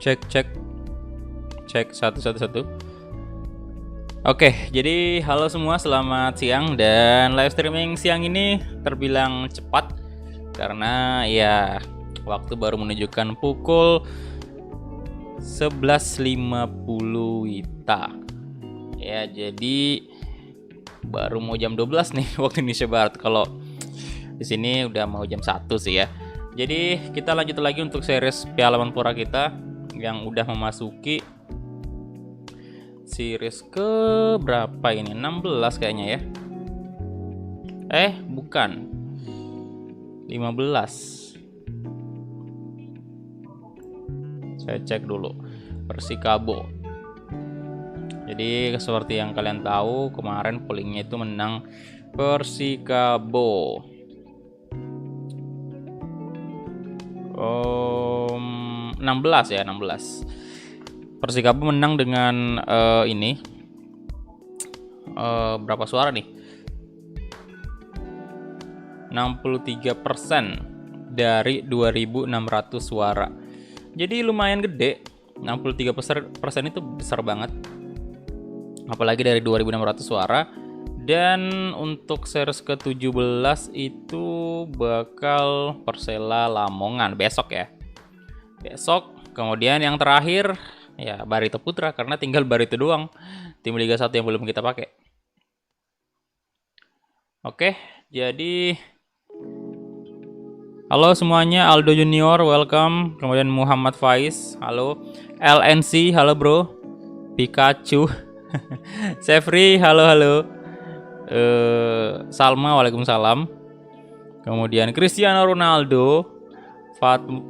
Cek satu. Oke, jadi halo semua, selamat siang. Dan live streaming siang ini terbilang cepat karena ya waktu baru menunjukkan pukul 11.50 WITA. Ya, jadi baru mau jam 12 nih waktu Indonesia Barat. Kalau di sini udah mau jam 1 sih ya. Jadi kita lanjut lagi untuk series Piala Menpora kita yang udah memasuki series ke berapa ini? 16 kayaknya ya. Bukan. 15. Saya cek dulu. Persikabo. Jadi seperti yang kalian tahu, kemarin pollingnya itu menang Persikabo. 16 ya, 16. Persikabo menang dengan berapa suara nih? 63% dari 2.600 suara. Jadi lumayan gede. 63% itu besar banget. Apalagi dari 2.600 suara. Dan untuk series ke-17 itu bakal Persela Lamongan besok ya. Besok, kemudian yang terakhir ya Barito Putra, karena tinggal Barito doang tim Liga 1 yang belum kita pakai. Oke, jadi halo semuanya, Aldo Junior welcome, kemudian Muhammad Faiz, halo. LNC, halo bro. Pikachu. Sefri, halo. Salma, waalaikumsalam. Kemudian Cristiano Ronaldo,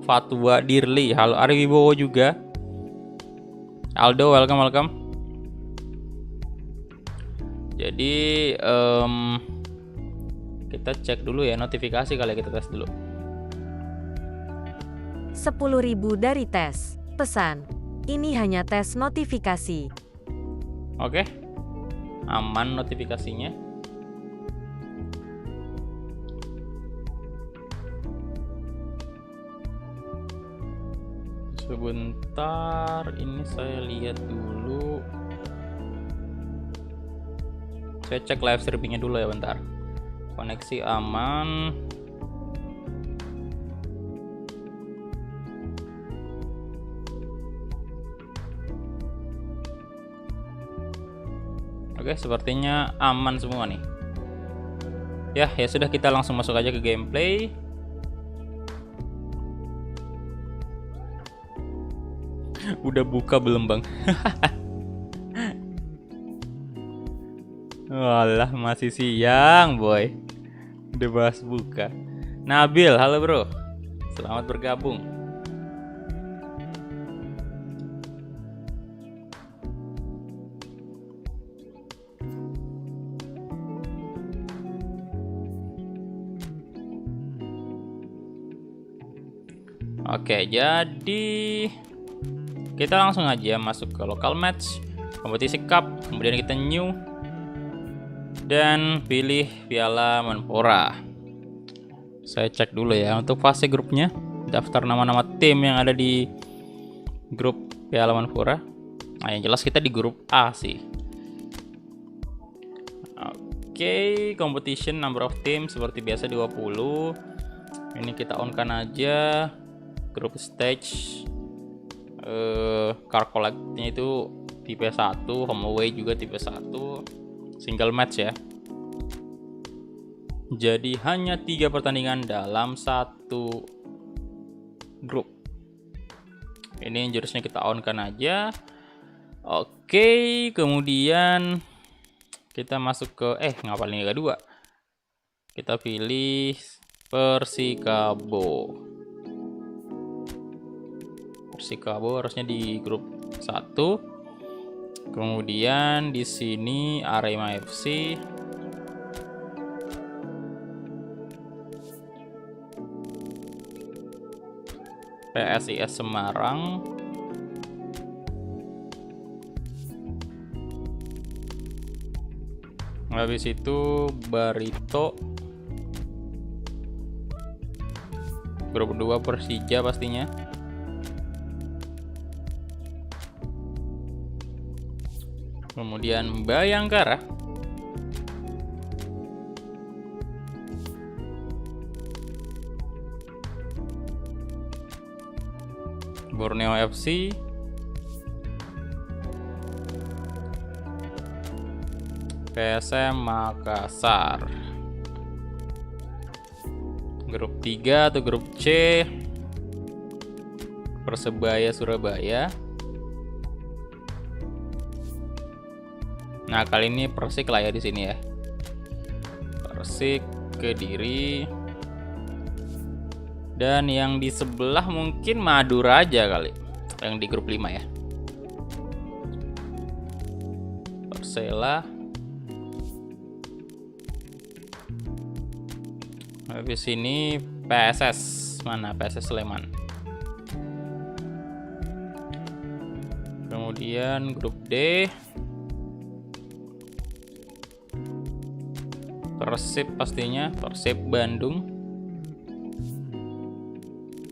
Fatwa Dirli, halo. Ari Wibowo juga. Aldo, welcome. Jadi kita cek dulu ya notifikasi, kali kita tes dulu. 10.000 dari tes. Pesan, ini hanya tes notifikasi. Oke, aman notifikasinya. Sebentar, ini saya lihat dulu. Saya cek live streamingnya dulu ya, bentar. Koneksi aman. Oke, sepertinya aman semua nih. Ya sudah, kita langsung masuk aja ke gameplay. Udah buka belum bang? Walah, masih siang boy. Udah bahas buka. Nabil, halo bro. Selamat bergabung. Oke, jadi kita langsung aja masuk ke local match, kompetisi cup, kemudian kita new dan pilih Piala Menpora. Saya cek dulu ya untuk fase grupnya, daftar nama-nama tim yang ada di grup Piala Menpora. Nah, yang jelas kita di grup A sih. Oke, competition number of team seperti biasa 20. Ini kita on kan aja. Group stage, car collect-nya itu tipe 1, home away juga tipe 1, single match ya. Jadi hanya 3 pertandingan dalam satu grup. Ini jurusnya kita on kan aja. Oke, kemudian kita masuk ke ngapalin Liga 2. Kita pilih Persikabo harusnya di grup 1. Kemudian di sini Arema FC. PSIS Semarang. Habis itu Barito. Grup 2 Persija pastinya. Kemudian Bayangkara. Borneo FC. PSM Makassar. Grup 3 atau grup C, Persebaya Surabaya. Nah, kali ini Persik lah ya di sini ya. Persik, Kediri. Dan yang di sebelah mungkin Madura aja kali. Yang di grup 5 ya. Persela. Habis ini PSS. Mana PSS Sleman. Kemudian grup D, Persib pastinya, Persib Bandung.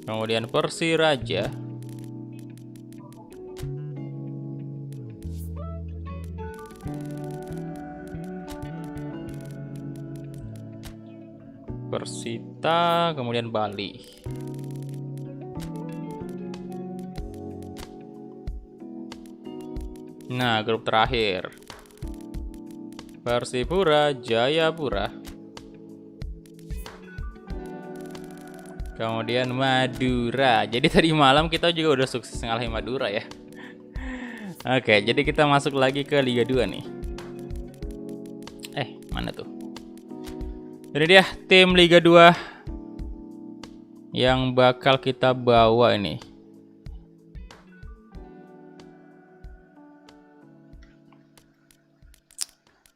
Kemudian Persiraja. Persita, kemudian Bali. Nah, grup terakhir, Persipura Jayapura. Kemudian Madura. Jadi tadi malam kita juga udah sukses ngalahin Madura ya. Oke, jadi kita masuk lagi ke Liga 2 nih. Mana tuh? Ini dia tim Liga 2 yang bakal kita bawa ini.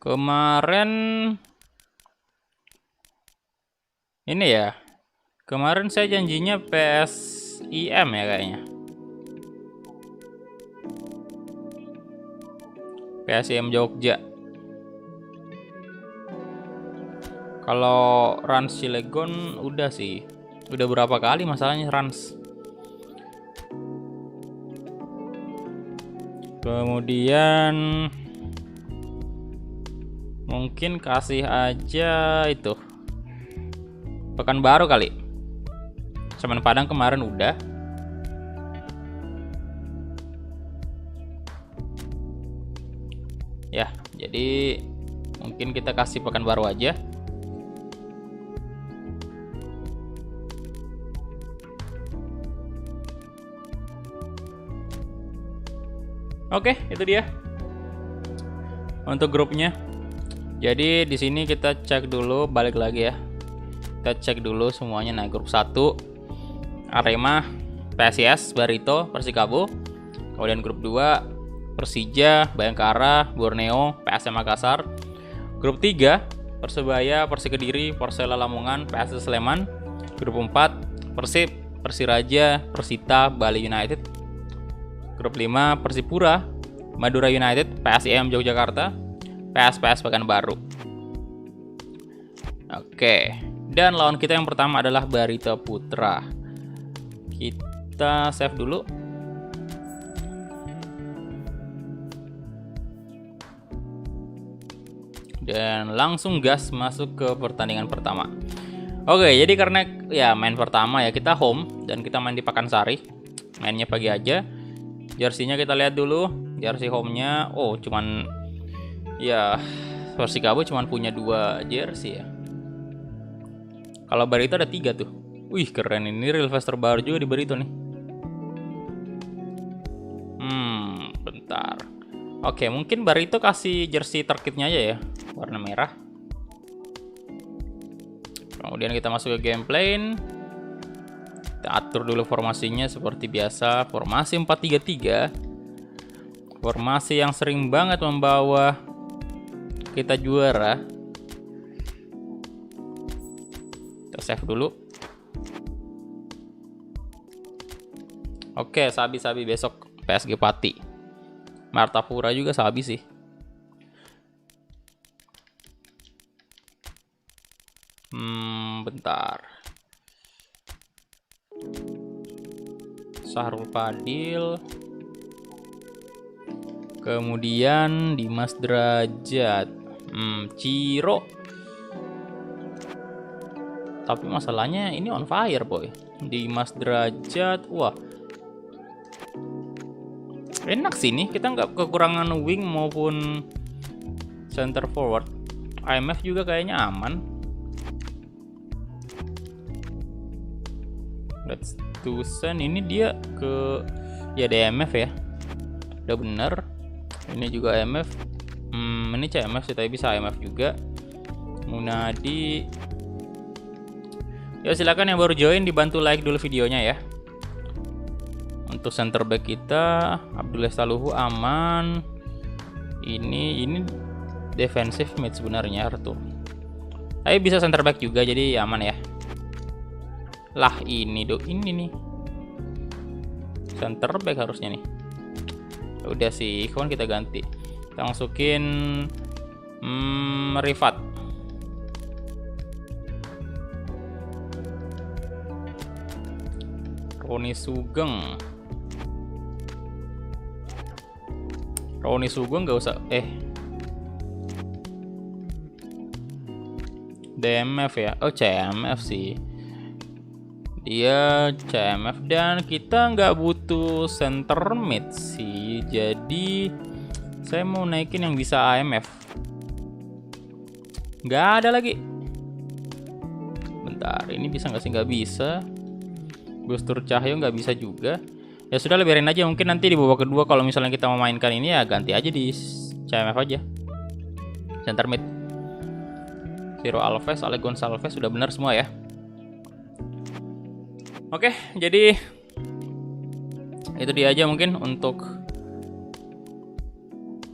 Kemarin ini ya. Kemarin saya janjinya PSIM ya kayaknya. PSIM Jogja. Kalau Rans Cilegon udah sih. Udah berapa kali masalahnya Rans. Kemudian mungkin kasih aja itu Pekanbaru kali. Semen Padang kemarin udah. Ya, jadi mungkin kita kasih Pekanbaru aja. Oke, itu dia untuk grupnya. Jadi di sini kita cek dulu, balik lagi ya. Kita cek dulu semuanya. Nah, grup 1 Arema, PSIS, Barito, Persikabo. Kemudian grup 2 Persija, Bayangkara, Borneo, PSM Makassar. Grup 3 Persebaya, Persik Kediri, Persela Lamongan, PSS Sleman. Grup 4 Persib, Persiraja, Persita, Bali United. Grup 5 Persipura, Madura United, PSIM Yogyakarta, PSPS Pekanbaru. Oke. Dan lawan kita yang pertama adalah Barito Putra. Kita save dulu. Dan langsung gas masuk ke pertandingan pertama. Oke, jadi karena ya main pertama ya kita home dan kita main di Pakansari. Mainnya pagi aja. Jersinya kita lihat dulu. Jersey home-nya cuman ya Persikabo cuman punya 2 jersey ya. Kalau Barito ada 3 tuh. Wih, keren ini, real fast terbaru juga di Barito nih. Bentar. Oke, mungkin Barito kasih jersey terkitnya aja ya, warna merah. Kemudian kita masuk ke gameplay. Kita atur dulu formasinya seperti biasa, formasi 4-3-3. Formasi yang sering banget membawa kita juara. Kita save dulu. Oke, Sabi besok PSG Pati. Martapura juga Sabi sih. Bentar. Sahrul Fadil. Kemudian Dimas Derajat, Ciro. Tapi masalahnya ini on fire boy. Dimas Derajat, wah enak sih nih. Kita nggak kekurangan wing maupun center forward. IMF juga kayaknya aman. Let's do send. Ini dia ke ya DMF ya. Udah bener. Ini juga IMF. Ini CMF sih, tapi bisa IMF juga. Munadi. Ya silakan yang baru join dibantu like dulu videonya ya. Untuk center back kita Abdullah Saluhu aman. Ini defensive mid sebenarnya tuh. Tapi bisa center back juga jadi aman ya. Lah ini nih. Center back harusnya nih. Udah sih, Ikhwan kita ganti. Kita masukin Rifat. Roni Sugeng nggak usah DMF ya. Oh CMF sih, dia CMF dan kita nggak butuh center mid sih, jadi saya mau naikin yang bisa AMF. Nggak ada lagi. Bentar, ini bisa nggak sih? Nggak bisa. Gustur Cahyo nggak bisa juga. Ya sudah, biarin aja. Mungkin nanti di babak kedua kalau misalnya kita memainkan ini ya ganti aja di CMF aja. Center mid. Ciro Alves, Ale Gonçalves sudah benar semua ya. Oke, jadi itu dia aja mungkin untuk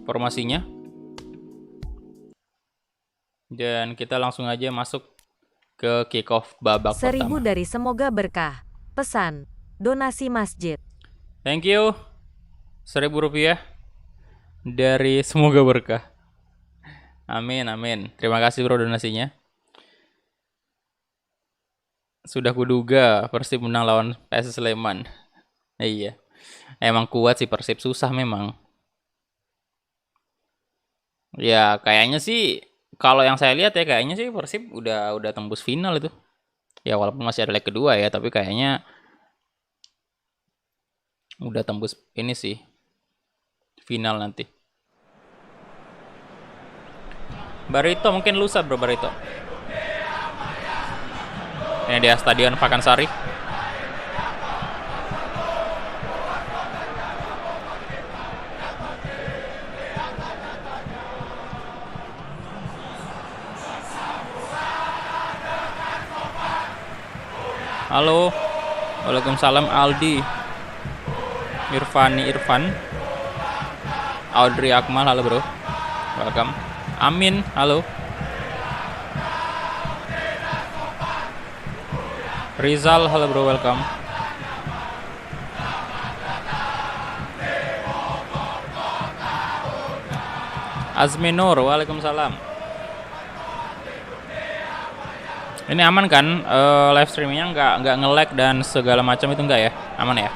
formasinya. Dan kita langsung aja masuk ke kick off babak 1000 pertama. dari Semoga Berkah. Pesan, donasi masjid. Thank you. Rp1.000 dari Semoga Berkah. Amin, amin. Terima kasih bro donasinya. Sudah kuduga Persib menang lawan PS Sleman. Iya. Emang kuat sih Persib, susah memang. Ya kayaknya sih kalau yang saya lihat ya kayaknya sih Persib udah tembus final itu. Ya walaupun masih ada leg kedua ya, tapi kayaknya udah tembus ini sih final nanti. Barito mungkin lusa bro, Barito. Ini dia Stadion Pakansari. Halo. Waalaikumsalam Aldi. Irfan. Audrey Akmal, halo bro. Welcome. Amin, halo. Rizal, halo bro, welcome. Azminur, waalaikumsalam. Ini aman kan live streamingnya nggak nge-lag dan segala macam itu enggak ya? Aman ya?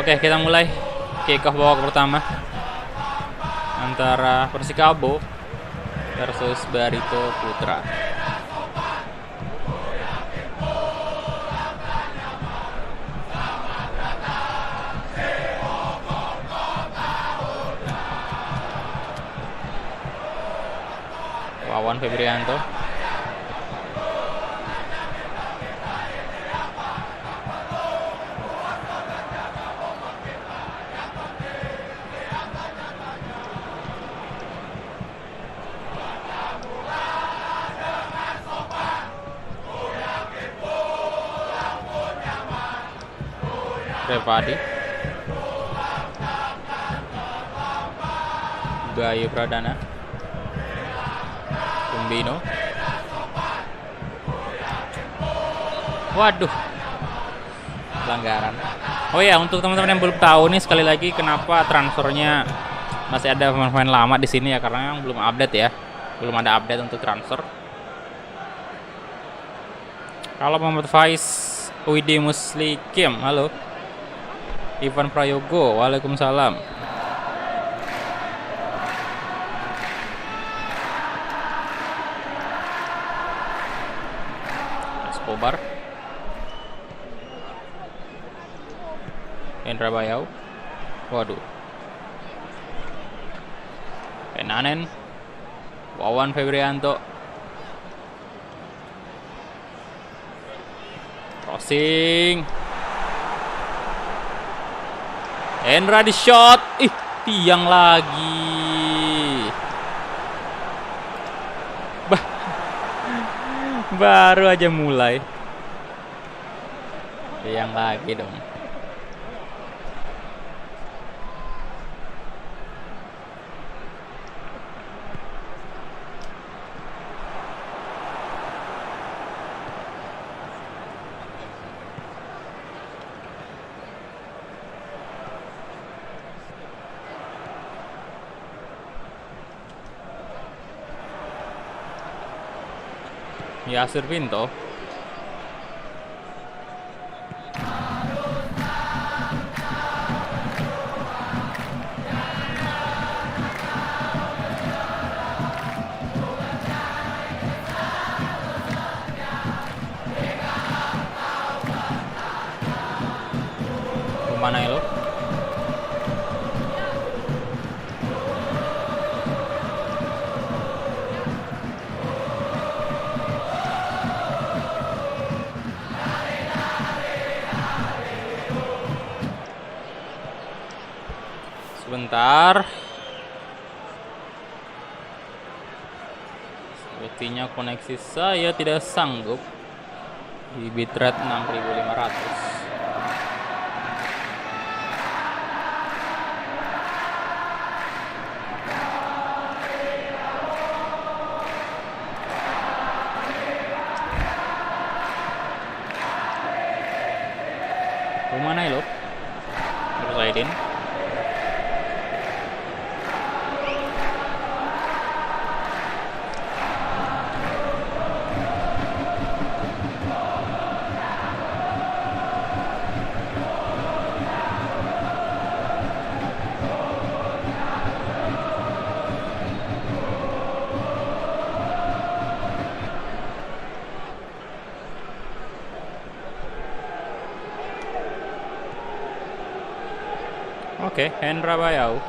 Oke, kita mulai kick off babak pertama antara Persikabo versus Barito Putra. Wawan Febrianto. Revadi, Gayu Pradana, Kumbino, Waduh, pelanggaran. Oh ya, untuk teman-teman yang belum tahu nih, sekali lagi kenapa transfernya masih ada pemain lama di sini ya, karena yang belum update ya, belum ada update untuk transfer. Kalau Muhammad Faiz, Widi Muslikim, halo. Ivan Prayogo, waalaikumsalam. Escobar, Hendra Bayau, waduh, Penanen, Wawan Febrianto, crossing, Hendra di shot, tiang lagi. Baru aja mulai, tiang lagi dong. Yasir Pinto, kemana lo? Sebentar. Sepertinya koneksi saya tidak sanggup di bitrate 6500. Kemana lo? Berlain. Oke, Hendra Bayau,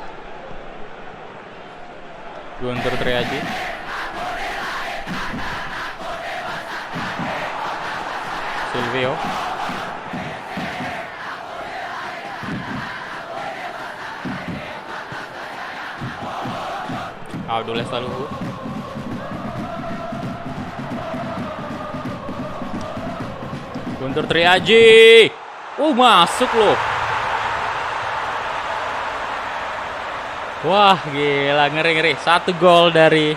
Guntur Triaji, Silvio, Abdul Estaluhu, Guntur Triaji, masuk loh. Wah, gila, ngeri-ngeri. 1 gol dari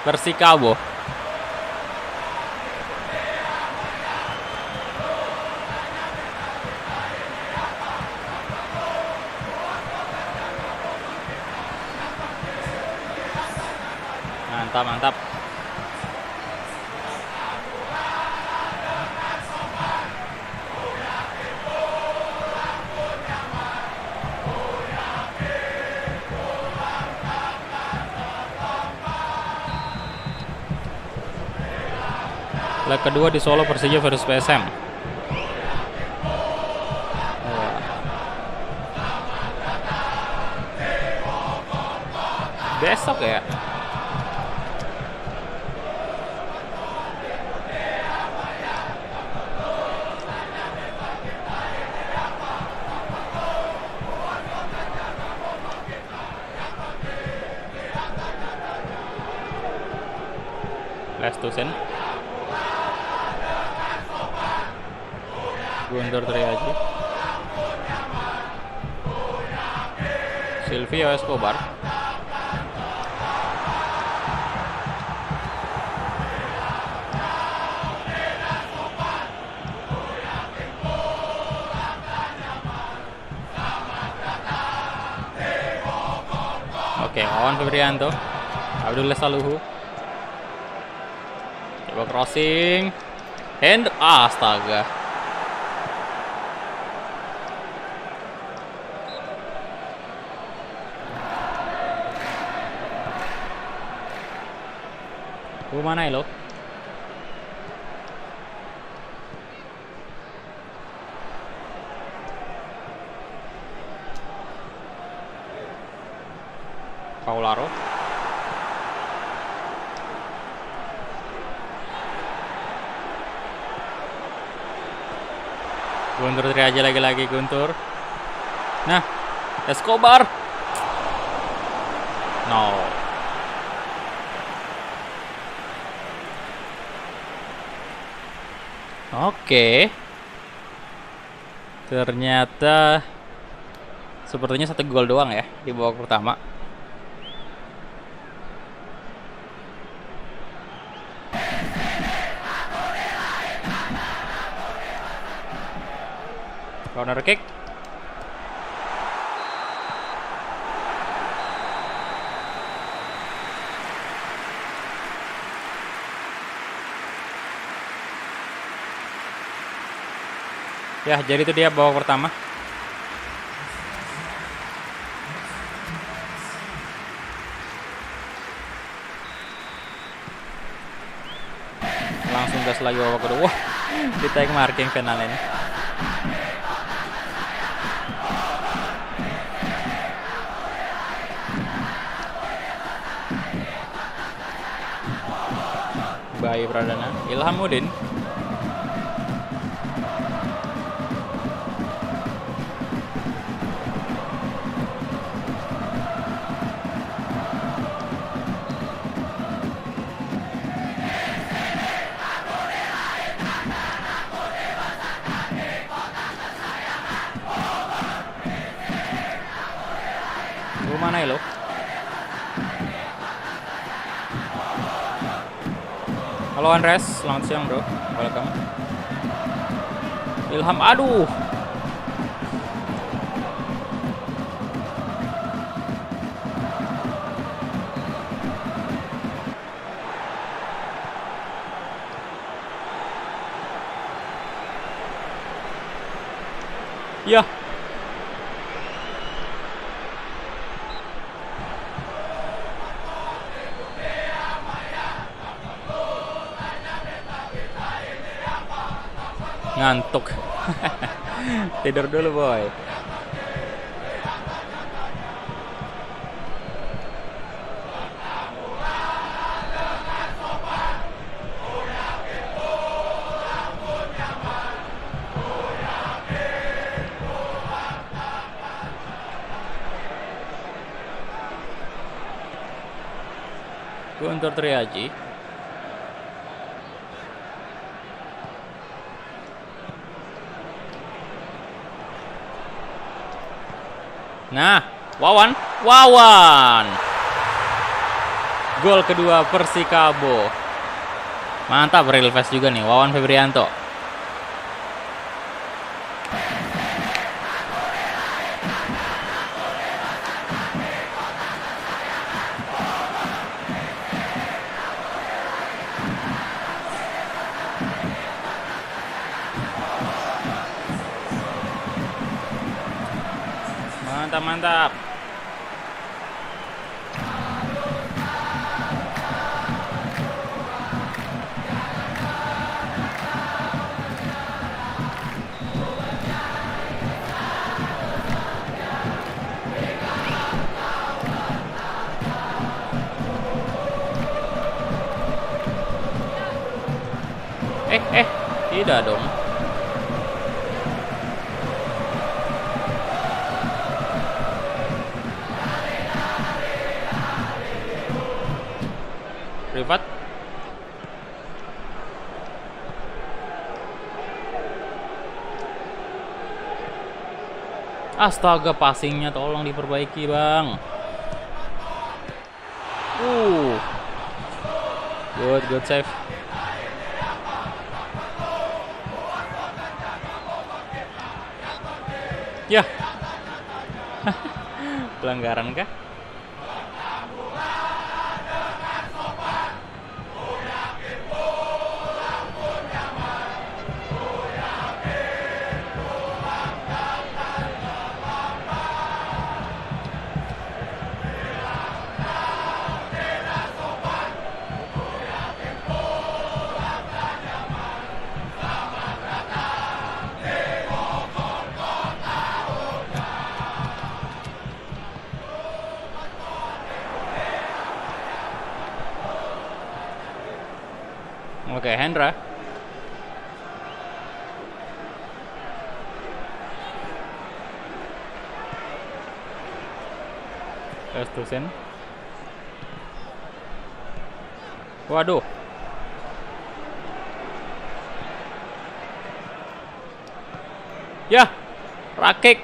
Persikabo. Mantap, mantap. Leg kedua di Solo, Persija versus PSM. Besok ya. Lestusen, Guntur Triaji, Silvio Escobar, Wawan Febrianto. Abdul Saluhu. Coba crossing. Astaga. Mana lo? Paularo. Guntur Triaji lagi-lagi Guntur. Nah, Escobar. No. Oke. Ternyata sepertinya 1 gol doang ya di babak pertama. Corner kick. Ya, jadi itu dia babak pertama. Langsung gas lagi babak kedua. Wah, di tag marking final ini. Bayi Pradana, Ilhamuddin. Mana lo? Halo Andres, selamat siang bro. Welcome. Ilham, aduh. Ya. Ngantuk. Tidur dulu boy. Guntur Triaji. Nah, Wawan. Gol kedua Persikabo. Mantap, real fast juga nih Wawan Febrianto. Mantap. Tidak dong. Privat. Astaga, passingnya tolong diperbaiki bang. Good save. Ya. Pelanggaran kah? Hendra. Terusin. Waduh. Ya, Rakik.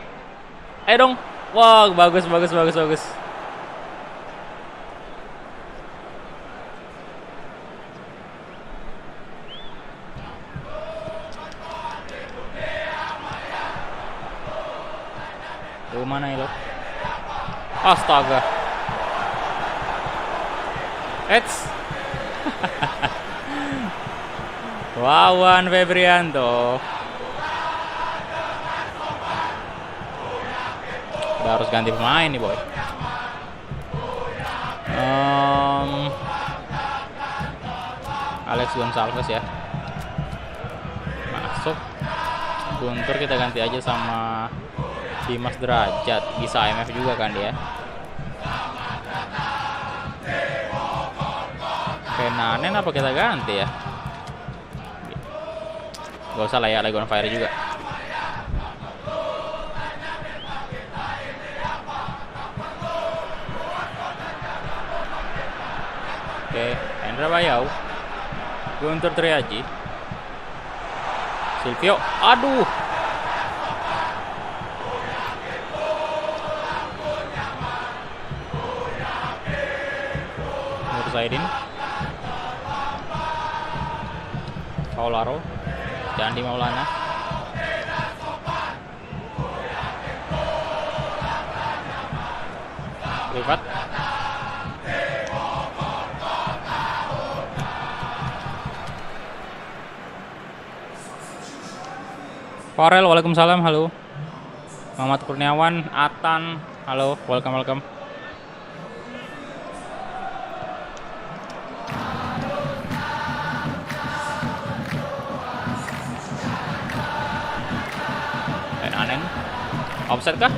Ayo dong. Wah, bagus. Tuh mana ya lo? Astaga. Eits. Wawan Febrianto. Udah harus ganti pemain nih boy. Alex Gonçalves ya. Masuk. Guntur kita ganti aja sama Dimas Derajat. Bisa IMF juga kan dia. Penanen apa kita ganti ya? Gak usah lah ya, lagi on fire juga. Oke, Hendra Bayau, Guntur Triaji, Silvio, aduh. Nur Zaidin, Paularo, Candi Maulana, Rifat, Farel, waalaikumsalam, halo. Muhammad Kurniawan, Atan, halo, welcome. Offset kah?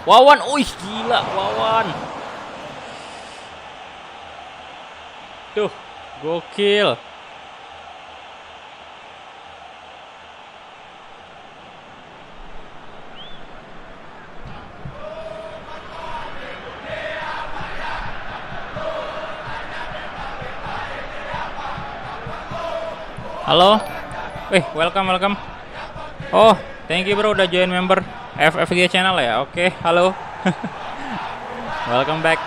Wawan, wih gila Wawan. Tuh, gokil. Halo. Welcome. Oh, thank you bro udah join member FFG channel ya. Oke, halo. Welcome back.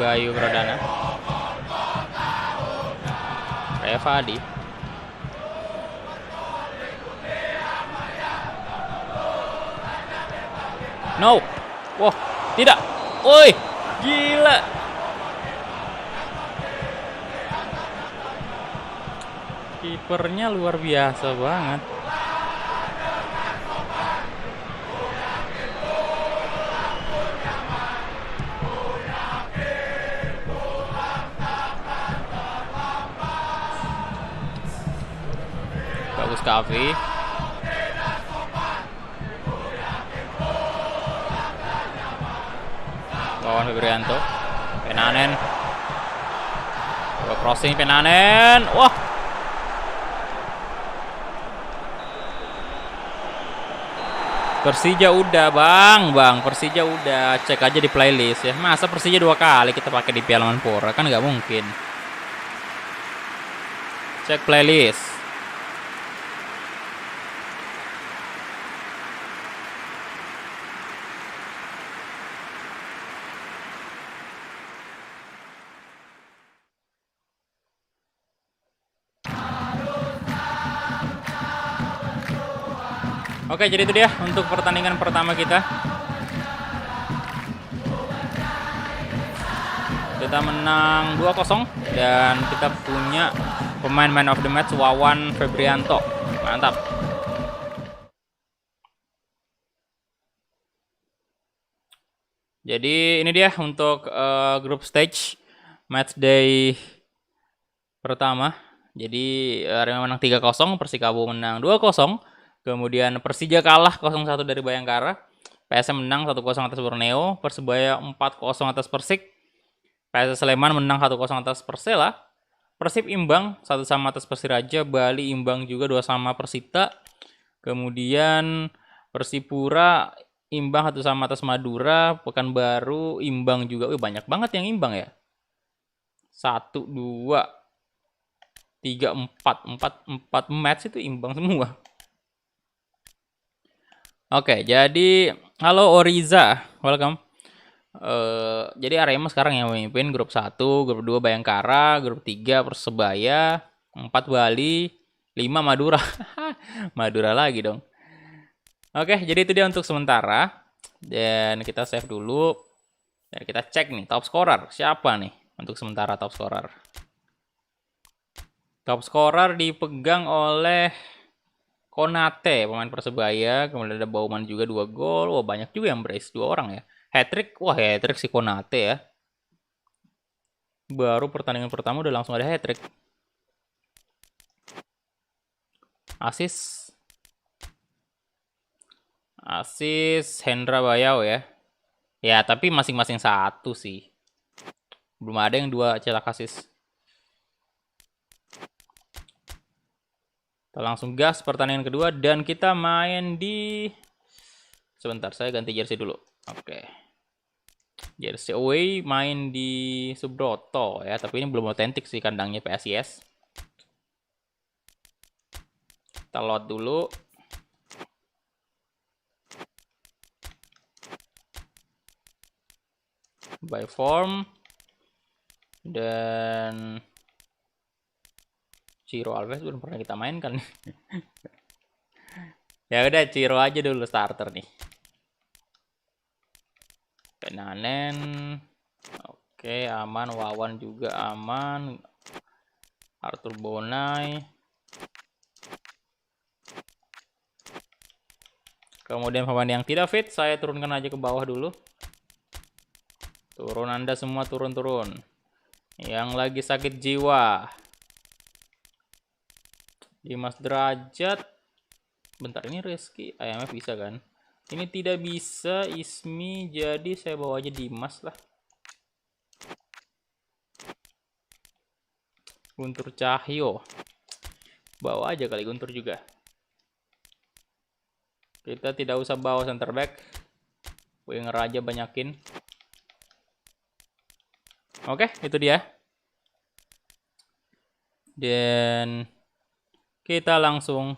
Bayu Pradana, Reva Adi, no, wah tidak, woi gila, kipernya luar biasa banget. Bagus Kavi. Wawan Febrianto. Penanen. Coba crossing Penanen. Wah. Persija udah bang. Persija udah. Cek aja di playlist ya. Masa Persija 2 kali kita pakai di Piala Menpora, kan nggak mungkin. Cek playlist. Oke, jadi itu dia untuk pertandingan pertama kita. Kita menang 2-0 dan kita punya pemain man of the match Wawan Febrianto. Mantap. Jadi ini dia untuk group stage match day pertama. Jadi Arema menang 3-0, Persikabo menang 2-0. Kemudian Persija kalah 0-1 dari Bayangkara. PSM menang 1-0 atas Borneo, Persebaya 4-0 atas Persik. PSS Sleman menang 1-0 atas Persela. Persib imbang 1-1 atas Persiraja, Bali imbang juga 2-2 Persita. Kemudian Persipura imbang 1-1 atas Madura, Pekanbaru imbang juga. Wih, banyak banget yang imbang ya. 1 2 3 4 match itu imbang semua. Oke, jadi halo Oriza, welcome. Jadi Arema sekarang yang memimpin grup 1, grup 2 Bayangkara, grup 3 Persebaya, 4 Bali, 5 Madura. Madura lagi dong. Oke, jadi itu dia untuk sementara. Dan kita save dulu. Dan kita cek nih top scorer. Siapa nih untuk sementara top scorer? Top scorer dipegang oleh Konate, pemain Persebaya. Kemudian ada Bauman juga 2 gol. Wah, banyak juga yang brace 2 orang ya. Hat-trick, wah hat-trick si Konate ya. Baru pertandingan pertama udah langsung ada hat-trick. Asis Hendra Bayau ya. Ya, tapi masing-masing 1 sih. Belum ada yang 2 cetak asis. Kita langsung gas pertandingan kedua dan kita main di... Sebentar, saya ganti jersey dulu. Oke. Jersey away main di Subroto ya, tapi ini belum otentik sih kandangnya PSIS. Kita load dulu. By form. Dan Ciro Alves belum pernah kita mainkan. Ya udah Ciro aja dulu starter nih. Penanen. Oke, aman. Wawan juga aman. Arthur Bonai. Kemudian pemain yang tidak fit saya turunkan aja ke bawah dulu. Turun Anda semua, turun-turun. Yang lagi sakit jiwa. Dimas Derajat. Bentar, ini Reski IMF bisa kan? Ini tidak bisa Ismi, jadi saya bawa aja Dimas lah. Guntur Cahyo. Bawa aja kali Guntur juga. Kita tidak usah bawa center back. Winger aja banyakin. Oke, itu dia. Dan kita langsung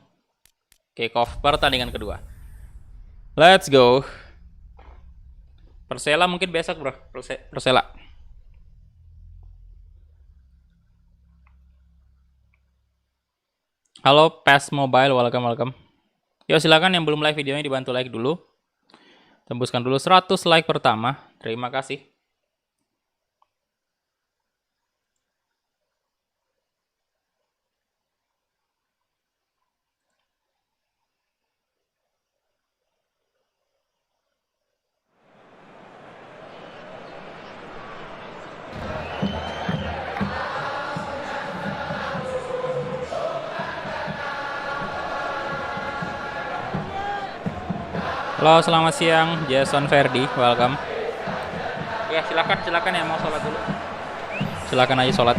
kick off pertandingan kedua. Let's go. Persela mungkin besok bro. Persela. Halo PES Mobile, welcome. Yo silakan yang belum like videonya dibantu like dulu. Tembuskan dulu 100 like pertama. Terima kasih. Halo, selamat siang, Jason Ferdi, welcome. Ya, silakan yang mau sholat dulu. Silakan aja sholat.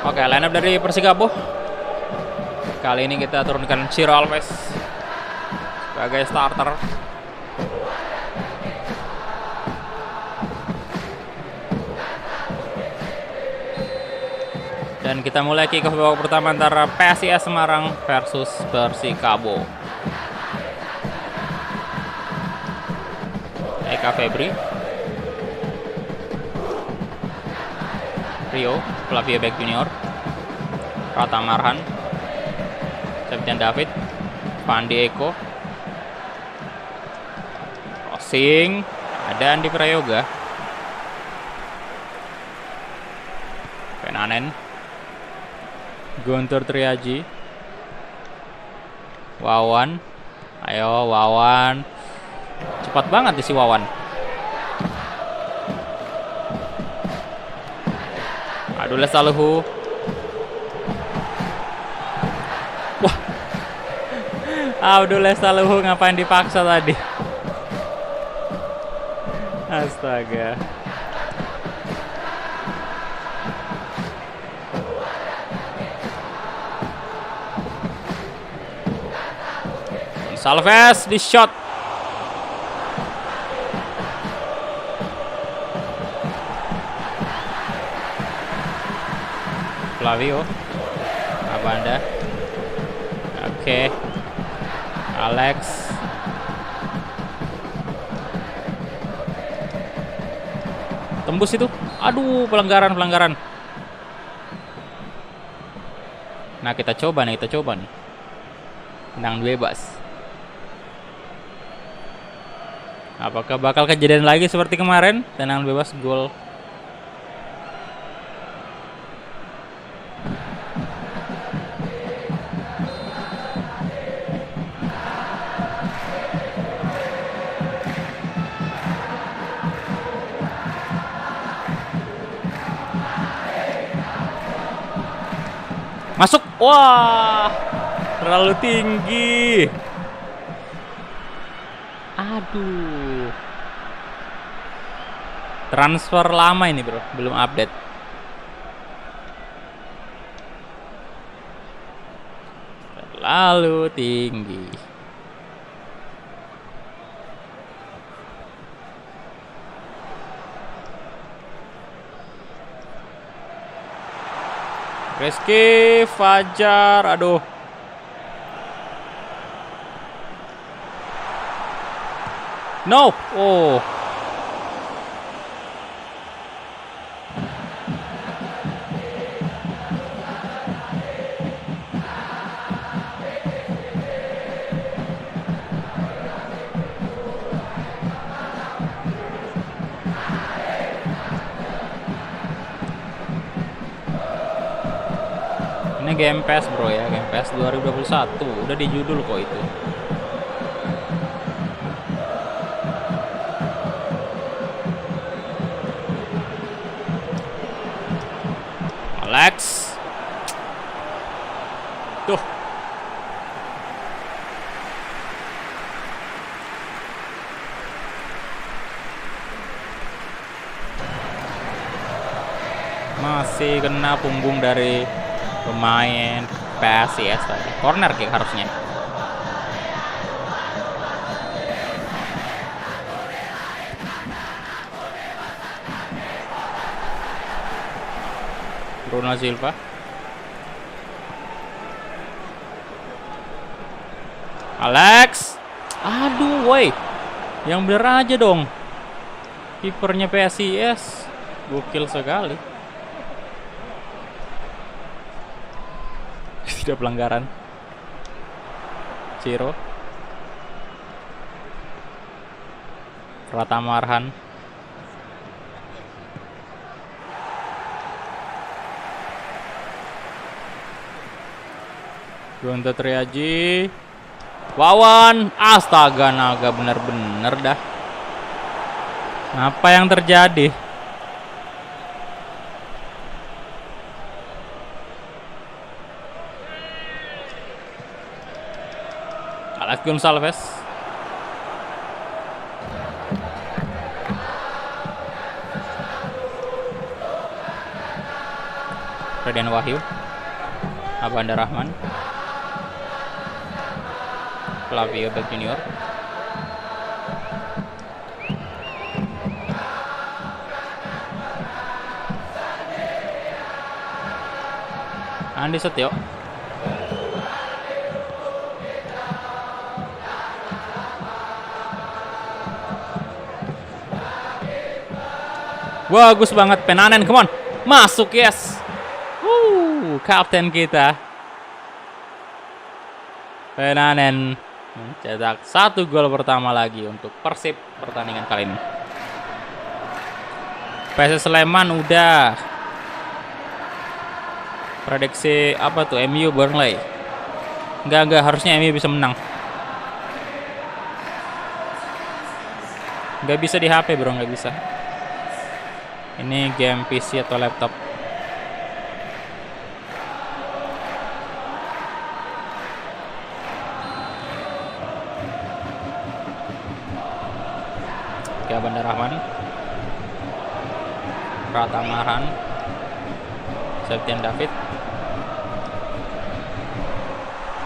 Oke, line up dari Persikabo. Kali ini kita turunkan Ciro Alves sebagai starter. Dan Dan kita mulai kick off babak pertama antara PSIS Semarang versus Persikabo. Eka Febri, Rio, Flavia Beck Junior, Rata Marhan, Septian David, Pandi Eko, crossing, ada Andi Prayoga, Penanen, Guntur Triaji, Wawan, ayo Wawan, cepat banget si Wawan. Aduh Lestaluhu. Wah. Aduh Lestaluhu ngapain dipaksa tadi? Astaga. Salves di shot. Flavio, apa Anda? Oke. Alex. Tembus itu. Aduh, pelanggaran. Nah, kita coba nih. Tenang bebas. Apakah bakal kejadian lagi seperti kemarin? Tenang bebas gol. Masuk. Wah, terlalu tinggi. Aduh. Transfer lama ini, bro. Belum update. Terlalu tinggi. Rizky Fajar, aduh. No, oh. Ini Game Pass, bro ya, Game Pass 2021. Udah di judul kok itu. Alex. Tuh. Masih kena punggung dari pemain PSIS tadi. Corner kick harusnya. Bruno Silva. Alex. Aduh, woi. Yang bener aja dong. Kipernya PSIS gokil sekali. Tidak pelanggaran. Ciro. Rata Marhan. Guntur Triaji. Wawan. Astaga naga, bener-bener dah. Apa yang terjadi? Alex Gonçalves. Radian Wahyu. Abanda Rahman. Flavio Beck Junior. Andi Setio. Bagus banget Penanen, come on. Masuk, yes. Kapten kita. Penanen mencetak 1 gol pertama lagi untuk Persib pertandingan kali ini. PS Sleman udah. Prediksi apa tuh? MU Burnley. Enggak, harusnya MU bisa menang. Enggak bisa di HP bro, enggak bisa. Ini game PC atau laptop. Oke, Bandar Rahman, Pratamaran, Septian David,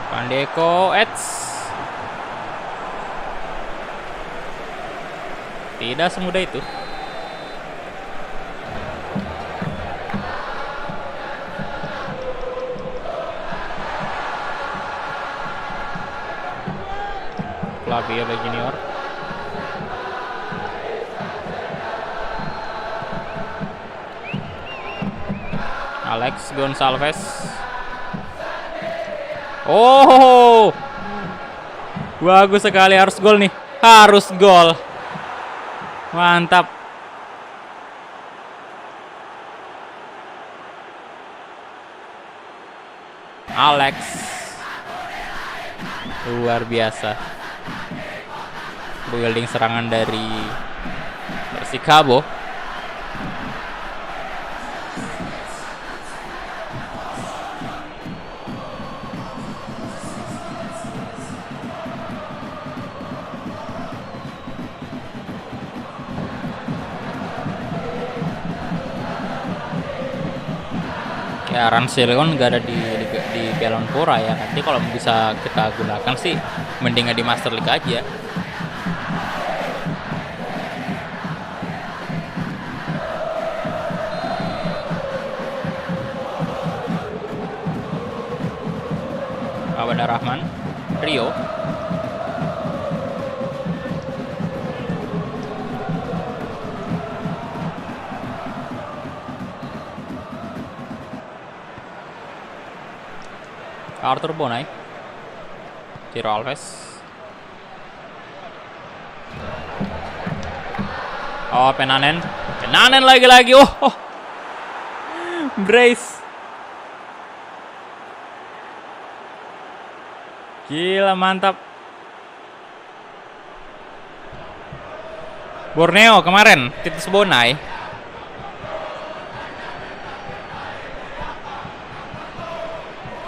Pandeko, tidak semudah itu. Flavio Junior. Alex Gonçalves. Oh, bagus sekali, harus gol nih, harus gol. Mantap. Alex, luar biasa. Building serangan dari Persikabo. Ya, Ransilon nggak ada di Piala Menpora ya. Nanti kalau bisa kita gunakan sih mendingan di Master League aja. Bandar Rahman, Rio, Arthur Bonai, Ciro Alves. Oh, Penanen lagi-lagi. Oh. Brace. Gila, mantap. Borneo kemarin, Titus Bonai.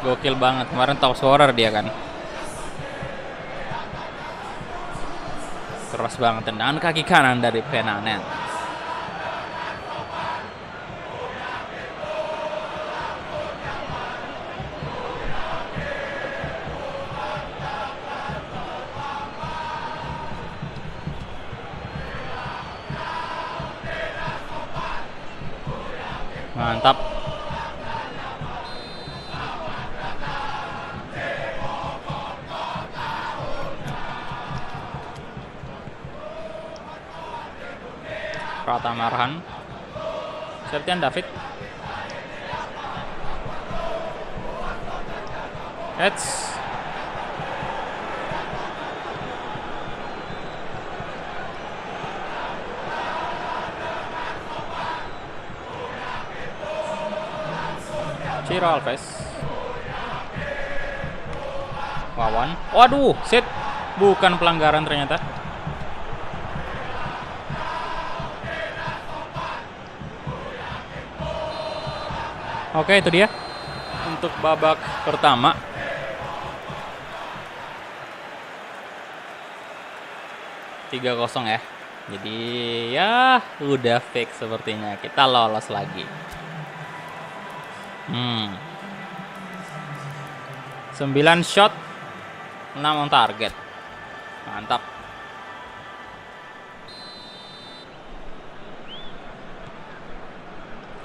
Gokil banget, kemarin top scorer dia kan. Keras banget, tendangan kaki kanan dari Penanen. Mantap. Pratamaran, Septian David, Ciro Alves, Wawan. Waduh, set, bukan pelanggaran ternyata. Oke, itu dia untuk babak pertama. Tiga 0 ya. Jadi ya udah fix sepertinya, kita lolos lagi. 9 shot, 6 on target. Mantap.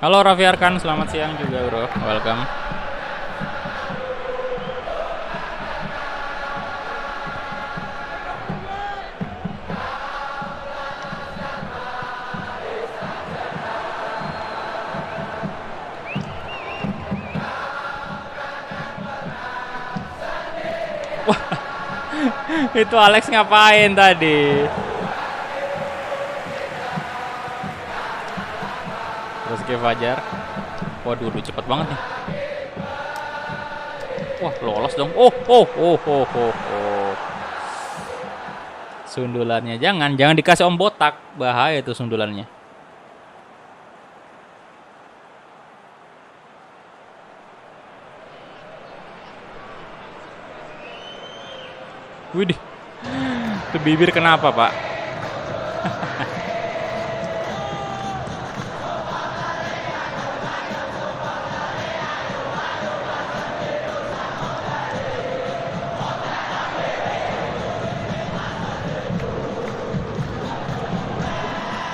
Halo Raffi Arkan, selamat siang juga bro, welcome. Itu Alex ngapain tadi? Rizky Fajar. Waduh, cepet banget nih. Wah, lolos dong. Oh. Sundulannya jangan dikasih om botak. Bahaya tuh sundulannya. Widih. Itu bibir kenapa, Pak?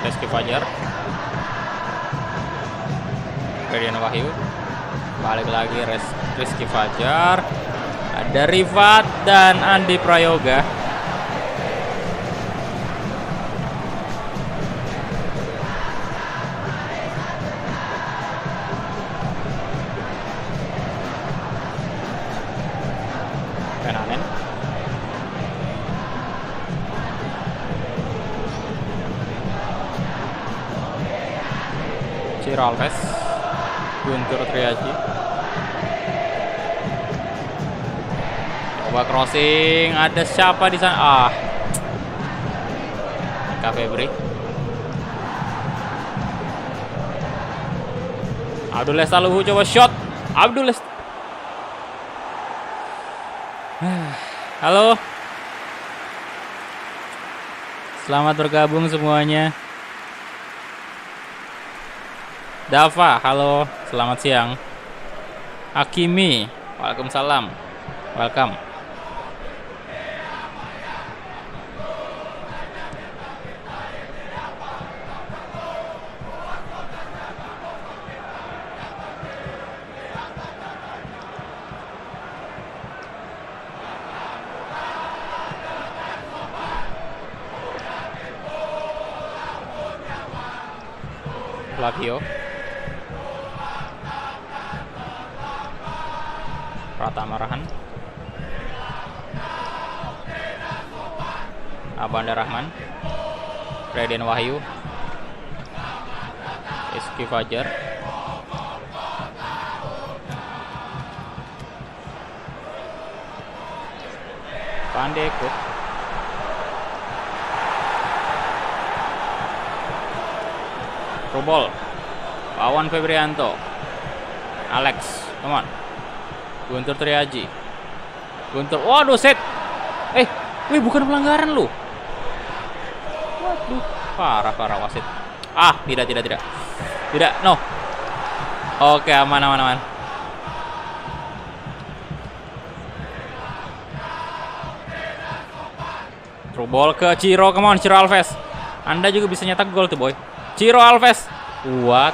Rizky Fajar. Ferdian Wahyu. Balik lagi Rizky Fajar. Ada Rifat dan Andi Prayoga. Penanen. Ciro Alves. Guntur Triaji. Coba crossing, ada siapa di sana? Kak Febri. Abdul Lestaluhu coba shot. Abdul Lest. Halo. Selamat bergabung semuanya. Dava, halo. Selamat siang. Hakimi, waalaikumsalam. Welcome. Flavio. Pratama Rahan. Abanda Rahman. Ferdian Wahyu. Rizky Fajar. Pandeko. Rubol. Pawan Febrianto. Alex, come on. Guntur Triaji. Guntur, waduh set. Wih bukan pelanggaran lu. Waduh, parah wasit. Tidak. Tidak, no. Oke, aman. Through ball ke Ciro, come on Ciro Alves. Anda juga bisa nyetak gol tuh boy. Ciro Alves. What?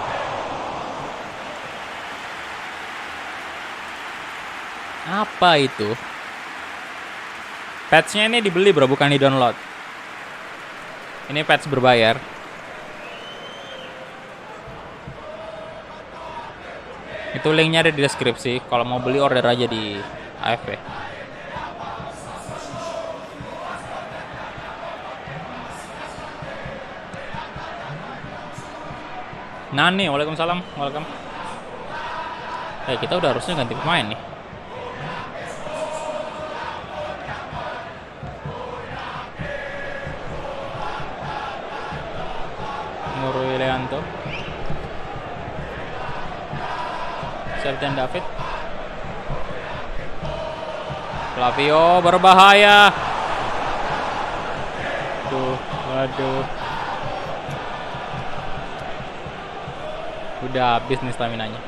Apa itu? Patch-nya ini dibeli bro, bukan di download. Ini patch berbayar. Itu linknya ada di deskripsi. Kalau mau beli order aja di AFP. Nani, waalaikumsalam, welcome. Kita udah harusnya ganti pemain nih. Nurul Leanto, Serdan David, Flavio berbahaya. Waduh. Udah habis nih stamina-nya.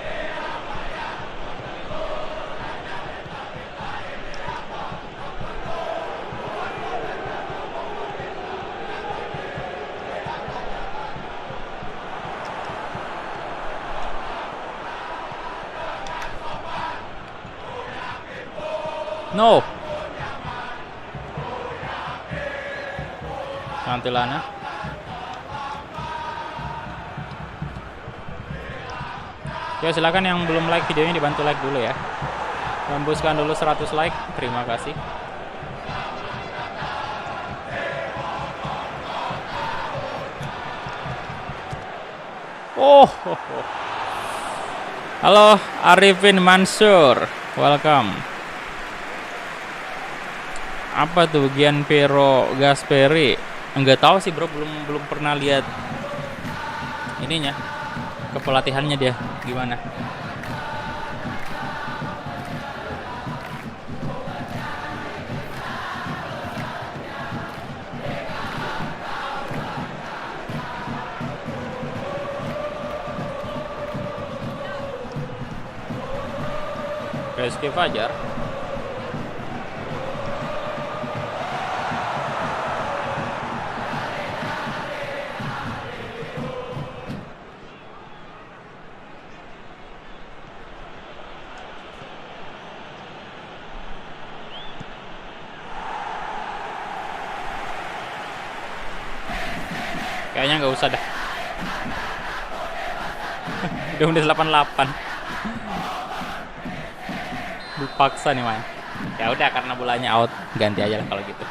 No. Santilana. Ya silakan yang belum like videonya dibantu like dulu ya. Tembuskan dulu 100 like. Terima kasih. Oh, halo Arifin Mansur, welcome. Apa tuh Gianpiero Gasperi? Enggak tahu sih bro, belum pernah lihat ininya, kepelatihannya dia gimana. Rizky Fajar. Kayaknya nggak usah dah. Udah menit 88. Dipaksa nih main. Ya udah karena bolanya out, ganti aja lah kalau gitu.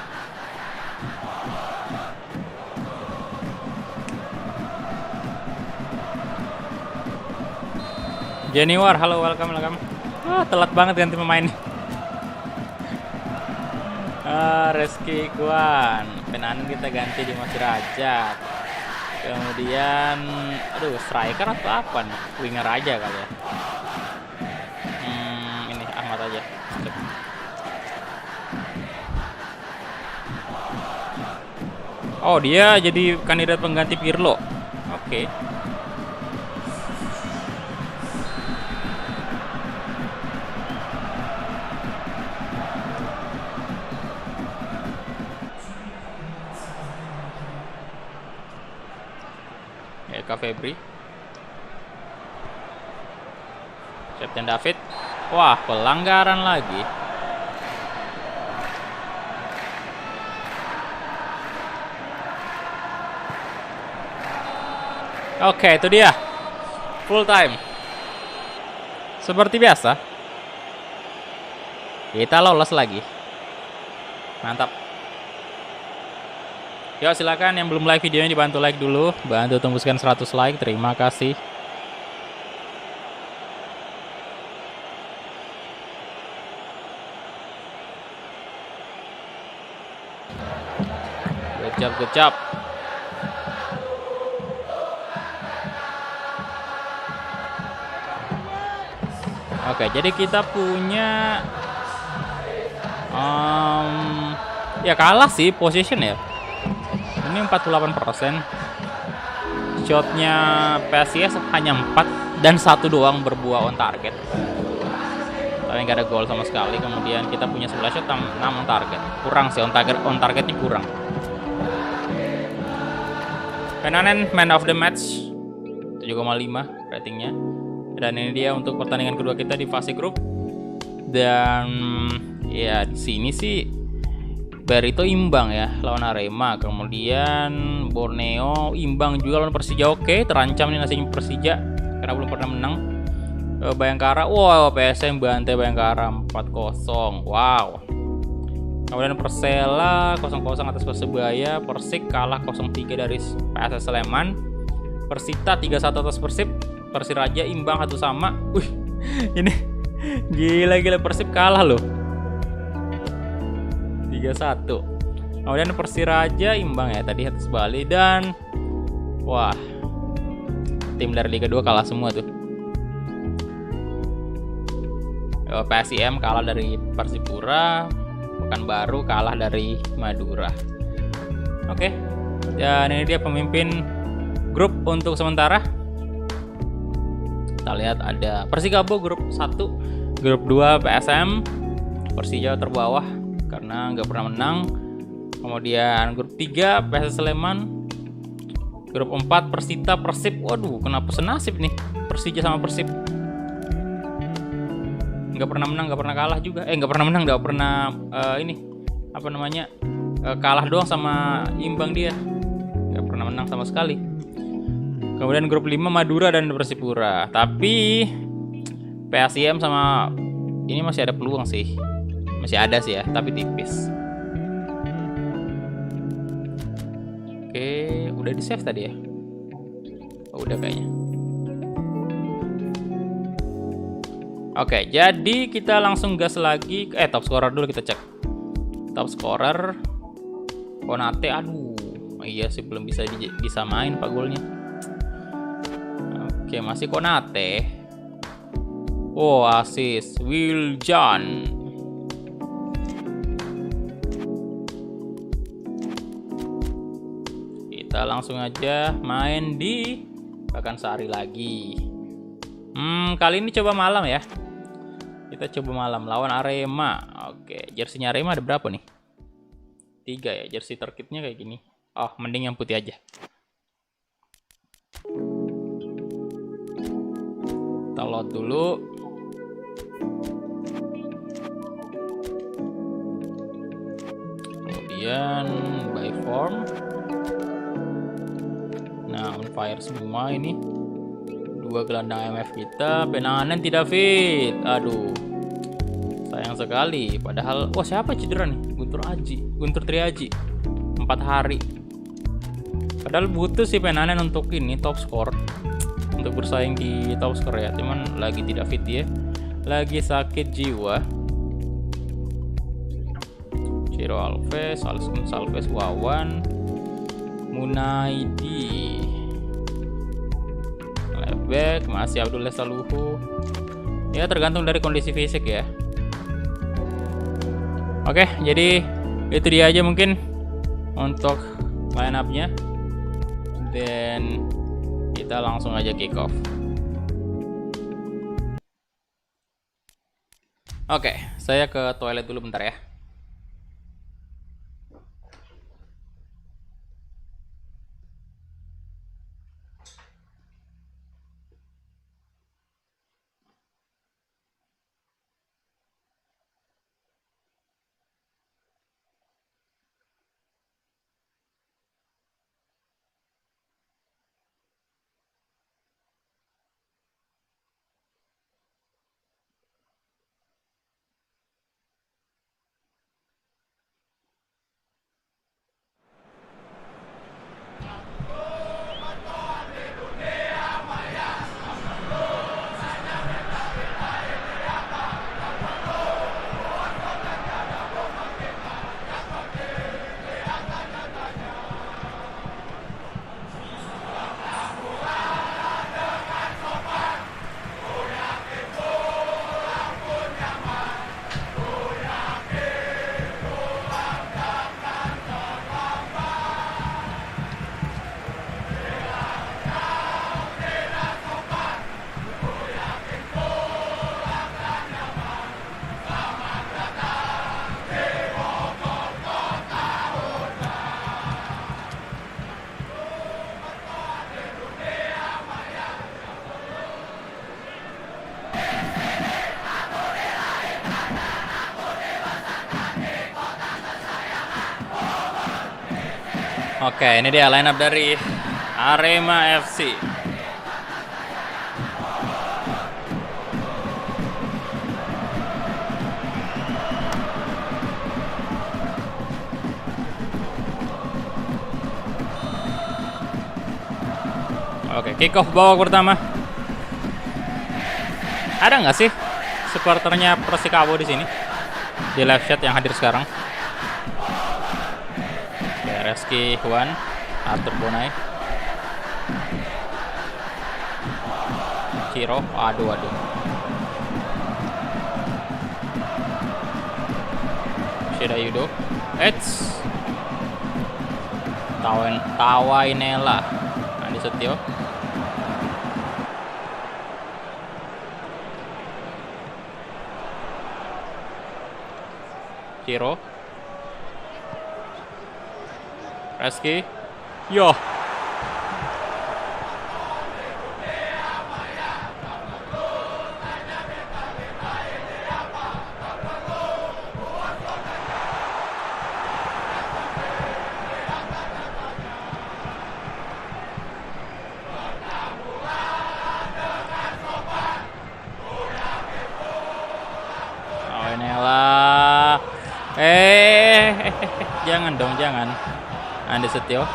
Januar, halo, welcome. Telat banget ganti pemain. Reski Kwan, Penanan kita ganti di Mas Derajat. Kemudian, aduh, striker atau apa nih? Winger aja kali ya. Ini Ahmad aja. Oh, dia jadi kandidat pengganti Pirlo. Oke. Eka Febri, Septian David. Wah, pelanggaran lagi. Oke, itu dia. Full time. Seperti biasa. Kita lolos lagi. Mantap. Yuk silakan yang belum like videonya dibantu like dulu, bantu tembuskan 100 like, terima kasih. Good job. Oke, jadi kita punya ya kalah sih position ya. Ini 48%. Shotnya PSIS hanya 4 dan 1 doang berbuah on target. Tapi nggak ada gol sama sekali. Kemudian kita punya 11 shot 6 on target. Kurang sih on targetnya kurang. Penanen man of the match 7,5 ratingnya. Dan ini dia untuk pertandingan kedua kita di fase grup. Dan ya di sini sih Barito imbang ya lawan Arema, kemudian Borneo imbang juga lawan Persija. Oke, terancam nih nasibnya Persija karena belum pernah menang. Bayangkara, wow, PSM bantai Bayangkara 4-0. Wow. Kemudian Persela 0-0 atas Persebaya, Persik kalah 0-3 dari PSS Sleman. Persita 3-1 atas Persib, Persiraja imbang 1 sama. Wih, ini gila Persib kalah loh. 3-1. Kemudian Persiraja imbang ya tadi atas Bali, dan wah, tim dari Liga 2 kalah semua tuh. PSIM kalah dari Persipura, Pekanbaru kalah dari Madura. Oke. Dan ini dia pemimpin grup untuk sementara. Kita lihat ada Persikabo grup 1, grup 2 PSM, Persija terbawah karena nggak pernah menang. Kemudian grup 3 PSS Sleman, grup 4 Persita Persib. Waduh, kenapa senasib nih Persija sama Persib, nggak pernah menang, nggak pernah kalah juga. Nggak pernah menang, nggak pernah kalah doang sama imbang dia, nggak pernah menang sama sekali. Kemudian grup 5 Madura dan Persipura, tapi PSIM sama ini masih ada peluang sih. Masih ada sih ya, tapi tipis. Oke, udah di save tadi ya? Oh, udah kayaknya. Oke, jadi kita langsung gas lagi. Top scorer dulu kita cek. Top scorer Konate, aduh. Iya sih belum bisa main Pak golnya. Oke, masih Konate. Oh, assist Wiljan. Kita langsung aja main di Pakansari lagi. Kali ini coba malam ya. Kita coba malam lawan Arema. Oke, jersinya Arema ada berapa nih? 3 ya, jersey terkitnya kayak gini. Oh, mending yang putih aja. Kita load dulu. Kemudian by form. Nah, on fire semua ini. 2 gelandang MF kita, Penahanan tidak fit. Aduh. Sayang sekali. Padahal, wah siapa cedera nih? Guntur Triaji. 4 hari. Padahal butuh sih Penahanan untuk ini top score. Untuk bersaing di top score ya. Cuman lagi tidak fit ya. Lagi sakit jiwa. Ciro Alves, Salves, Wawan, Munaidi. Back masih Abdullah Saluhu. Ya tergantung dari kondisi fisik ya. Oke, jadi itu dia aja mungkin untuk line up-nya. Dan kita langsung aja kick off. Oke, saya ke toilet dulu bentar ya. Oke, ini dia line up dari Arema FC. Oke, kick off babak pertama. Ada nggak sih supporternya Persikabo di sini? Di live chat yang hadir sekarang. Reski Juan, Arthur Bonai, Ciro, aduh. Shida Yudo, Tawainela, Andi Setio, Ciro, Reski, yo. Jangan dong, jangan. Andi Setio,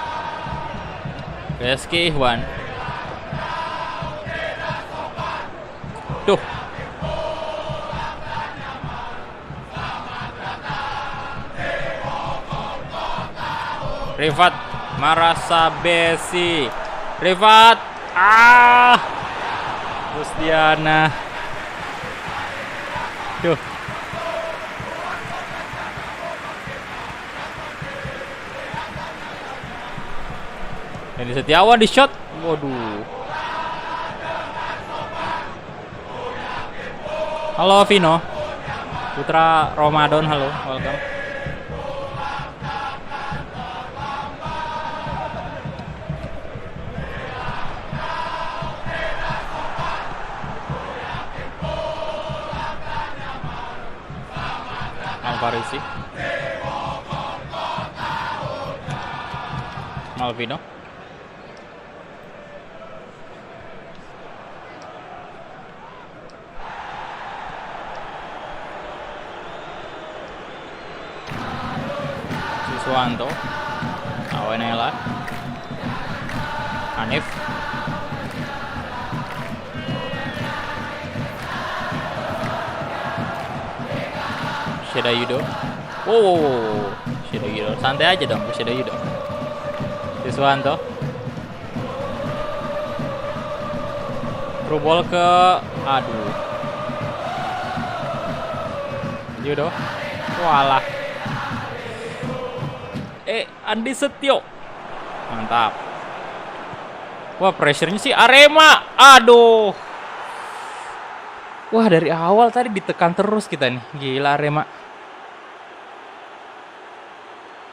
Reski Juan, tuh, Rifat Marasabesi. Rifat. Rusdiana. Duh. Ini Setiawan di shot. Waduh. Halo Vino. Putra Ramadan, halo, welcome. Alvarisi. Malvino. Siswanto. Awenela. Hanif. Sheda Yudo. Wow, Sheda Yudo. Santai aja dong, Sheda Yudo. Siswanto. Through ball ke, aduh. Yudo. Walah. Andi Setio. Mantap. Wah, pressure-nya sih Arema. Aduh. Wah, dari awal tadi ditekan terus kita nih. Gila Arema.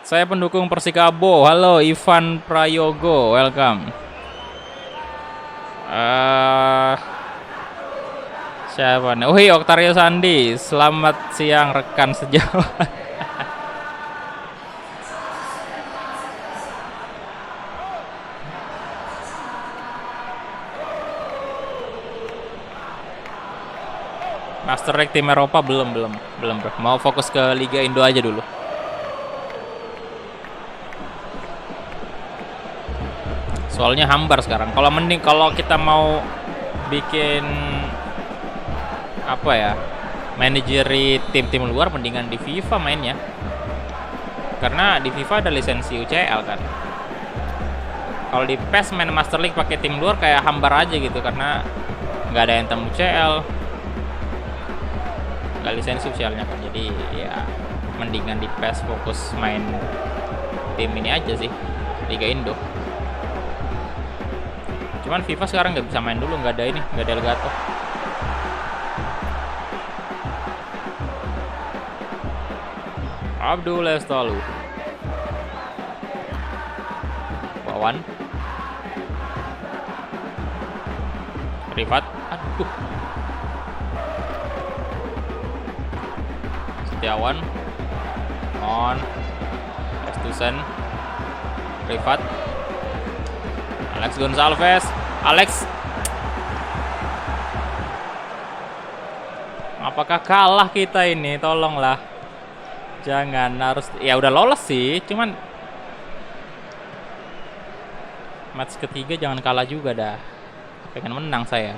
Saya pendukung Persikabo. Halo Ivan Prayogo, welcome. Siapa nih? Oh iya, Oktario Sandi. Selamat siang rekan sejawat. Master League tim Eropa belum bro. Mau fokus ke Liga Indo aja dulu. Soalnya hambar sekarang. Kalau kita mau bikin apa ya, manajeri tim-tim luar, mendingan di FIFA mainnya. Karena di FIFA ada lisensi UCL kan. Kalau di PES main Master League pakai tim luar kayak hambar aja gitu, karena nggak ada item UCL. Gak lisensi sosialnya kan, jadi ya mendingan di PES fokus main tim ini aja sih, Liga Indo. Cuman FIFA sekarang nggak bisa main dulu, nggak ada Elgato. Abdul Lestalu. Wawan. Rifat. Aduh. Setiawan. On. Estusen. Rifat. Alex Gonçalves. Alex. Apakah kalah kita ini? Tolonglah. Jangan, harus, ya udah lolos sih, cuman match ketiga jangan kalah juga dah. Pengen menang saya.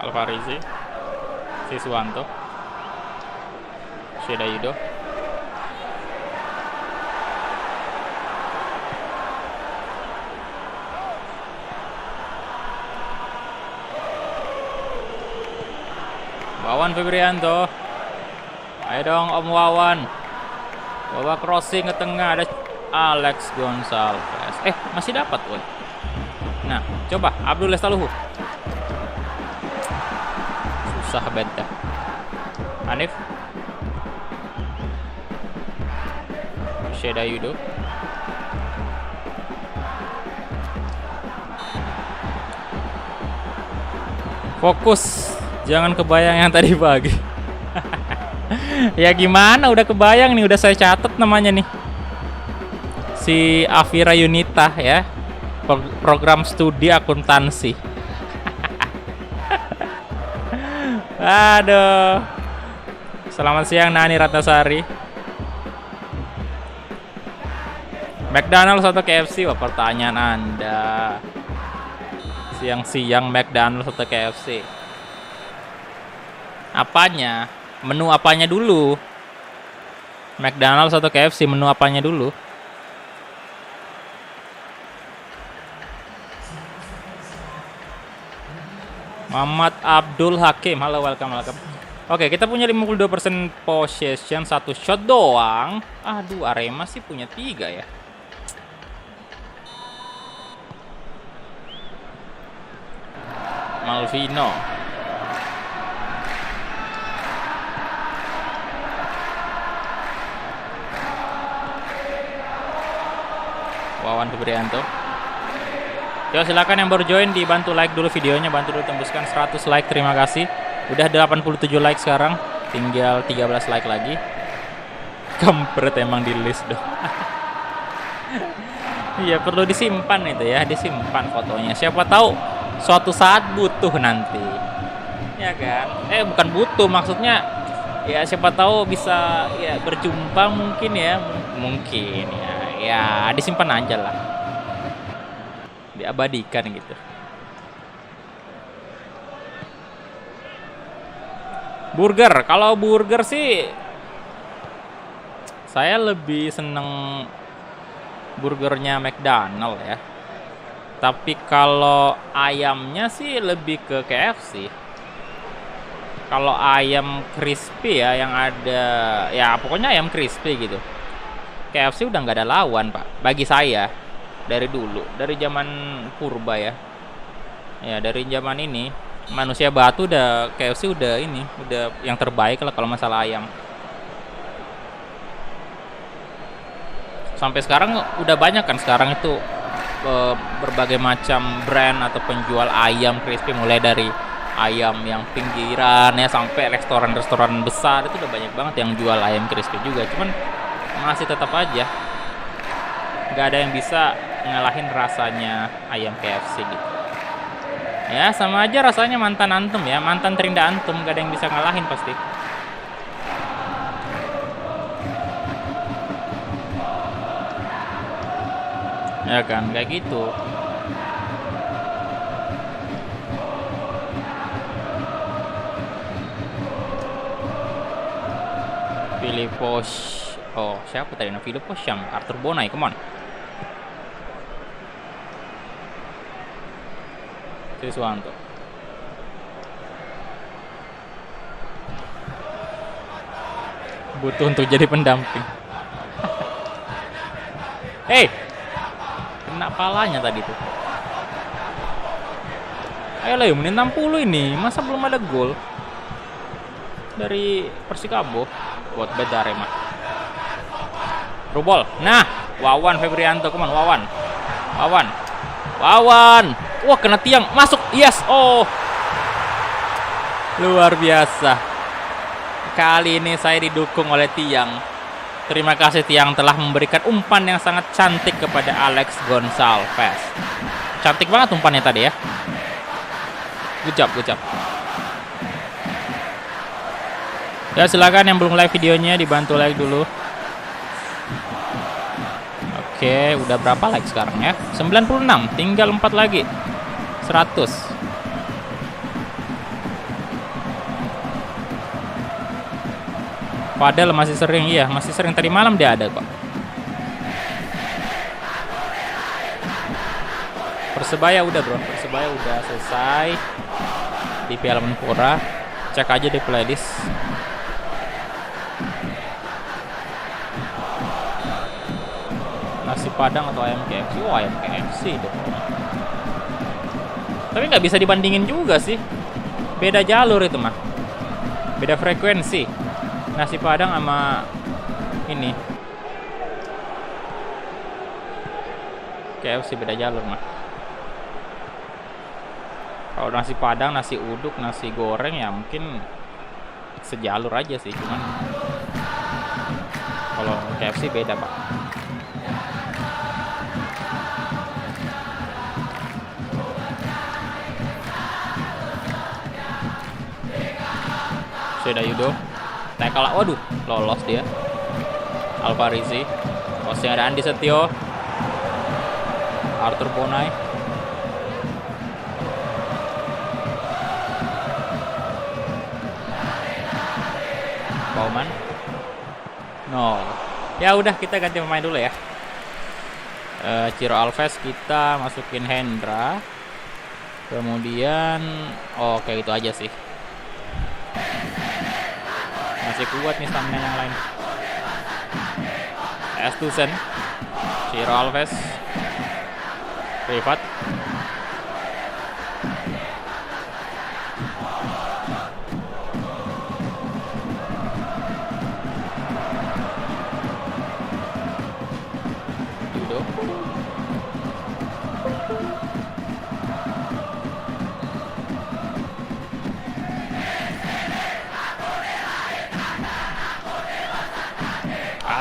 Alvarisi, Siswanto, Sheda Yudo. Wawan Febrianto. Ayo dong Om Wawan. Bawa crossing ke tengah, ada Alex Gonçalves. Masih dapat, woy. Nah, coba Abdul Lestaluhu. Susah banget dah. Hanif. Sheda Yudo. Fokus. Jangan kebayang yang tadi pagi. Ya gimana, udah kebayang nih, udah saya catat namanya nih. Si Afira Yunita ya. Program studi akuntansi. Aduh. Selamat siang Nani Ratnasari. McDonald's atau KFC? Wah, pertanyaan Anda. Siang-siang McDonald's atau KFC? Apanya? Menu apanya dulu? McDonald's atau KFC, menu apanya dulu? Muhammad Abdul Hakim, halo, welcome. Oke, kita punya 52% possession, 1 shot doang. Aduh, Arema sih punya 3 ya. Malvino. Wawan Febrianto. Yo, silakan yang baru join dibantu like dulu videonya, bantu dulu tembuskan 100 like, terima kasih. Udah 87 like sekarang, tinggal 13 like lagi. Kampret emang di list dong. Iya, perlu disimpan itu ya, disimpan fotonya. Siapa tahu suatu saat butuh nanti. Ya kan? Bukan butuh, maksudnya ya siapa tahu bisa ya berjumpa mungkin ya, mungkin ya. Ya, disimpan aja lah. Diabadikan gitu. Burger, kalau burger sih saya lebih seneng burgernya McDonald ya. Tapi kalau ayamnya sih lebih ke KFC. Kalau ayam crispy ya yang ada, ya pokoknya ayam crispy gitu. KFC udah nggak ada lawan, Pak. Bagi saya dari dulu, dari zaman purba ya. Ya, dari zaman ini manusia batu udah KFC udah yang terbaik lah kalau masalah ayam. Sampai sekarang udah banyak kan sekarang itu berbagai macam brand atau penjual ayam crispy, mulai dari ayam yang pinggiran ya sampai restoran-restoran besar itu udah banyak banget yang jual ayam crispy juga. Cuman masih tetap aja nggak ada yang bisa ngalahin rasanya ayam KFC gitu. Ya sama aja rasanya mantan antum ya, mantan terindah antum, gak ada yang bisa ngalahin pasti. Ya kan, kayak gitu. Filipos, oh siapa tadi? Filipos Syam, Arthur Bonai, come on. Siswanto. Butuh untuk jadi pendamping. Hey, kena palanya tadi tuh. Ayo lah, menit 60 ini, masa belum ada gol dari Persikabo buat beda Arema. Rubol. Nah, Wawan Febrianto, come on Wawan. Wah, kena tiang, masuk, yes, oh, luar biasa. Kali ini saya didukung oleh tiang. Terima kasih tiang telah memberikan umpan yang sangat cantik kepada Alex Gonçalves. Cantik banget umpannya tadi ya. Good job. Ya, silakan yang belum like videonya dibantu like dulu. Oke, udah berapa like sekarang ya? 96, tinggal 4 lagi. 100. Padahal masih sering tadi malam dia ada kok. Persebaya udah selesai di Piala Menpora. Cek aja di playlist. Nasi Padang atau ayam KFC? Oh, ayam KFC dong. Tapi nggak bisa dibandingin juga sih. Beda jalur itu mah. Beda frekuensi. Nasi Padang sama ini. KFC beda jalur mah. Kalau nasi Padang, nasi uduk, nasi goreng ya mungkin sejalur aja sih. Cuman kalau KFC beda, Pak. Seda Yudo tackle, waduh, lolos dia. Alvarizi, posnya ada Andi Setio, Arthur Bonai, Bauman, nol. Ya udah, kita ganti pemain dulu ya. Ciro Alves kita masukin Hendra. Kemudian oke, itu aja sih. Masih kuat nih stamina yang lain. Estusen, Ciro Alves, Rifat. Yudo.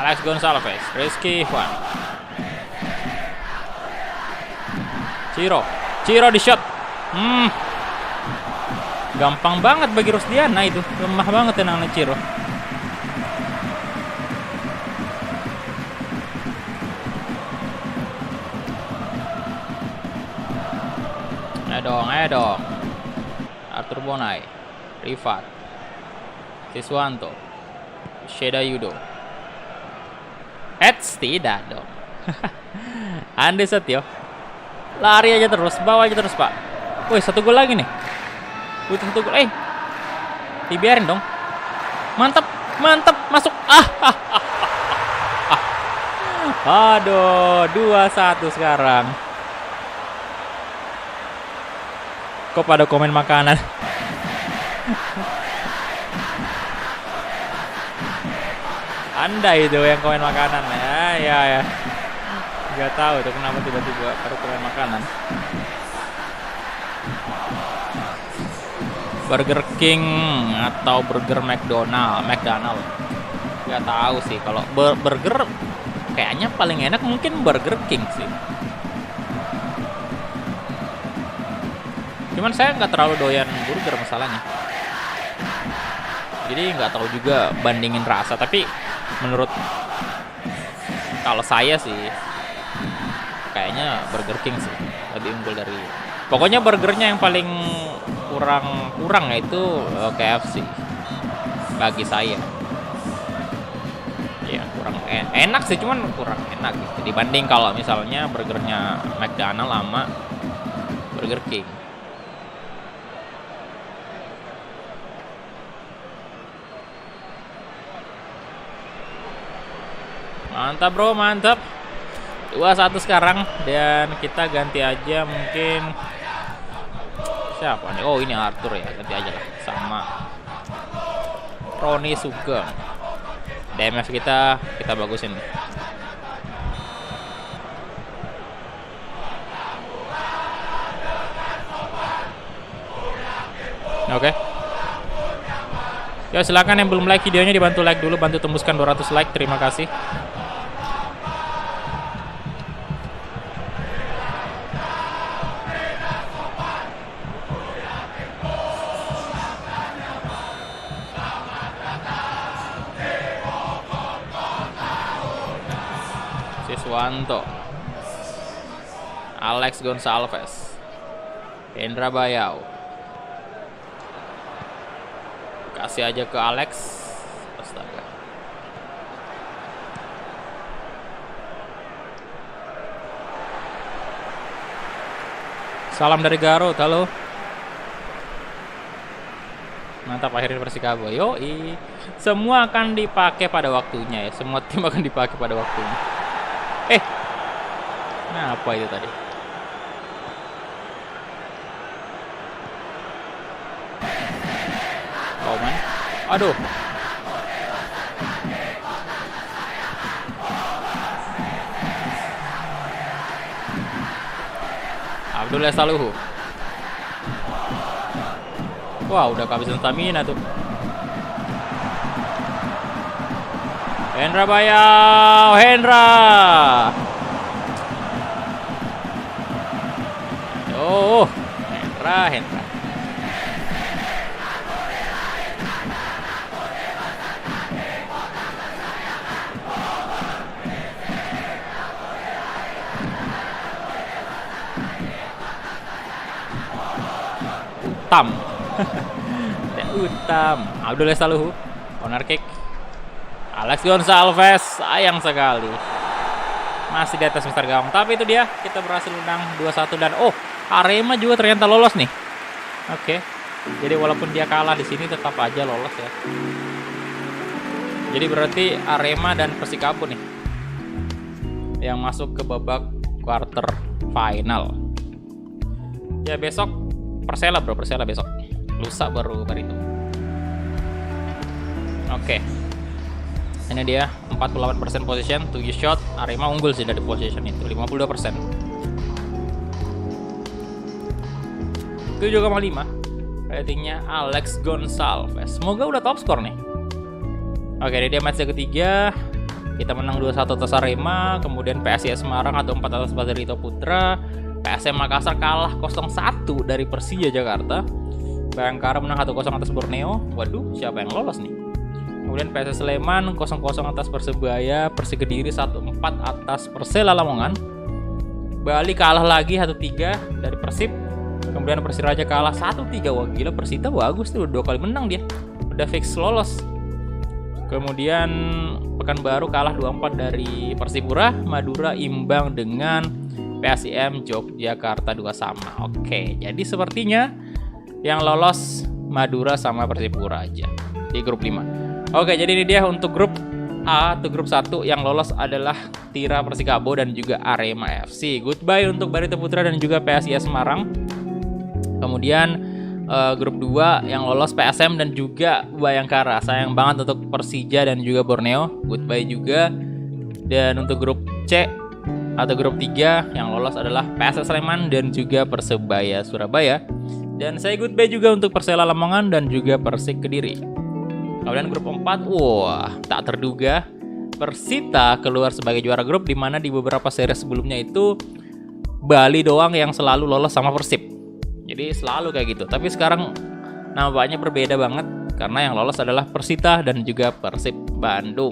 Alex Gonçalves, Rizky Ivan, Ciro di shot. Gampang banget bagi Rusdiana itu, lemah banget tenangnya Ciro. Edong, Arthur Bonai, Rifat, Siswanto, Sheda Yudo. Tidak dong. Andi Setio. Lari aja terus, bawa aja terus, Pak. Woi, 1 gol lagi nih. Butuh 1 gol. Dibiarin dong. Mantap, masuk. Aduh, 2-1 sekarang. Kok pada komen makanan? Anda itu yang komen makanan ya. Nggak tahu tuh kenapa tiba-tiba baru komen makanan. Burger King atau Burger McDonald. Nggak tahu sih, kalau burger kayaknya paling enak mungkin Burger King sih. Cuman saya nggak terlalu doyan burger masalahnya. Jadi nggak tahu juga bandingin rasa, tapi menurut kalau saya sih kayaknya Burger King sih lebih unggul dari. Pokoknya burgernya yang paling kurang yaitu KFC bagi saya. Ya kurang enak sih, cuman kurang enak gitu dibanding kalau misalnya burgernya McDonald sama Burger King. Mantap bro, mantap. 2-1 sekarang. Dan kita ganti aja mungkin. Siapa nih? Oh, ini Arthur ya. Ganti aja lah sama Roni Sugeng. DMF kita bagusin. Oke. Ya silakan yang belum like videonya dibantu like dulu, bantu tembuskan 200 like. Terima kasih. Siswanto, Alex Gonçalves, Hendra Bayau. Kasih aja ke Alex. Astaga. Salam dari Garut, halo. Mantap, akhirnya Persikabo. Yoi. Semua akan dipakai pada waktunya ya. Semua tim akan dipakai pada waktunya. Nah, apa itu tadi? Oman. Aduh. Abdullah Saluhu. Wah, udah kehabisan stamina tuh. Hendra Bayau, Hendra. Oh, Hendra. Utam. Abdullah Saluhu. Corner kick. Alex Gonçalves, sayang sekali. Masih di atas Mister Gawang. Tapi itu dia, kita berhasil menang 2-1 dan Arema juga ternyata lolos nih. Oke. Jadi walaupun dia kalah di sini tetap aja lolos ya. Jadi berarti Arema dan Persikabo nih yang masuk ke babak quarter final. Ya besok Persela besok. Lusa baru itu. Oke. Ini dia 48% possession, 7 shot. Arema unggul sih dari possession itu 52%. 7,5 ratingnya Alex Gonçalves. Semoga udah top skor nih. Oke, ini dia match ketiga. Kita menang 2-1 atas Arema, kemudian PSIS Semarang atau 4 atas Barito Putra. PSM Makassar kalah 0-1 dari Persija Jakarta. Bayangkara menang 1-0 atas Borneo. Waduh, siapa yang lolos nih? Kemudian PSS Sleman 0-0 atas Persebaya. Persik Kediri 1-4 atas Persela Lamongan. Bali kalah lagi 1-3 dari Persib. Kemudian Persiraja kalah 1-3. Wah gila, Persita bagus tuh, 2 kali menang dia. Udah fix lolos. Kemudian Pekanbaru kalah 2-4 dari Persipura. Madura imbang dengan PSIM Yogyakarta 2-2. Oke, jadi sepertinya yang lolos Madura sama Persipura aja di grup 5. Oke, jadi ini dia untuk grup A atau grup 1 yang lolos adalah Tira Persikabo dan juga Arema FC. Goodbye untuk Barito Putra dan juga PSIS Semarang. Kemudian grup 2 yang lolos PSM dan juga Bayangkara. Sayang banget untuk Persija dan juga Borneo. Goodbye juga. Dan untuk grup C atau grup 3 yang lolos adalah PSS Sleman dan juga Persebaya Surabaya. Dan saya goodbye juga untuk Persela Lamongan dan juga Persik Kediri. Kemudian grup 4, wah tak terduga Persita keluar sebagai juara grup, di mana di beberapa seri sebelumnya itu Bali doang yang selalu lolos sama Persib. Jadi selalu kayak gitu. Tapi sekarang nampaknya berbeda banget karena yang lolos adalah Persita dan juga Persib Bandung.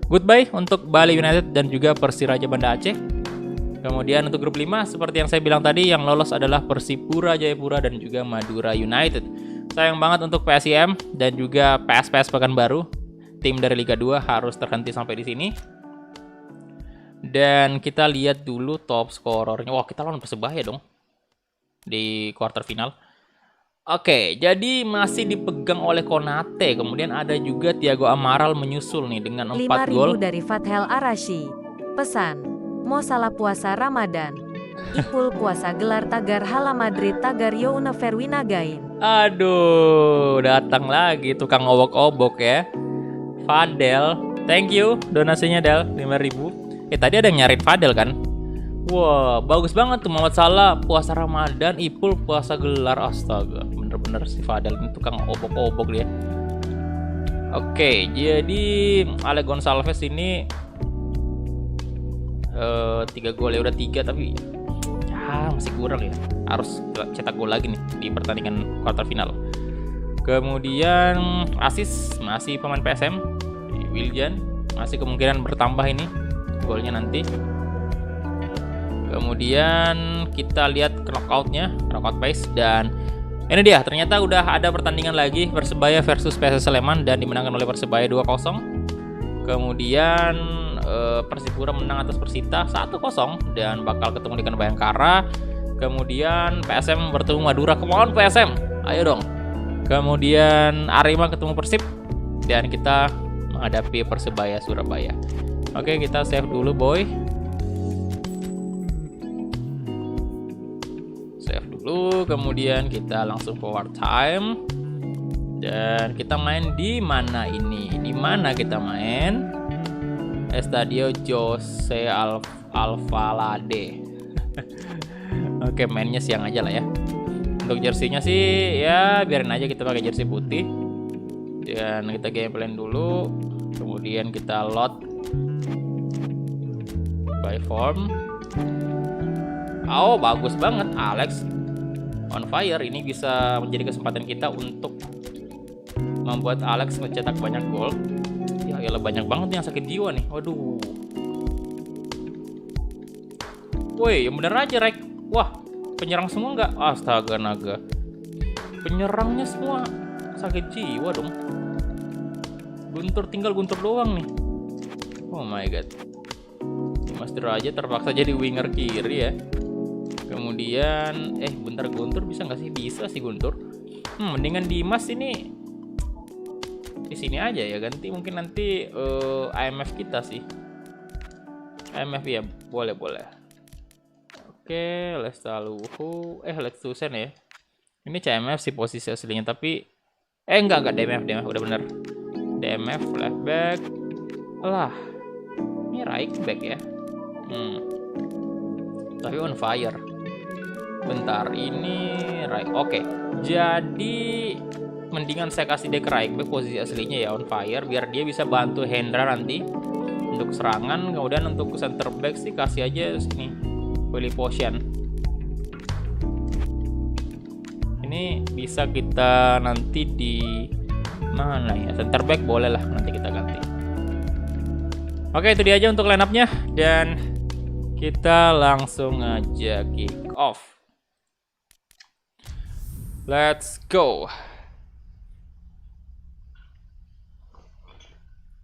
Goodbye untuk Bali United dan juga Persiraja Banda Aceh. Kemudian untuk grup 5 seperti yang saya bilang tadi, yang lolos adalah Persipura Jayapura dan juga Madura United. Sayang banget untuk PSIM dan juga PSPS Pekanbaru. Tim dari Liga 2 harus terhenti sampai di sini. Dan kita lihat dulu top skorornya. Wah, kita lawan Persebaya dong di quarter final. Oke, jadi masih dipegang oleh Konate. Kemudian ada juga Thiago Amaral menyusul nih dengan 4 gol. 5.000 dari Fathel Arashi. Pesan, Mo Salah puasa Ramadan. Ipul puasa gelar tagar Hala Madrid tagar Youna Ferwinagain. Aduh, datang lagi tukang obok-obok ya. Fadel, thank you donasinya Del, 5.000. Tadi ada yang nyariin Fadel kan? Wah, bagus banget tuh Muhammad Salah puasa Ramadan, Ipul puasa gelar. Astaga, bener-bener si Fadel ini tukang obok-obok dia. Oke, jadi Alex Gonçalves ini 3 gol ya, udah 3 tapi ya masih kurang ya. Harus cetak gol lagi nih di pertandingan quarter final. Kemudian assist masih pemain PSM Wiljan, masih kemungkinan bertambah ini golnya nanti. Kemudian kita lihat knockout pace, dan ini dia ternyata udah ada pertandingan lagi Persebaya versus PSS Sleman dan dimenangkan oleh Persebaya 2-0. Kemudian Persipura menang atas Persita 1-0 dan bakal ketemu dengan Bayangkara. Kemudian PSM bertemu Madura. Come on PSM, ayo dong. Kemudian Arema ketemu Persib dan kita menghadapi Persebaya Surabaya. Oke, kita save dulu boy. Kemudian kita langsung forward time dan kita main di mana ini? Di mana kita main? Estadio Jose Alvalade. Oke, mainnya siang aja lah ya. Untuk jersinya sih ya biarin aja kita pakai jersey putih. Dan kita game plan dulu. Kemudian kita load by form. Oh, bagus banget Alex on fire. Ini bisa menjadi kesempatan kita untuk membuat Alex mencetak banyak gol. Ya elah, banyak banget yang sakit jiwa nih. Waduh. Woi, yang bener aja Rek. Wah, penyerang semua nggak? Astaga naga. Penyerangnya semua sakit jiwa dong. Tinggal Guntur doang nih. Oh my god. Dimas Derajat terpaksa jadi winger kiri ya. Kemudian bentar, Guntur bisa nggak sih? Bisa sih Guntur. Mendingan Dimas ini di sini aja ya, ganti mungkin nanti IMF kita sih. IMF ya, boleh. Oke, Lestaluhu, Lestusen ya. Ini CMF sih posisi aslinya, tapi enggak DMF udah bener. DMF left back. Lah, ini right back ya. Tapi on fire. Bentar, ini right. Oke. Jadi mendingan saya kasih dia ke right back posisi aslinya ya, on fire, biar dia bisa bantu Hendra nanti untuk serangan. Kemudian untuk center back sih kasih aja sini Willy Potion. Ini bisa kita nanti di mana ya, center back boleh lah, nanti kita ganti. Oke, itu dia aja untuk line up-nya, dan kita langsung aja kick off. Let's go.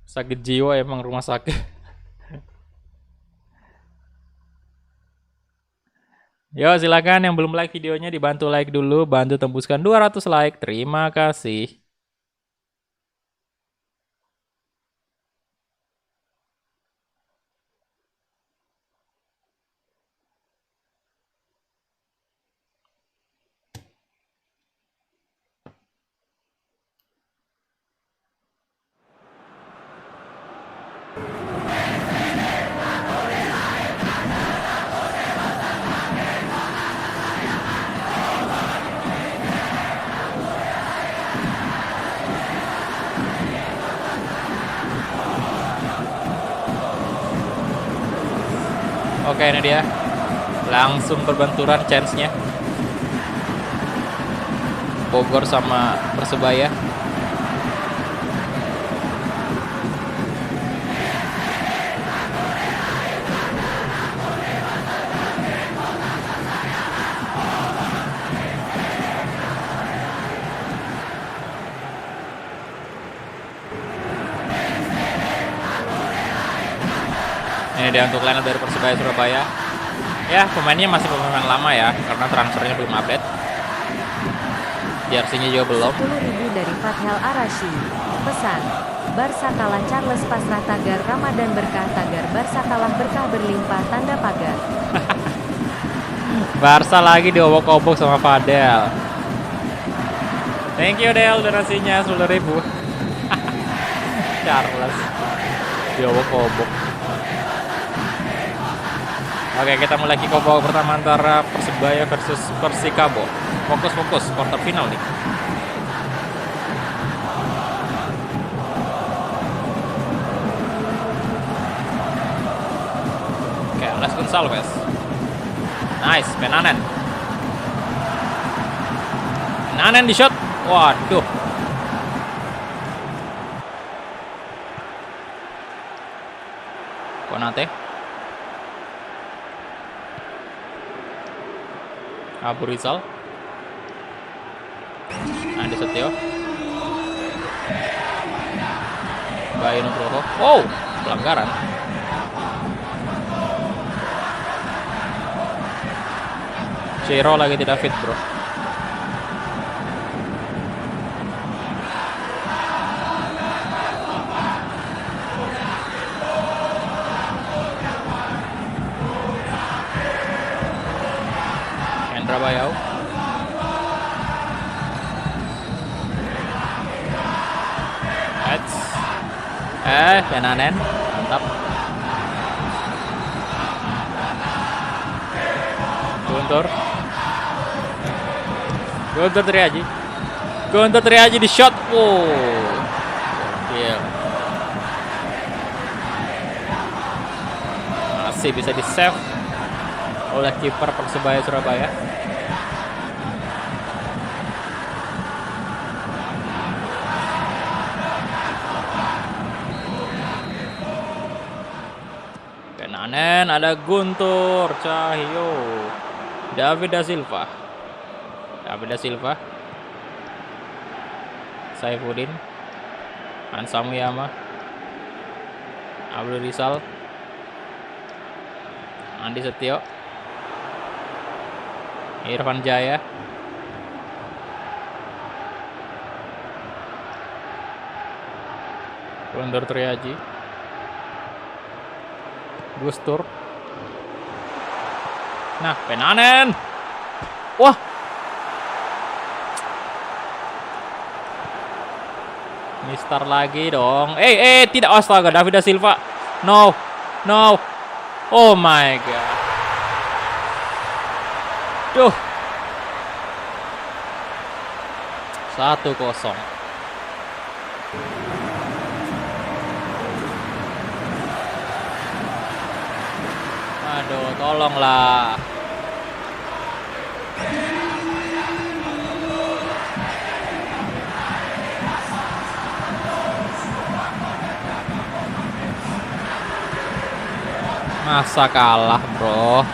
Sakit jiwa emang rumah sakit. Yo, silakan yang belum like videonya dibantu like dulu, bantu tembuskan 200 like. Terima kasih. Oke, ini dia. Langsung berbenturan chance-nya. Bogor sama Persebaya. Ini dia untuk line up dari Persebaya Surabaya. Ya, pemainnya masih pemain lama ya, karena transfernya belum update. Jersey-nya juga belum. 10.000 dari Fathel Arashi. Pesan, Barca kalah Charles pasrah tagar Ramadan berkah tagar Barca kalah berkah berlimpah tanda pagar. Barca lagi diobok-obok sama Fadel. Thank you Del, donasinya 10.000. Charles diobok-obok. Oke, kita mulai kick off pertama antara Persebaya versus Persikabo. Fokus, quarter final nih. Oke, Les Gonçalves. Nice, Penanen. Penanen di shot. Waduh. Konate. Abu Rizal. Andi Setio. Bayu Nugroho. Oh, pelanggaran. Ciro lagi tidak fit, bro. Hendra Bayau. Penanen, mantap. Guntur Triaji di shot. Iya. Masih bisa di save oleh kiper Persebaya Surabaya. Penanen, ada Guntur Cahyo. David da Silva. Saifuddin. Hansa Muyama, Abdul Rizal, Andi Setio, Irfan Jaya, Guntur Triaji, Gustur. Nah, Penanen. Wah. Mister lagi dong. Tidak, astaga, David da Silva. No. No. Oh my god. Duh. 1-0. Aduh, tolonglah. Masa kalah, bro?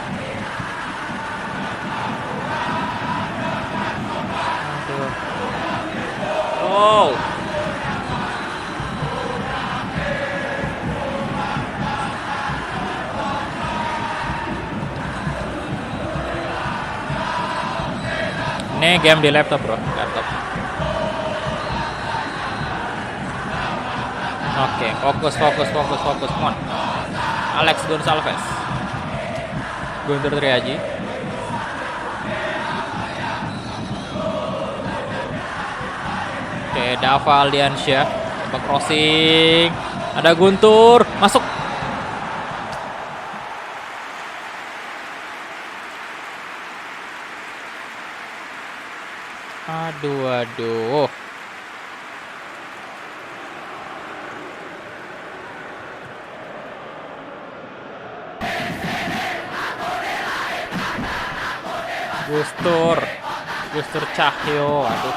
Aduh. Oh. Ini game di laptop, bro. Laptop. Oke, fokus. Come on. Alex Gonçalves, Guntur Triaji, oke, Dava Aldiansyah, coba crossing, ada Guntur, masuk. Aduh. Gustur Cahyo, aduh.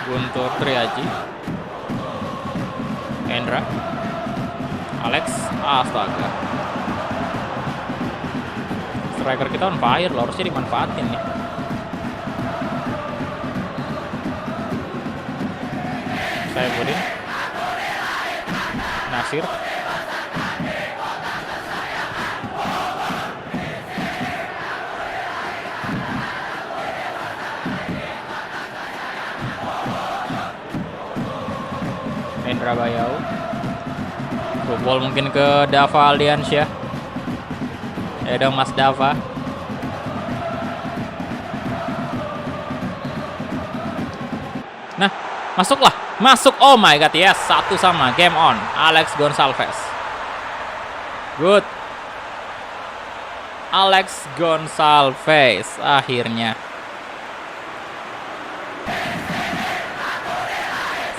Guntur Triaji, Hendra, Alex, astaga. Striker kita on fire loh, harusnya dimanfaatin nih. Saifuddin, Nasir, Hendra Bayau, football mungkin ke Dava Aldiansyah. Ya dong Mas Dava. Nah, masuklah. Masuk. Oh my god, yes. 1-1, game on. Alex Gonçalves. Good. Alex Gonçalves akhirnya.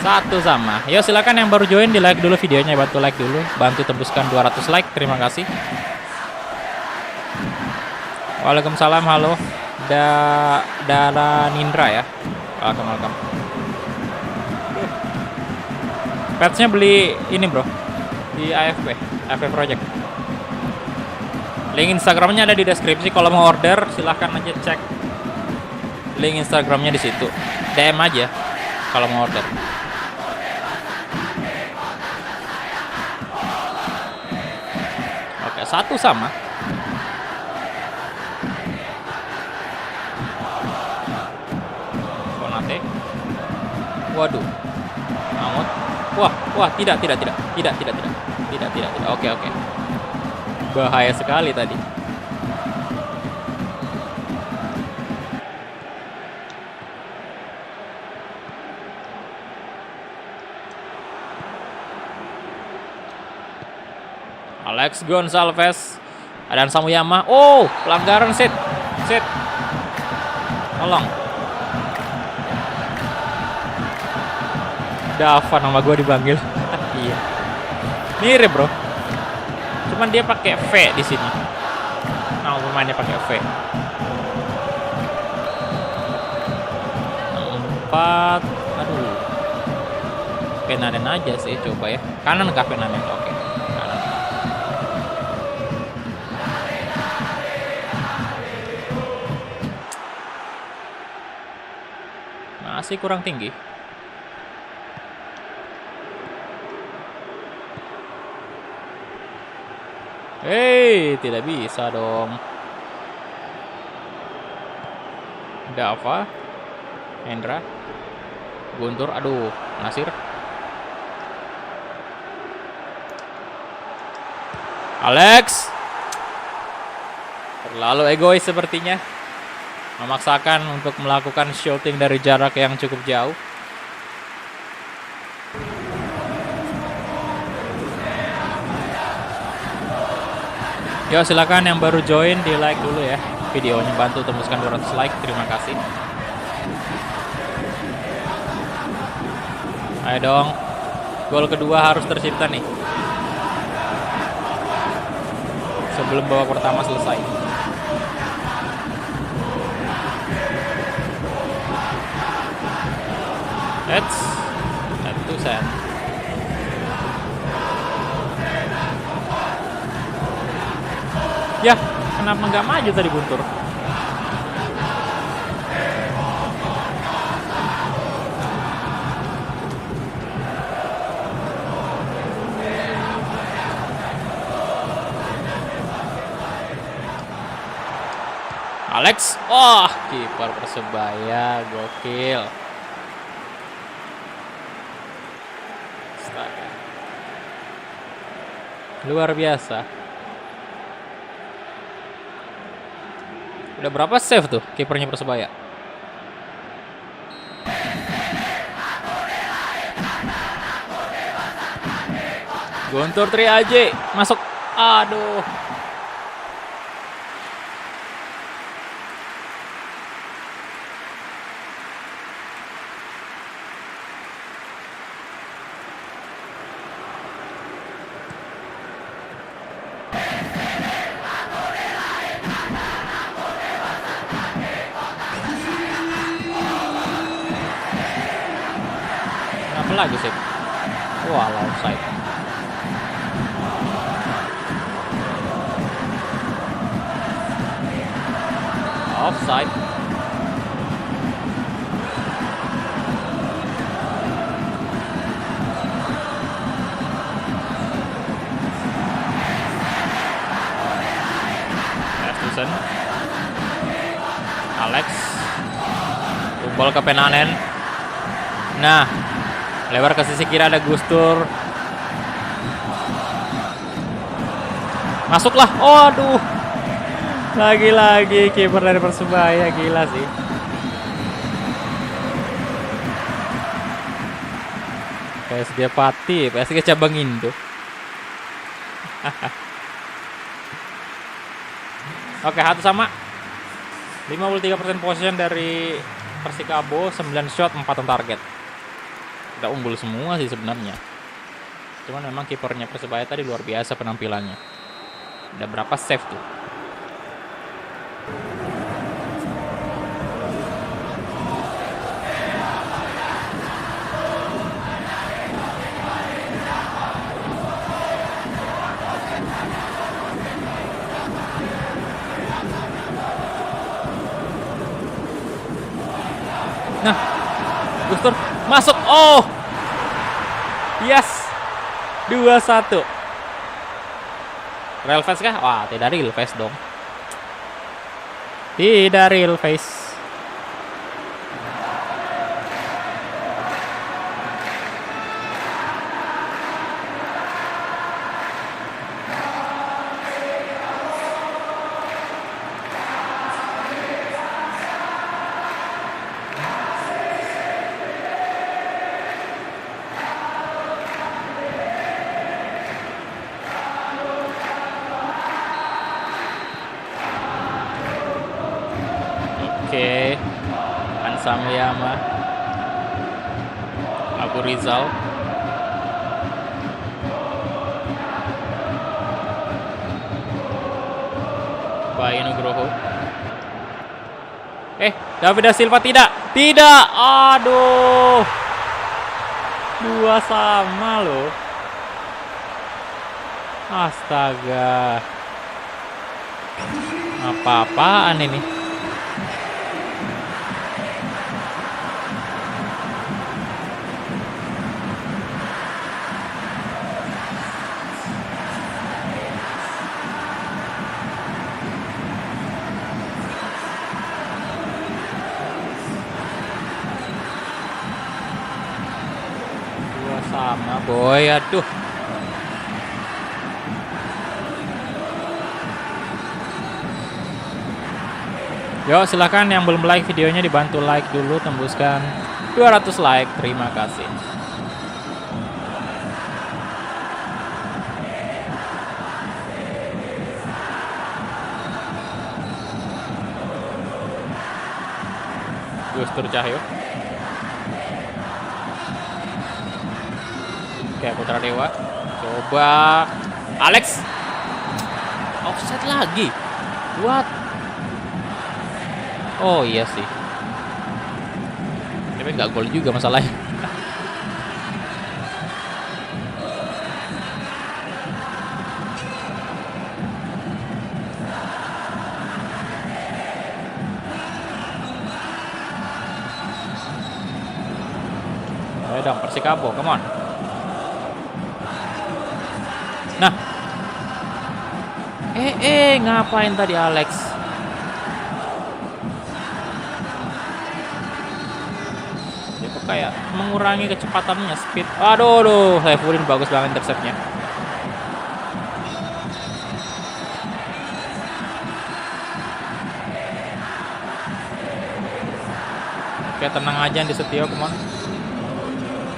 1-1. Yo, silakan yang baru join di like dulu videonya, bantu like dulu, bantu tembuskan 200 like. Terima kasih. Waalaikumsalam, halo. Dara Nindra ya. Welcome. Patch-nya beli ini, bro. Di AFP Project. Link Instagramnya ada di deskripsi. Kalau mau order silahkan aja cek link Instagramnya di situ. DM aja kalau mau order. Oke, 1-1. Konate. Waduh. Mahmud. Wah, tidak. Oke. Bahaya sekali tadi. Alex Gonçalves, Adan Samuyama. Oh, pelanggaran sit. Tolong. Dava nama gue dipanggil. Iya. Mirip, bro. Cuman dia pakai V di sini. Nah, pemainnya pakai V. 4. Aduh. Penanen aja sih, coba ya. Kanan kah Penanen? Oke. Kanan. Masih kurang tinggi. Hei, tidak bisa dong. Dava, Hendra, Guntur, aduh, Nasir. Alex. Terlalu egois sepertinya. Memaksakan untuk melakukan shooting dari jarak yang cukup jauh. Yo, silakan yang baru join di like dulu ya videonya, bantu tembuskan 200 like, terima kasih. Ayo dong, gol kedua harus tercipta nih sebelum babak pertama selesai. That's Tusen. Ya, kenapa nggak maju tadi Guntur? Alex, wah, kiper Persebaya gokil. Astaga. Luar biasa. Udah berapa save tuh kipernya Persebaya? Guntur Triaji masuk. Aduh. Apa lagi sih? Wah, offside. Offside. Tusen. Alex. Tumbal ke Penanen. Nah, lebar ke sisi kiri ada Gustur. Masuklah. Oh, aduh. Lagi-lagi kiper dari Persebaya, gila sih. PSG Pati, PSG cabang Indo. Oke, 1-1. 53% possession dari Persikabo, 9 shot, 4 on target. Udah unggul semua sih sebenarnya. Cuman memang kipernya Persebaya tadi luar biasa penampilannya. Udah berapa save tuh? Nah, Gustur masuk. Oh, yes, 2-1. Real face kah? Wah, tidak real face dong. Tidak real face. Oke, Ansamyama, Abu Rizal, Bayu Nugroho. David da Silva tidak, aduh, 2-2 loh, astaga, apa-apaan ini? lama boy, aduh. Yuk silahkan yang belum like videonya dibantu like dulu, tembuskan 200 like, terima kasih. Gustur Cahyo. Oke, Putra Dewa. Coba Alex. Offset lagi. What? Oh iya sih. Tapi nggak gol juga masalahnya. Ayo dong, Persikabo, come on. Nah. Ngapain tadi Alex? Dia kok kayak mengurangi kecepatannya, speed. Aduh, Saifuddin bagus banget interceptnya. Oke, tenang aja di Setio, come on.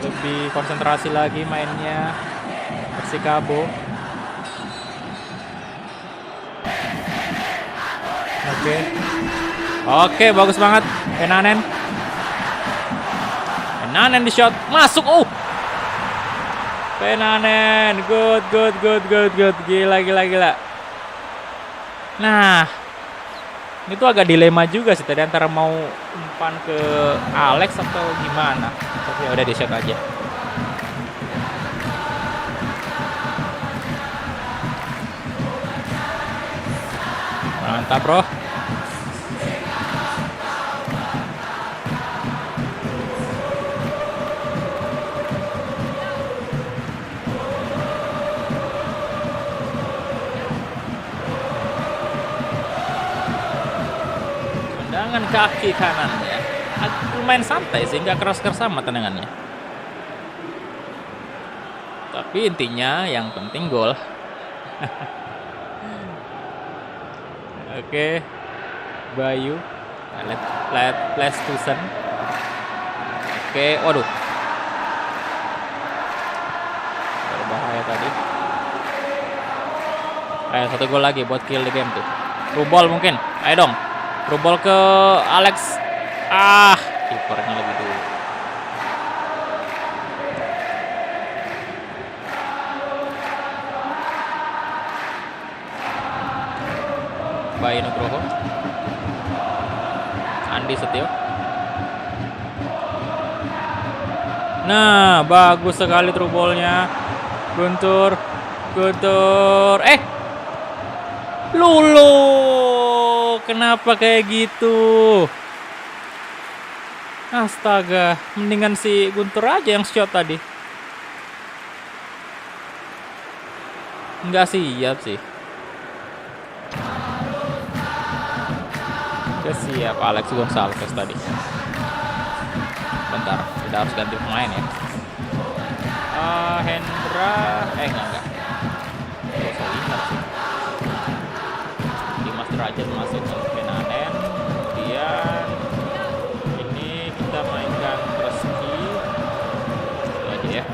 Lebih konsentrasi lagi mainnya Persikabo. Oke, bagus banget Penanen di shot, masuk. Penanen, good. Gila. Nah, itu agak dilema juga sih tadi antara mau umpan ke Alex atau gimana. Tapi udah di shot aja. Mantap bro. Tendangan kaki kanan ya, lumayan santai sih, nggak keras-keras sama tendangannya. Tapi intinya yang penting gol. Oke, Bayu, let's Tusen. Oke, waduh, berbahaya tadi. Ayo 1 gol lagi buat kill the game tuh. Rubol mungkin, ayo dong. Rubol ke Alex. Kipernya lebih dulu. Bayu Nugroho. Andi Setio. Nah, bagus sekali trubolnya. Guntur. Lulu. Kenapa kayak gitu? Astaga, mendingan si Guntur aja yang shot tadi. Nggak siap sih. Siap Alex Gonçalves tadi. Bentar, kita harus ganti pemain ya. Hendra, enggak. Saya ingat sih. Dimas Derajat masuk ke Penanen. Kemudian ini kita mainkan Reski. Itu aja ya.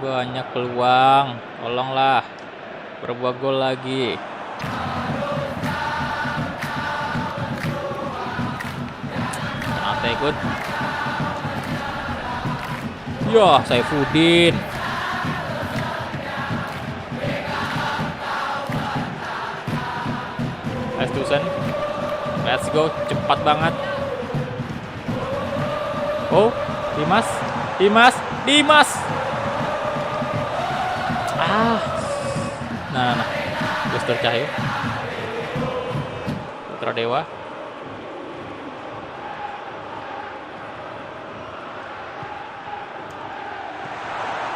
Banyak peluang, tolonglah berbuat gol lagi. Ternyata ikut. Yo, Saifuddin. Tusen. Let's go, cepat banget. Oh, Dimas. Nah, Gustur Cahyo, Putra Dewa,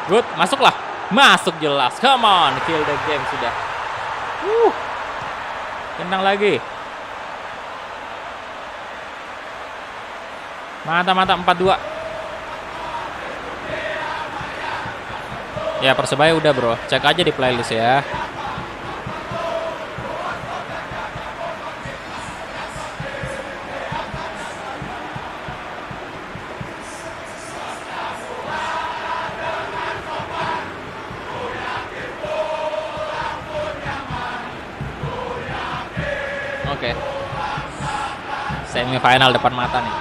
Good, masuklah. Masuk jelas. Come on, kill the game sudah. Tendang lagi. Mantap 4-2. Ya Persebaya udah bro, cek aja di playlist ya. Oke. Semifinal depan mata nih.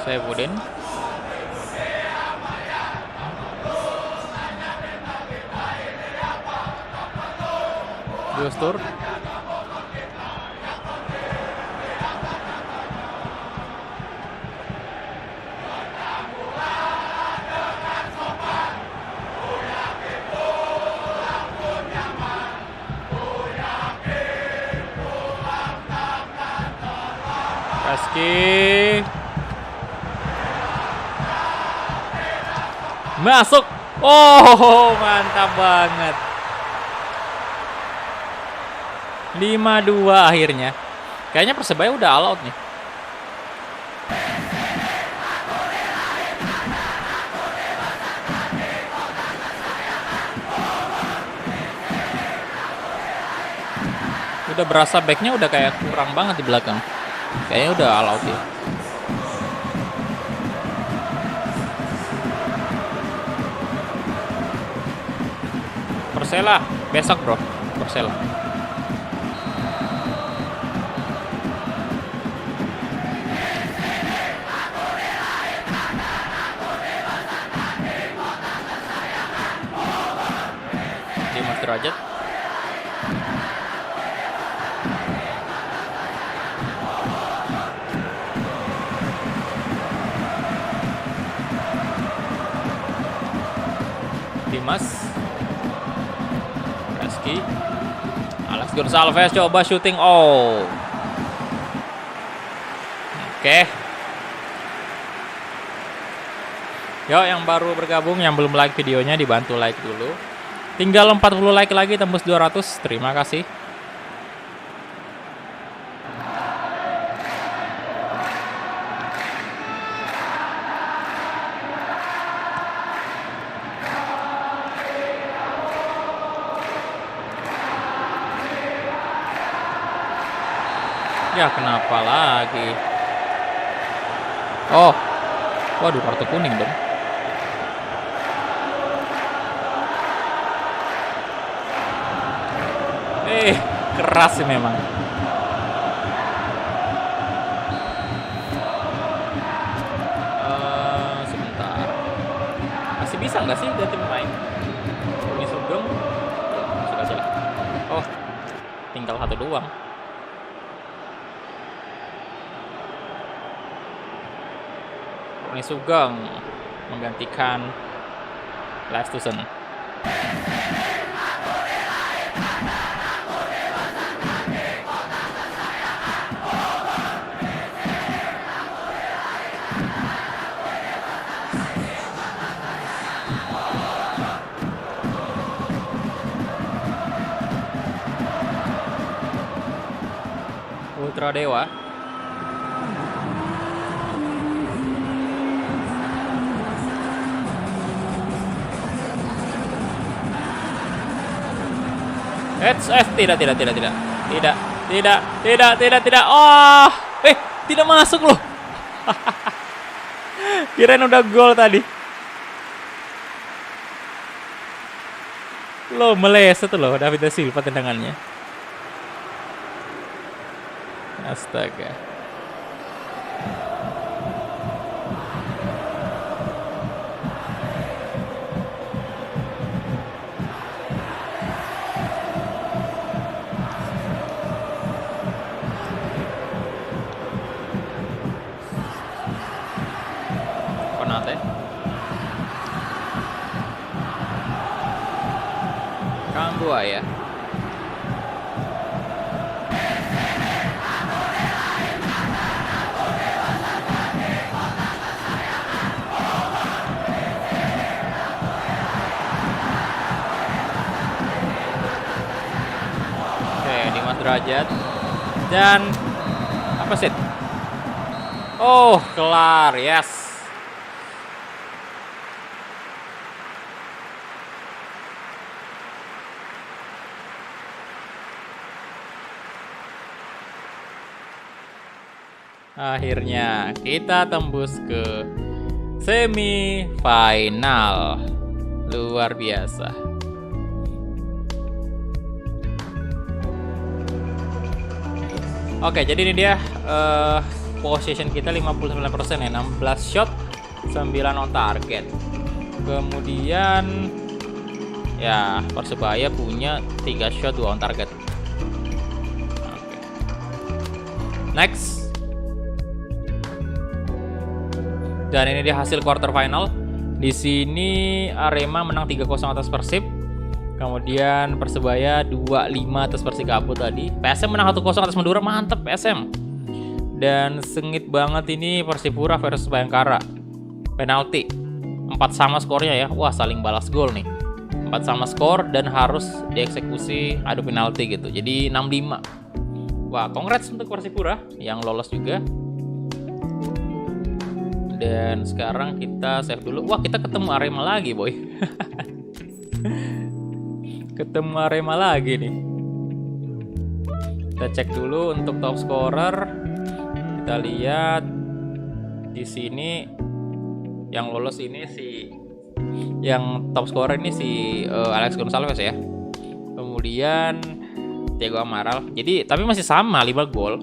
Saifuddin. Gustur. Reski. Masuk. Oh, mantap banget. 5-2 akhirnya. Kayaknya Persebaya udah all out nih. Udah berasa backnya udah kayak kurang banget di belakang. Kayaknya udah all out ya. Persela besok bro, Persela. Dimas Derajat. Dimas. Reski. Alex Gonçalves coba shooting. Oh. Oke. Yo, yang baru bergabung, yang belum like videonya dibantu like dulu. Tinggal 40 like lagi tembus 200. Terima kasih. Ya kenapa lagi? Oh, waduh kartu kuning dong. Keras sih memang. Sebentar. Masih bisa nggak sih ganti pemain? Ini Sugeng. Masuk aja lah. Oh, tinggal satu doang. Ini Sugeng menggantikan Leiftusen. Ultra Dewa. Tidak. Oh, tidak masuk loh. Kirain udah gol tadi. Loh, meleset tuh loh David da Silva tendangannya. Astaga. Konate. tua ya. Oke, 5 derajat. Dan apa sih? Oh, kelar, yes. Akhirnya kita tembus ke semifinal. Luar biasa. Oke, jadi ini dia possession kita 59% ya, 16 shot, 9 on target. Kemudian ya Persebaya punya 3 shot 2 on target. Oke. Next. Dan ini dia hasil quarter final. Di sini Arema menang 3-0 atas Persib. Kemudian Persebaya 2-5 atas Persikabo tadi. PSM menang 1-0 atas Madura, mantep PSM. Dan sengit banget ini Persipura versus Bayangkara. Penalti. 4 sama skornya ya. Wah, saling balas gol nih. 4 sama skor dan harus dieksekusi adu penalti gitu. Jadi 6-5. Wah, congrats untuk Persipura yang lolos juga. Dan sekarang kita save dulu. Wah, kita ketemu Arema lagi, boy. Ketemu Arema lagi nih. Kita cek dulu untuk top scorer. Kita lihat di sini yang lolos ini yang top scorer ini si Alex Gonçalves ya. Kemudian Thiago Amaral. Jadi tapi masih sama 5 gol.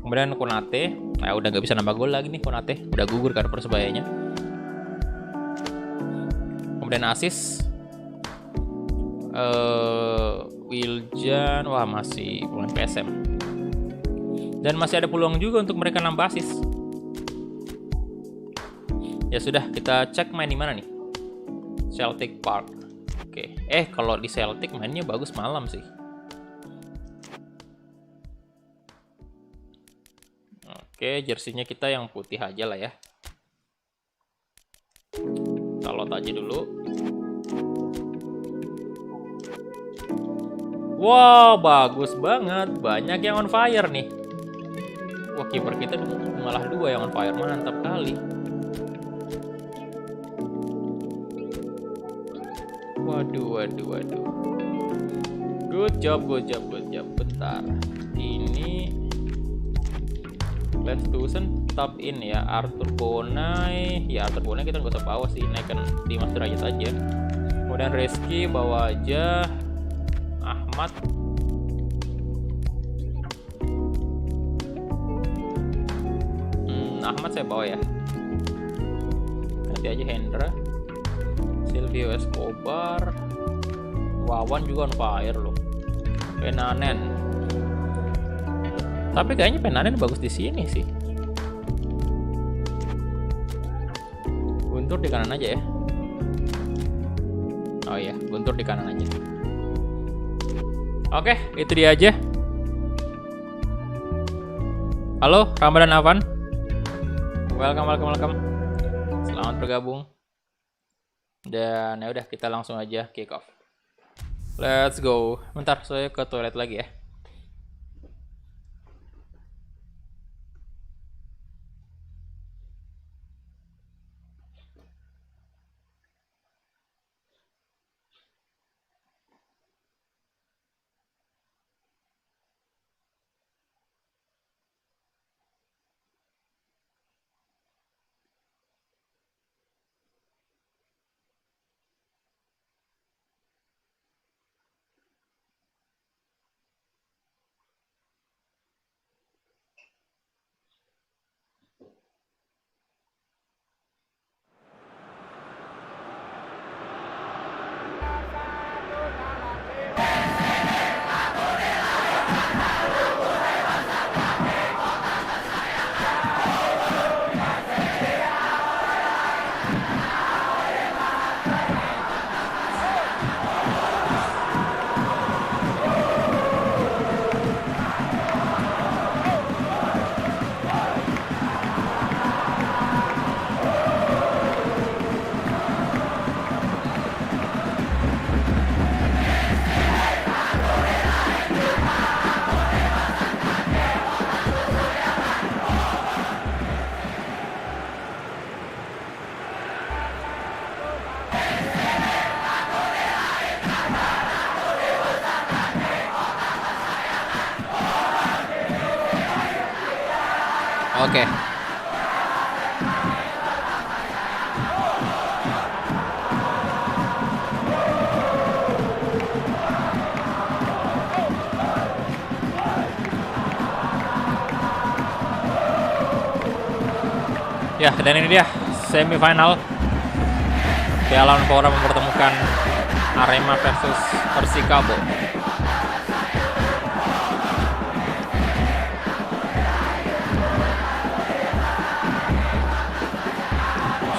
Kemudian Konate, nah udah nggak bisa nambah gol lagi nih Konate, udah gugur karena Persebayanya. Kemudian assist Wiljan, wah masih pemain PSM. Dan masih ada peluang juga untuk mereka nambah assist. Ya sudah, kita cek main di mana nih? Celtic Park. Oke. Kalau di Celtic mainnya bagus malam sih. Oke, jersinya kita yang putih aja lah ya. Kalau aja dulu. Wow, bagus banget. Banyak yang on fire nih. Wah, kiper kita malah 2 yang on fire. Mantap kali. Waduh. Good job. Bentar. Ini Lestusen top in ya. Arthur Bonai. Ya Arthur Bonai kita nggak usah bawa sih, naikkan 5 derajat aja. Kemudian Reski bawa aja. Ahmad. Ahmad saya bawa ya. Nanti aja Hendra. Silvio Escobar. Wawan juga on fire loh. Penanen. Tapi kayaknya Penanen bagus di sini sih. Guntur di kanan aja ya. Oh iya, Guntur di kanan aja. Oke, itu dia aja. Halo, Ramadan Avan. Welcome. Selamat bergabung. Dan ya udah, kita langsung aja kick off. Let's go. Bentar, saya ke toilet lagi ya. Oke. Ya, dan ini dia semifinal. Piala Menpora mempertemukan Arema versus Persikabo.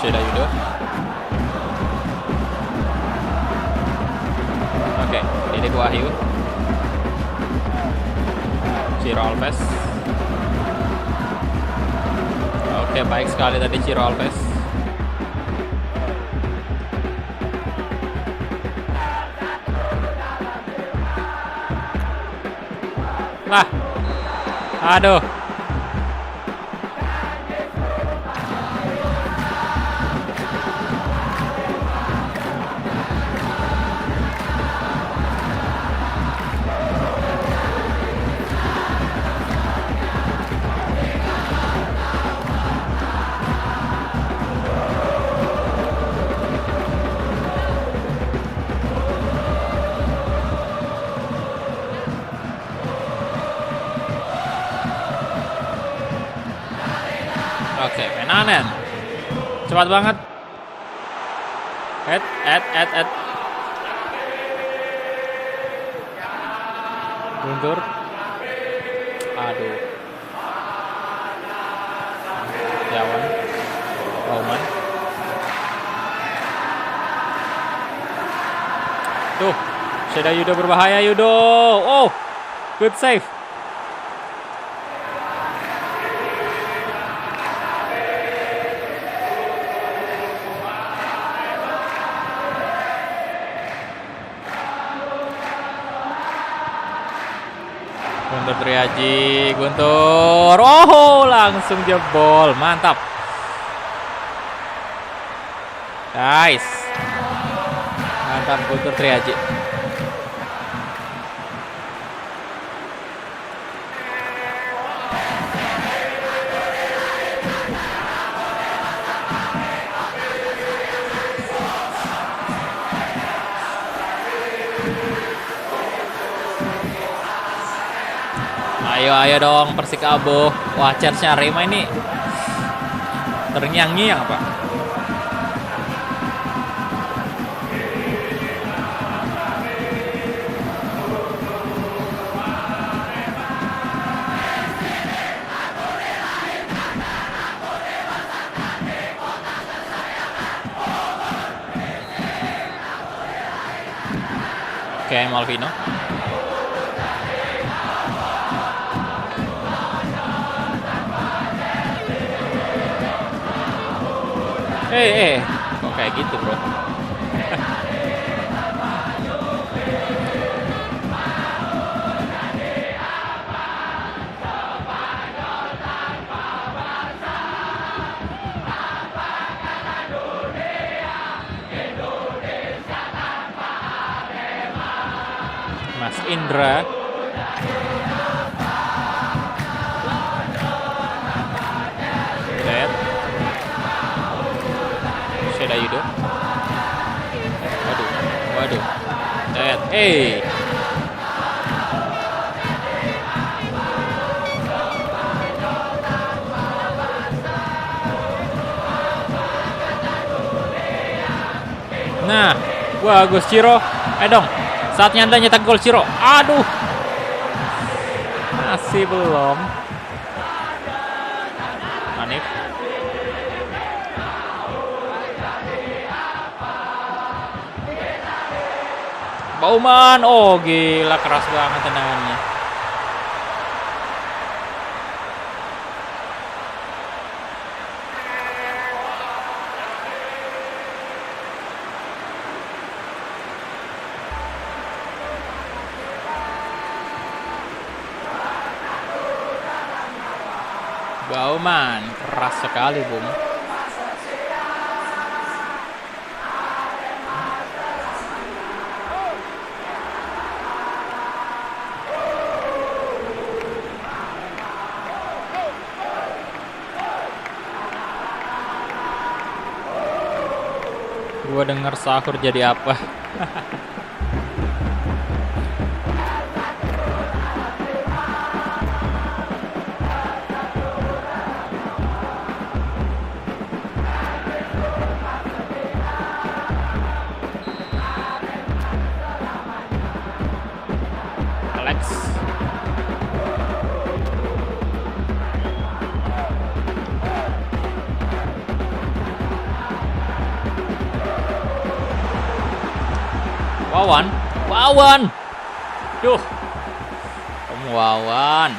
Seda Yudo. Oke, Didik Wahyu. Ciro Alves. Oke, baik sekali tadi Ciro Alves. Lah. Aduh. Oke, Menanen. Cepat banget. Ed. Guntur. Aduh. Jawan. Roman. Tuh, Seda Yudo berbahaya Yudo. Oh, good save. Guntur Triaji, Guntur, oh langsung jebol, mantap, guys, mantap Guntur Triaji. Ayo dong Persikabo. Wah, chance-nya Arema ini terngiang-ngiang Pak. Oke, Malvino. Kok kayak gitu bro? Mas Indra. Seda Yudo. Waduh. Nah, bagus Ciro. Dong. Saatnya Anda nyetak gol Ciro. Aduh. Masih belum. Hanif. Bauman, oh gila keras banget tendangannya. Bauman keras sekali, Bung. Gua denger sahur jadi apa? Alex. Wawan, Wawan. Duh. Kamu Wawan.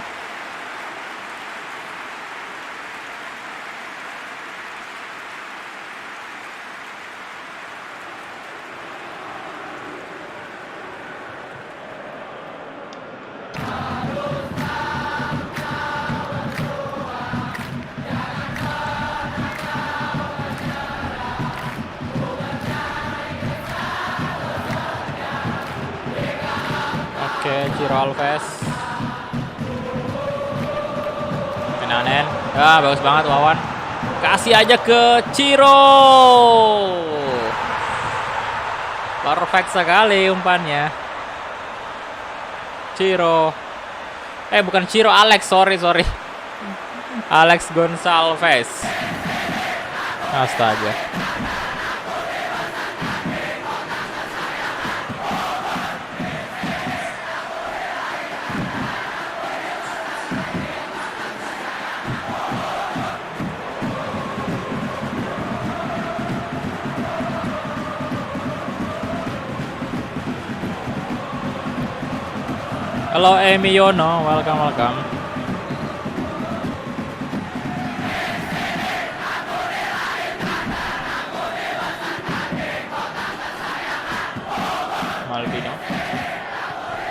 Oke, Ciro Alves. Kenanen. Ya, bagus banget Wawan. Kasih aja ke Ciro. Perfect sekali umpannya. Ciro. Bukan Ciro, Alex. Sorry. Alex Gonçalves. Astaga. Halo Emi Yono, welcome. Malvino,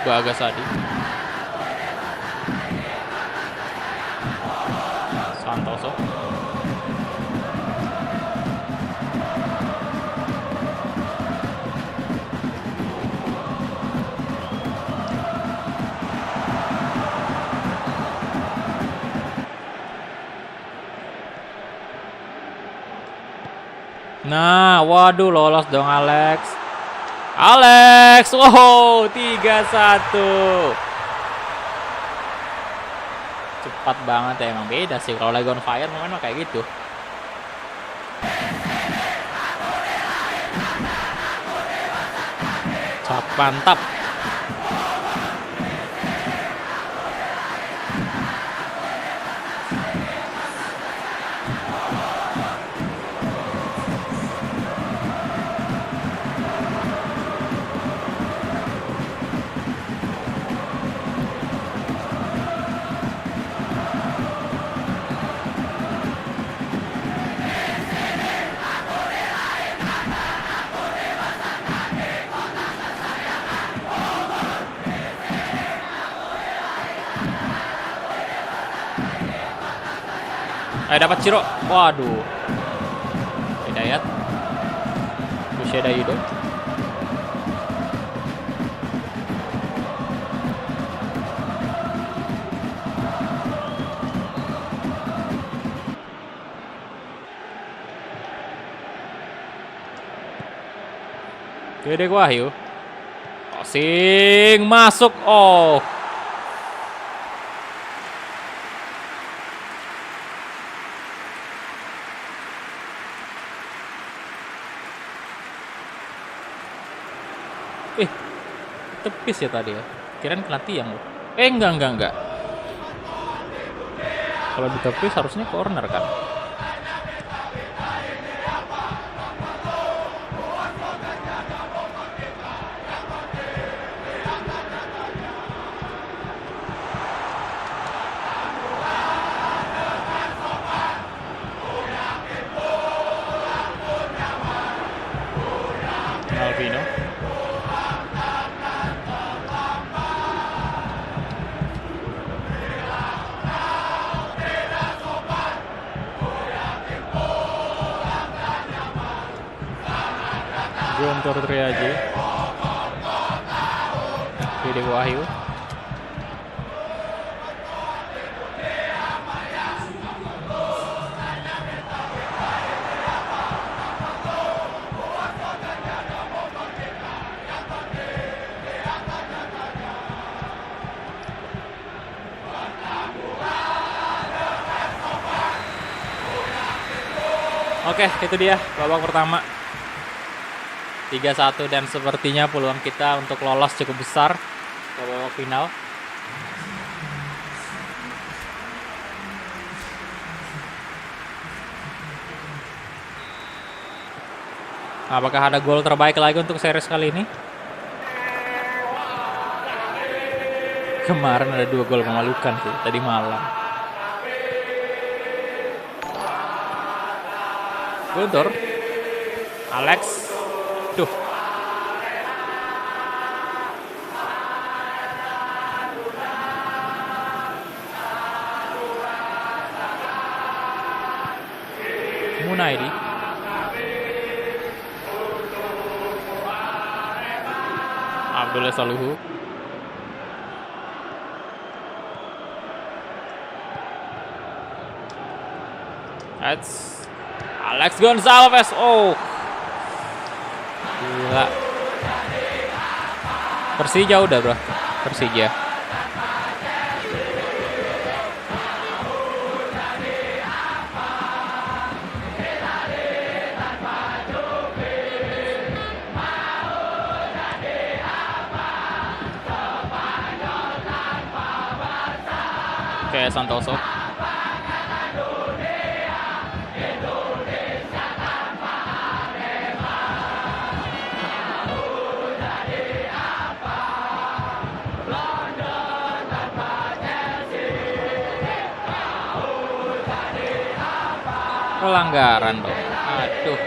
Bagasadi, Santoso. Nah, waduh lolos dong Alex. Wow, 3-1. Cepat banget ya, emang beda sih kalau lagi on fire memang kayak gitu. Mantap. Dapat Ciro. Waduh. Hidayat. Busheda Yudo. Dedek Wahyu. Crossing masuk. Oh. Tepis ya tadi ya. Kirain kena tiang loh. Enggak. Kalau ditepis harusnya corner kan. Malvino. Guntur Triaji. Dedek Wahyu. Oke, itu dia babak pertama. 3-1 dan sepertinya peluang kita untuk lolos cukup besar ke babak final. Apakah ada gol terbaik lagi untuk series kali ini? Kemarin ada 2 gol memalukan sih tadi malam. Guntur, Alex, tuh. Munaidi. Abdullah Saluhu. That's Alex Gonçalves. Oh. Gila. Persija udah, bro. Persija. Oke, Santoso. Pelanggaran dong. Aduh.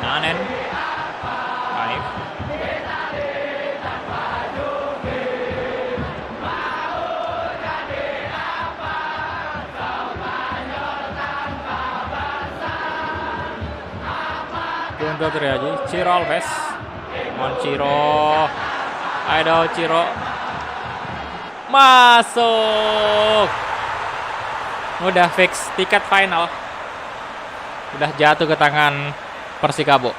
Nanen. Baik. Guntur terjadi. Ciro Alves. Ciro. Ayo Ciro. Masuk. Udah fix tiket final. Udah jatuh ke tangan Persikabo.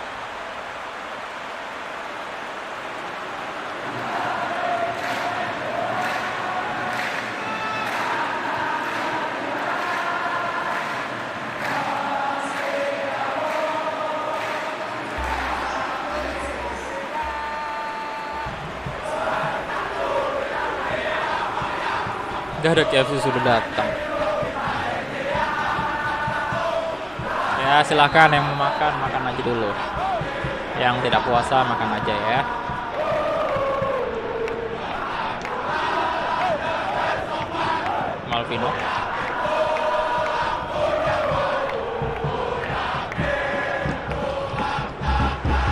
Dadak FC sudah datang. Ya silahkan yang mau makan, makan aja dulu. Yang tidak puasa makan aja ya. Malvino.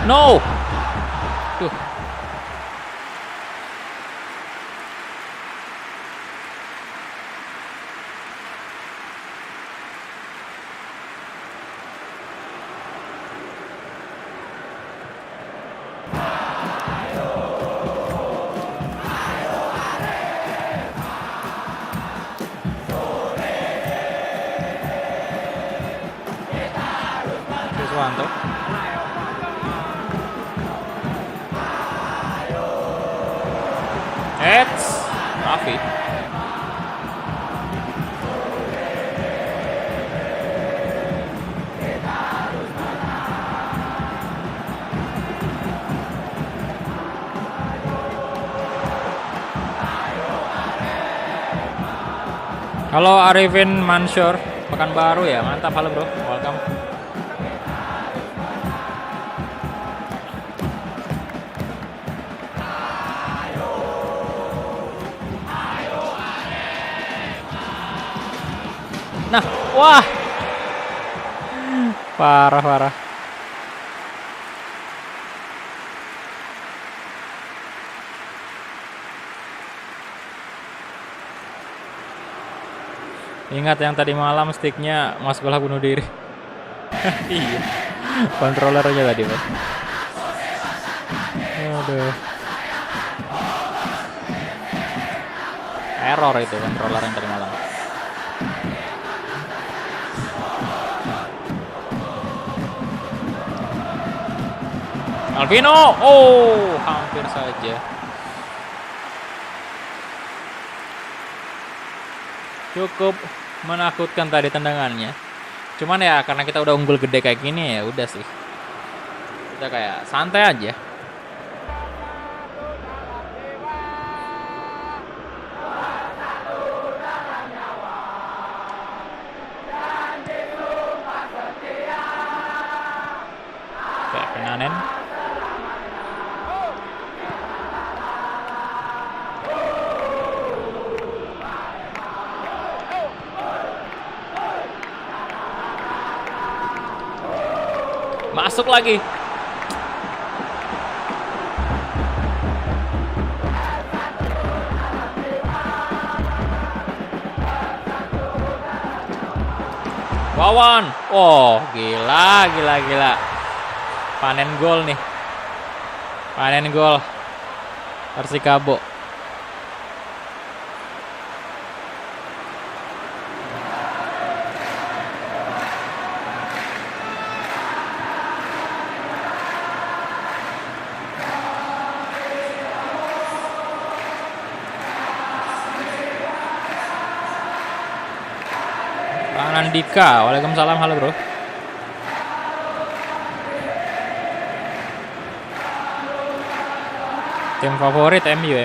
No. Tuh. Suwanto. Raffi. Halo Arifin Mansur, Pekanbaru ya, mantap. Halo bro, welcome. Nah, wah, parah. Ingat yang tadi malam sticknya Mas Bola bunuh diri. Iya, kontrolernya tadi, Mas. Aduh. Error itu controller yang tadi malam. Alvino, oh hampir saja. Cukup menakutkan tadi tendangannya. Cuman ya karena kita udah unggul gede kayak gini ya udah sih. Kita kayak santai aja. Kayak Penanen. Masuk lagi. Wawan. Oh, gila. Panen gol nih. Panen gol. Persikabo. Nandika, waalaikumsalam, halo bro. Tim favorit MU.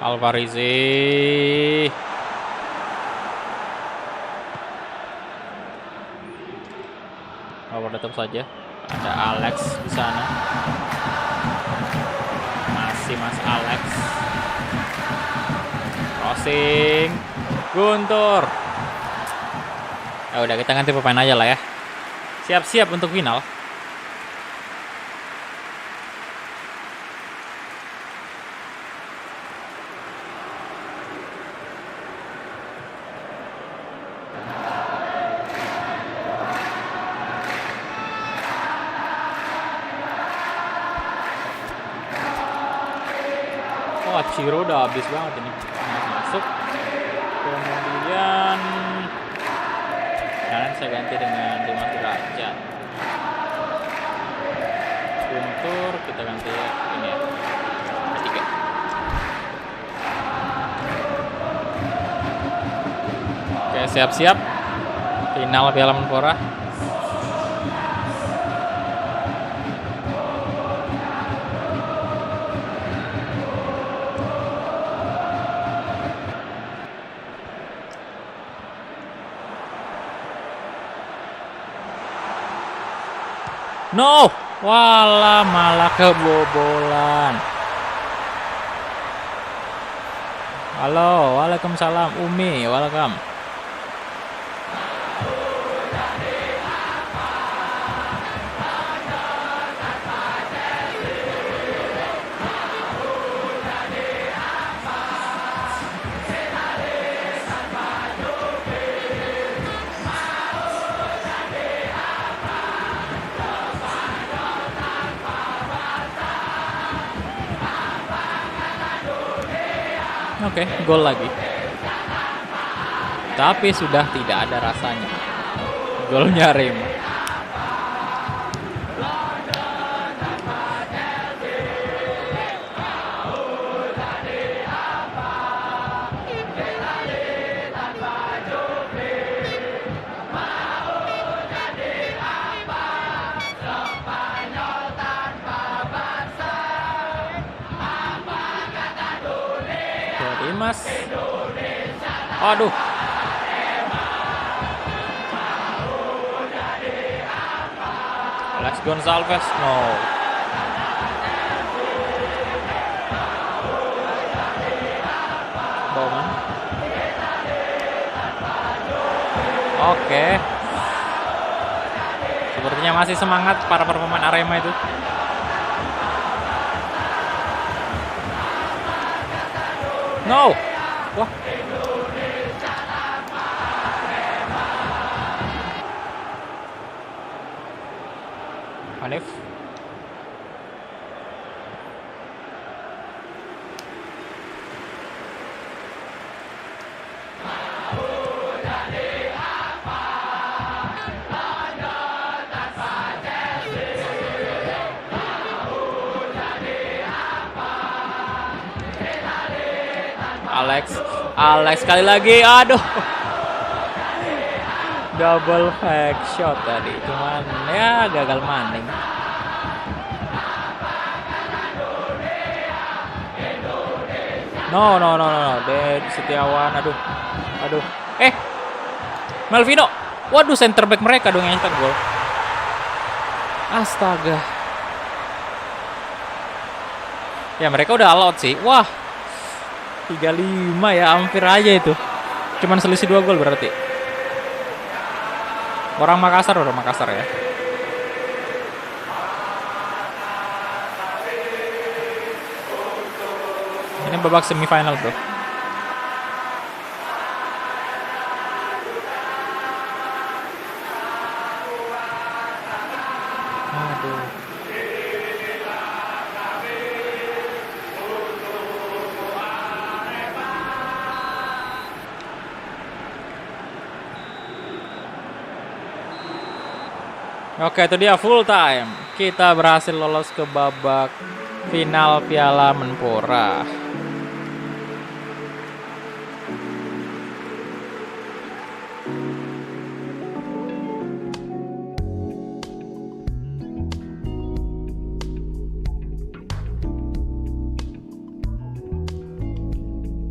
Alvarizi. Tetap saja. Ada Alex di sana. Masih Mas Alex. Crossing. Guntur. Ya udah kita ganti pemain aja lah ya. Siap-siap untuk final. Wah, Ciro udah habis banget ini. Masuk. Kemudian sekarang saya ganti dengan Dimas Derajat. Guntur kita ganti ini ya. Ketiga. Oke, siap-siap. Final Piala Menpora. No, walah malah kebobolan. Halo, waalaikumsalam Umi, welcome. Oke, gol lagi. Tapi sudah tidak ada rasanya. Golnya Rema. Mas. Aduh. Alex Gonçalves, no. Bowman. Oke. Sepertinya masih semangat para pemain Arema itu. No. Wah. Hanif. Alex sekali lagi, aduh, double fake shot tadi, cuman ya gagal maning. No, Ded Setiawan, aduh, Melvino, waduh, center back mereka dong yang nyetak gol. Astaga, ya mereka udah all out sih, wah. 35 ya, hampir aja itu. Cuman selisih 2 gol berarti. Orang Makassar ya. Ini babak semifinal, bro. Aduh. Oke, itu dia full time. Kita berhasil lolos ke babak final Piala Menpora.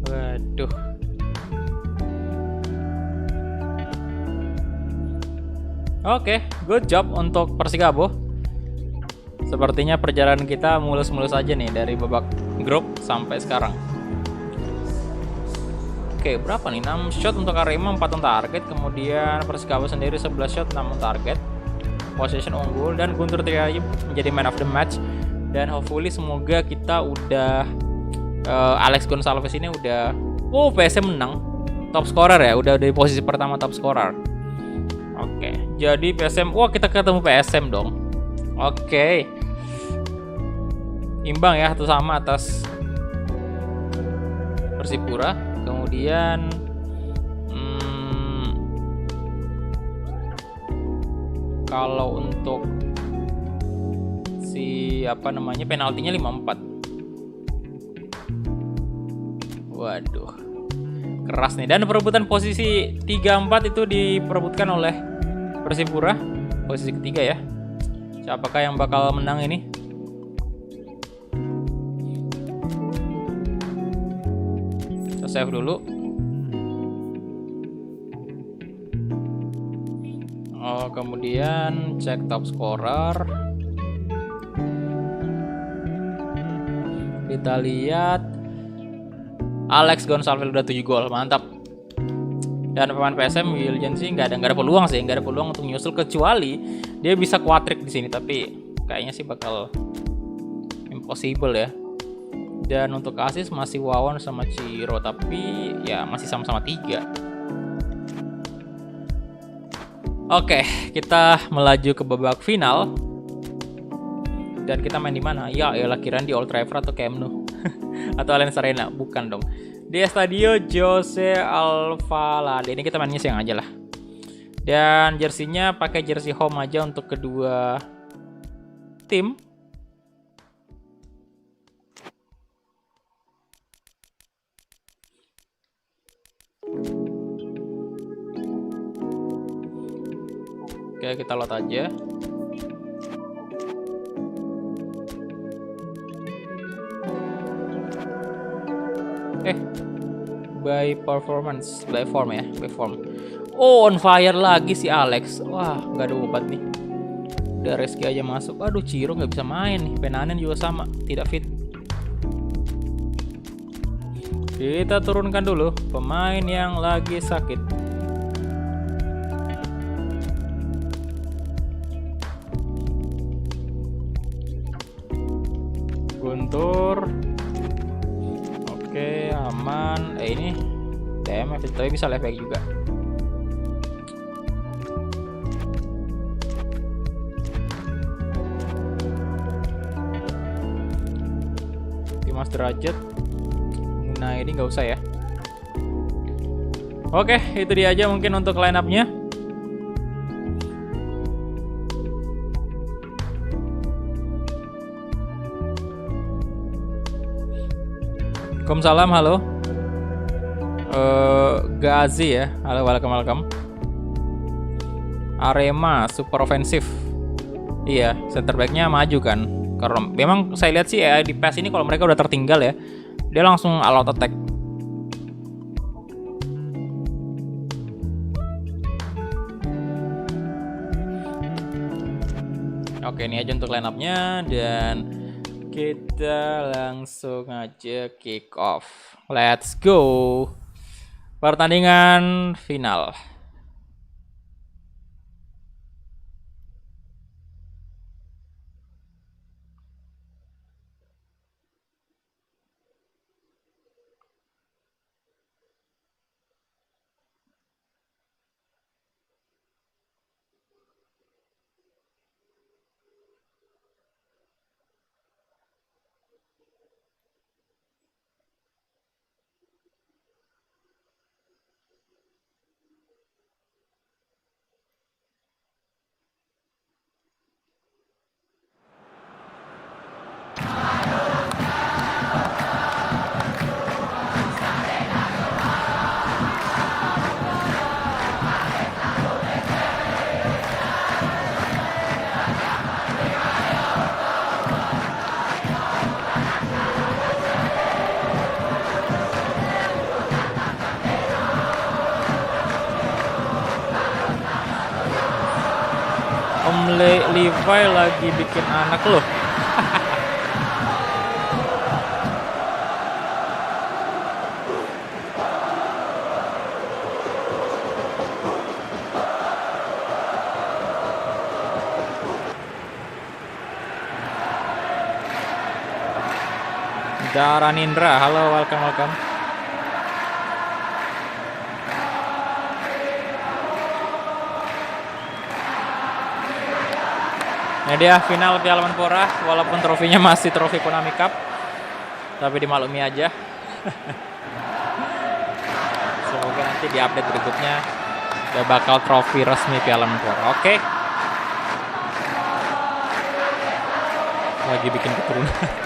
Waduh. Oke, good job untuk Persikabo. Sepertinya perjalanan kita mulus-mulus aja nih dari babak grup sampai sekarang. Oke, berapa nih? 6 shot untuk Arema, 4 on target. Kemudian Persikabo sendiri 11 shot, 6 on target. Possession unggul dan Guntur Triayu menjadi man of the match. Dan hopefully semoga kita udah Alex Gonçalves ini udah PSM menang. Top scorer ya, udah di posisi pertama top scorer. Oke, jadi PSM, kita ketemu PSM dong. Oke, imbang ya, 1-1 atas Persipura. Kemudian kalau untuk penaltinya 5-4. Waduh, keras nih. Dan perebutan posisi 3-4 itu diperebutkan oleh Persipura, posisi ketiga ya. Siapakah yang bakal menang ini? Kita save dulu. Kemudian cek top scorer. Kita lihat Alex Gonçalves udah 7 gol, mantap. Dan pemain PSM Willian sih nggak ada peluang untuk nyusul, kecuali dia bisa quadrick di sini, tapi kayaknya sih bakal impossible ya. Dan untuk assist masih Wawan sama Ciro, tapi ya masih sama-sama 3. Oke, kita melaju ke babak final. Dan kita main di mana? Ya elah, kirain di Old Trafford atau Camp Nou atau Allianz Arena, bukan dong. Di Estadio Jose Alvalade. Ini kita mainnya siang aja lah. Dan jersinya pakai jersey home aja untuk kedua tim. Oke, kita load aja. By performance, by form. On fire lagi si Alex. Wah, nggak ada obat nih. Udah Reski aja masuk. Aduh, Ciro nggak bisa main nih. Penanen juga sama, tidak fit. Kita turunkan dulu pemain yang lagi sakit. Guntur. Oke, aman. Ini DMF tapi bisa left back juga. Mas Derajat. Nah, ini nggak usah ya. Oke, itu dia aja mungkin untuk line up-nya. Waalaikumsalam, halo. Gazi ya, halo, welcome. Arema, super ofensif. Iya, center back-nya maju kan. Karena memang saya lihat sih AI di PES ini kalau mereka udah tertinggal ya, dia langsung all out attack. Oke, ini aja untuk line up-nya dan kita langsung aja kick off. Let's go. Pertandingan final. Om Levi lagi bikin anak loh. Daranindra, halo, welcome. Ini dia final Piala Menpora, walaupun trofinya masih trofi Konami Cup, tapi dimaklumi aja. Semoga nanti di update berikutnya udah bakal trofi resmi Piala Menpora. Oke. Lagi bikin keturunan.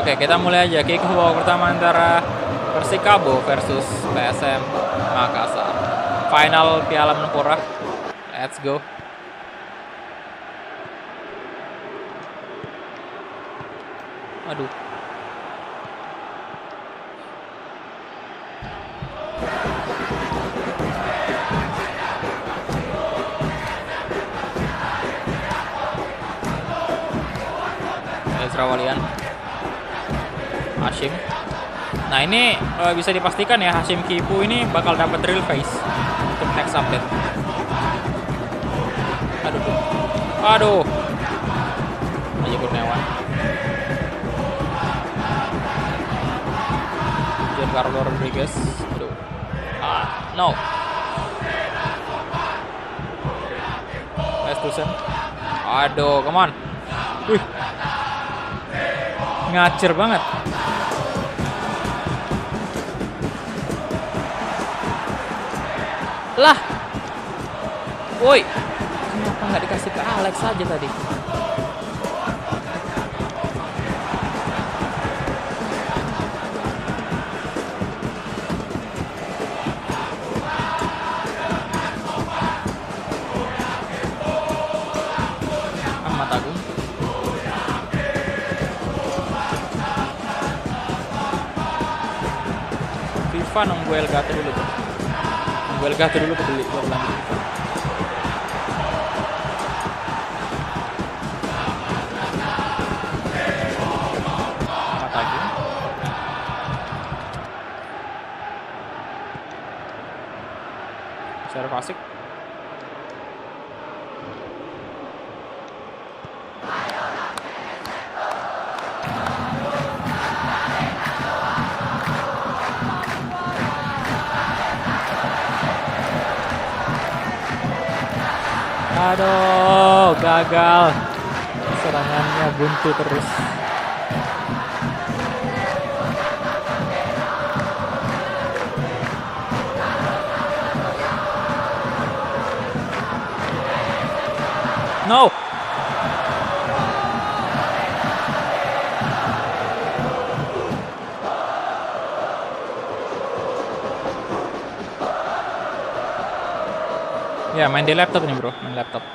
Oke, kita mulai aja kick off pertama antara Persikabo versus PSM Makassar. Final Piala Menpora. Let's go. Aduh. Ezra Walian. Hashim. Nah, ini bisa dipastikan ya, Hashim Kipu ini bakal dapat real face untuk next update. Aduh. Aja Kurniawan. Giancarlo Rodriguez. Aduh. No. Estusen. Aduh, come on. Wih. Ngacir banget. Lah. Woi. Kenapa nggak dikasih ke Alex aja tadi? Ahmad Agung. FIFA nunggu Elgato dulu tuh. Belgato dulu kebeli baru lanjut. Empat lagi. Serve asik. Aduh, gagal. Serangannya buntu terus. No. Ya, main di laptop nih, bro. Main laptop.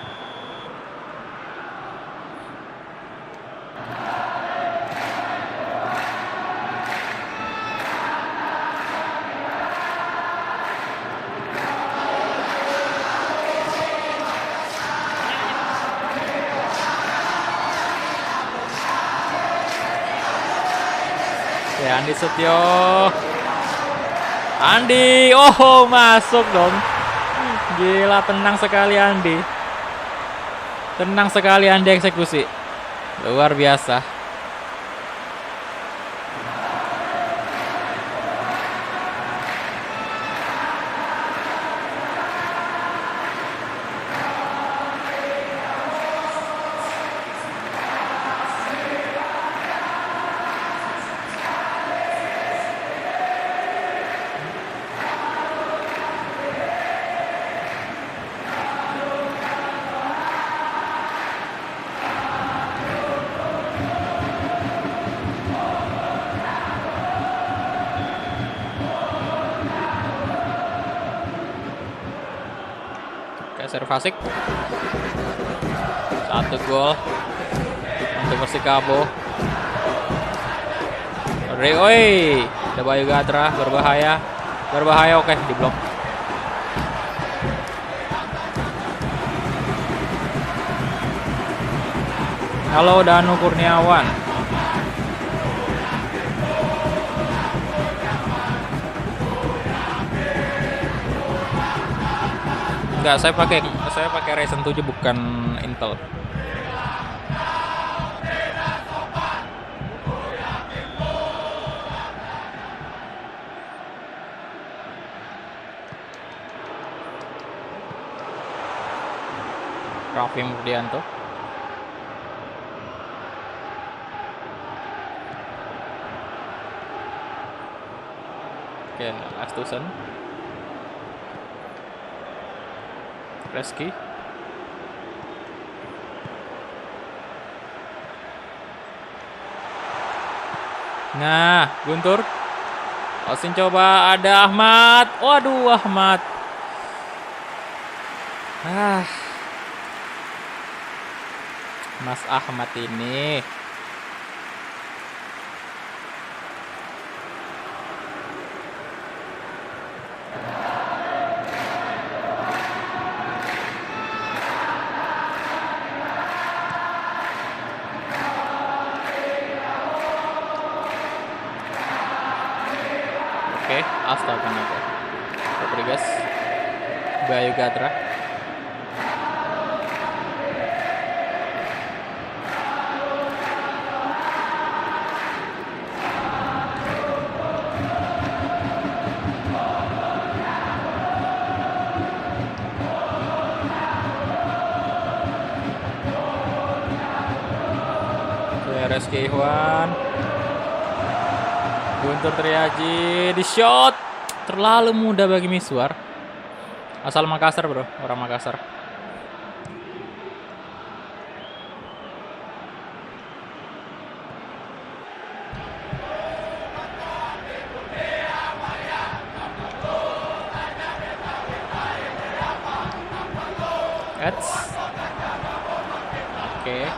Ya, Andi Setio. Andi, oh masuk dong. Gila, tenang sekali Andi. Tenang sekali Andi eksekusi. Luar biasa. Serve asik. 1 gol untuk Persikabo. Oi, ada Bayu Gatra, berbahaya. Berbahaya, oke, diblok. Halo Danu Kurniawan. Enggak, saya pakai Ryzen 7 bukan Intel. Raffi Murdianto. Ken Astusen. Reski. Nah, Guntur. Osin coba, ada Ahmad. Waduh, Ahmad. Mas Ahmad ini. Oke, astaga naga. Rodriguez, Bayu Gatra. Reski Ikhwan. Guntur Triaji di shot. Terlalu mudah bagi Miswar. Asal Makassar, bro, orang Makassar. Oke.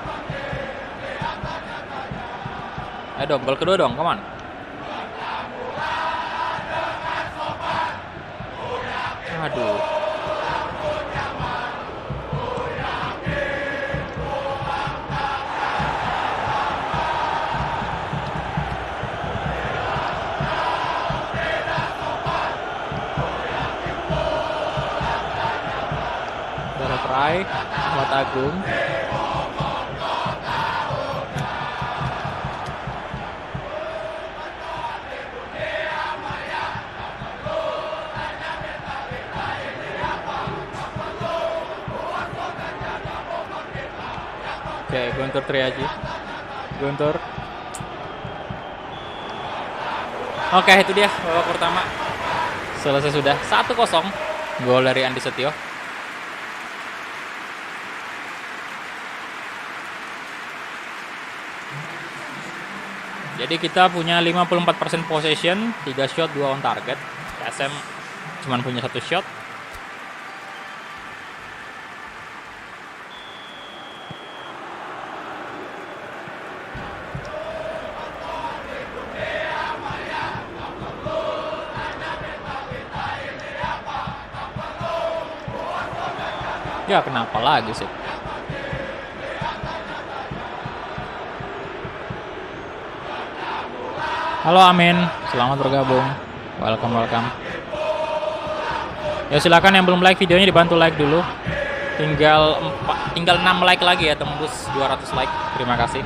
Ayo dong, gol kedua dong, come on. Aduh. Rai Ahmad Agung. Oke, Guntur Triaji. Guntur. Oke, itu dia babak pertama. Selesai sudah 1-0. Gol dari Andi Setio. Jadi kita punya 54% possession, 3 shot, 2 on target. SM cuman punya 1 shot. Ya kenapa lagi sih? Halo Amin, selamat bergabung. Welcome. Ya silakan yang belum like videonya dibantu like dulu. Tinggal 6 like lagi ya tembus 200 like. Terima kasih.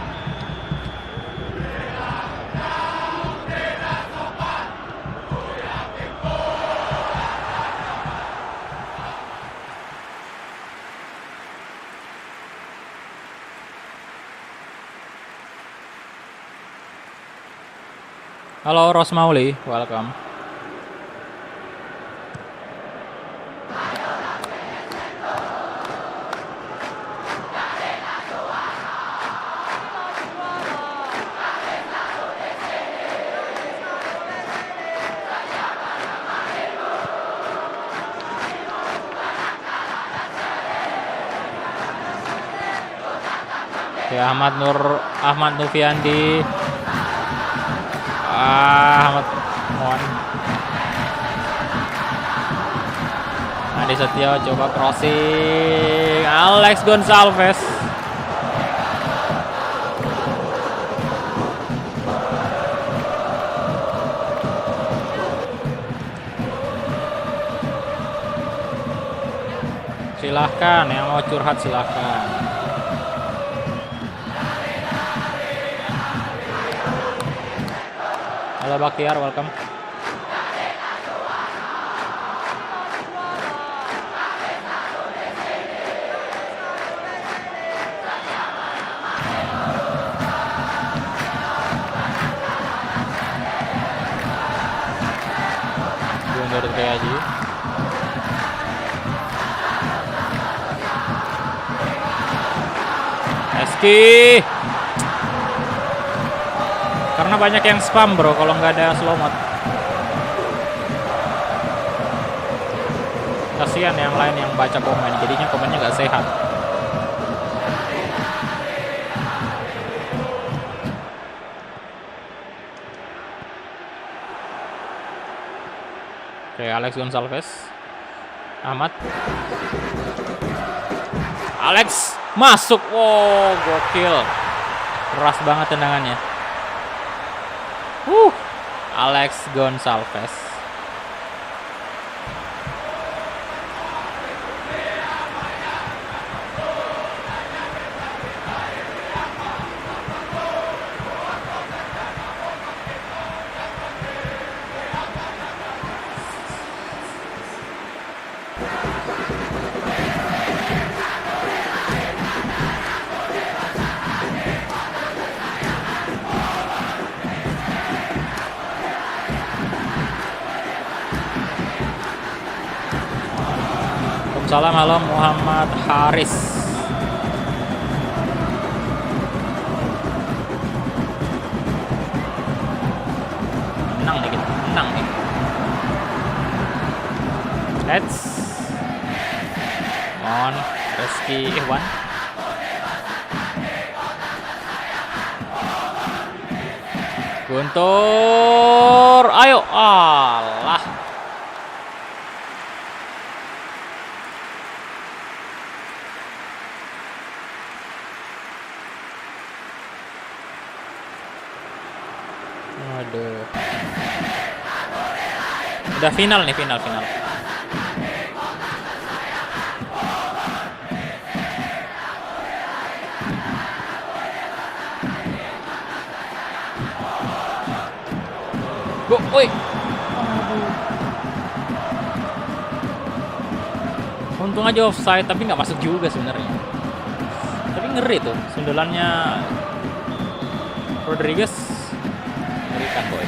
Halo Rosmauli, welcome. Oke, Ahmad Nufiandi. Ahmad mohon. Andi Setio coba crossing. Alex Gonçalves. Silahkan yang mau curhat silahkan. Halo Baktiar, welcome. Guntur Triaji. Eski. Karena banyak yang spam bro kalau nggak ada slow mode. Kasihan yang lain yang baca komen, jadinya komennya nggak sehat. Oke, Alex Gonçalves. Ahmad. Alex masuk. Wow, gokil. Keras banget tendangannya. Alex Gonçalves. Salam, halo Muhammad Haris. Menang nih kita, menang nih. Let's on Rizky Ihwan. Guntur, ayo, alah. Waduh. Udah final nih, final. Go, woi. Untung aja offside, tapi nggak masuk juga sebenarnya. Tapi ngeri tuh, sundulannya Rodriguez ngerikan boy.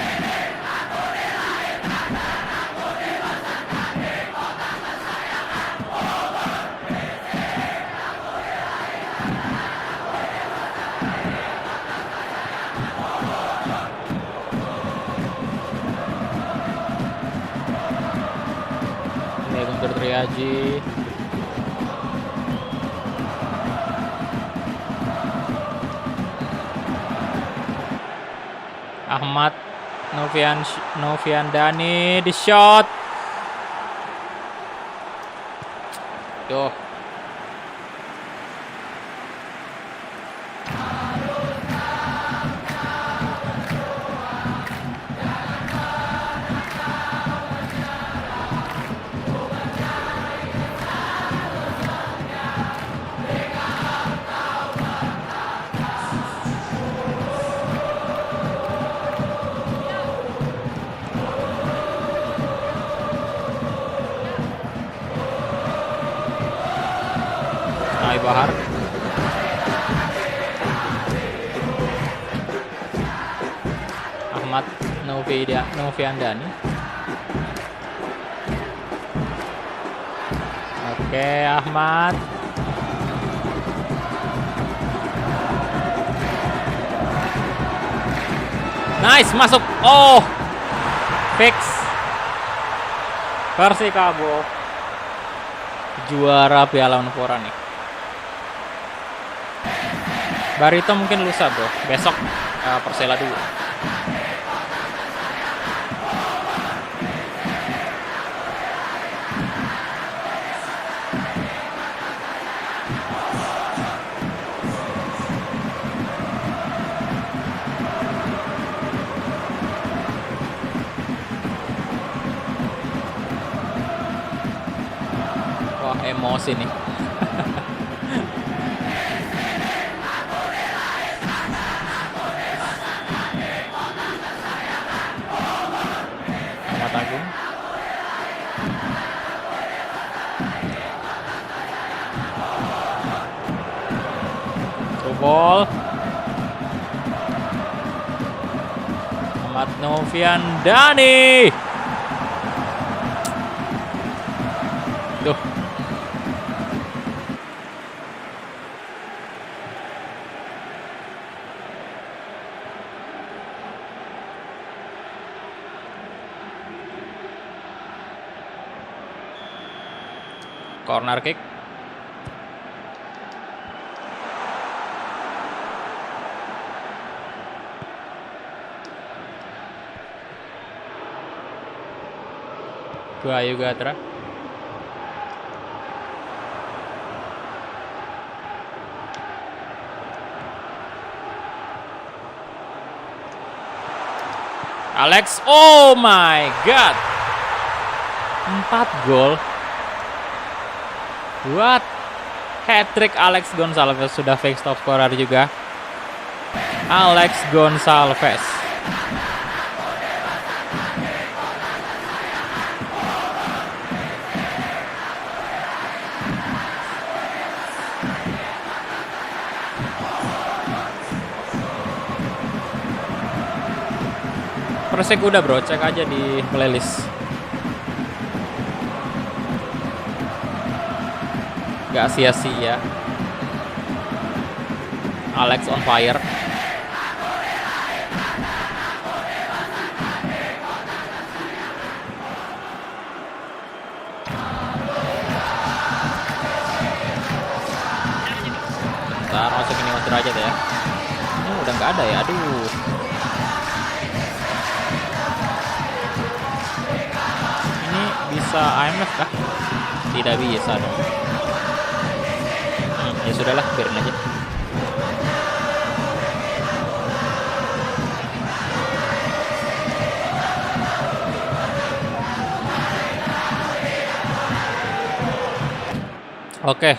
Ini Guntur Triaji. Ahmad Noviandani di shot. Tuh. Bahar. Ahmad Noviandani. Oke, Ahmad. Nice, masuk. Oh. Fix. Persikabo juara Piala Menpora nih. Barito mungkin lusa bro, besok Persela dulu. Wah, emosi nih. Agung. Ball. Ahmad Noviandani. Tuh. Corner kick. Bayu Gatra. Alex, oh my god. 4 gol. What? Hat-trick Alex Gonçalves, sudah fake top scorer juga. Alex Gonçalves. Persik udah bro, cek aja di playlist. Gak sia-sia. Alex on fire. Ntar masukin Iwan Derajat ya. Ini udah nggak ada ya, aduh. Ini bisa IMF kah? Tidak bisa dong. Ya sudahlah, biarin aja. Oke.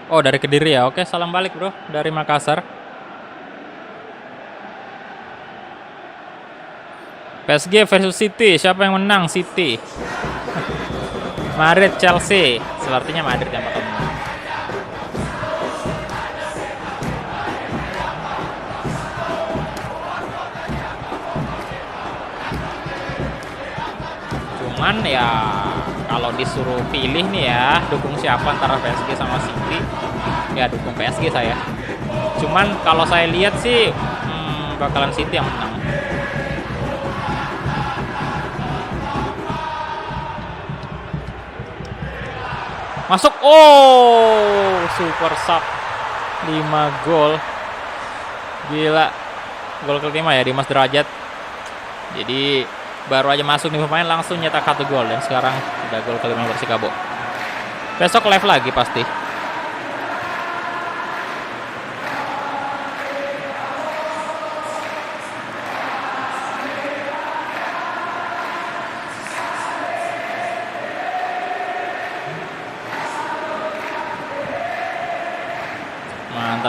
Oh, dari Kediri ya. Oke, salam balik, Bro, dari Makassar. PSG versus City, siapa yang menang? City. Madrid Chelsea. Sepertinya Madrid yang bakal menang. Cuman ya kalau disuruh pilih nih ya, dukung siapa antara PSG sama City, ya dukung PSG saya. Cuman kalau saya lihat sih bakalan City yang menang. Masuk. Oh, super sub 5 gol. Gila. Gol kelima ya Dimas Derajat. Jadi baru aja masuk nih pemain langsung nyetak 1 gol dan sekarang udah gol kelima Persikabo. Besok live lagi pasti.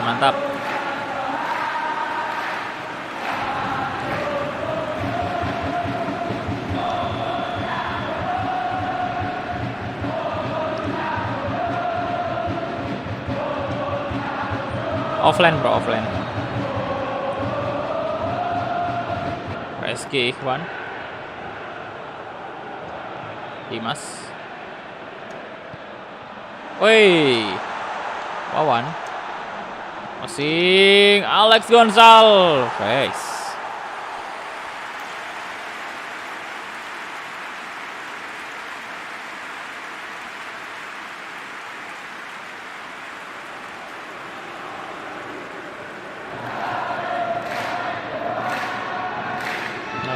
Mantap. Offline, bro, offline. PSG Ikhwan. Dimas. Woi. Wawan. Masing Alex Gonçalves.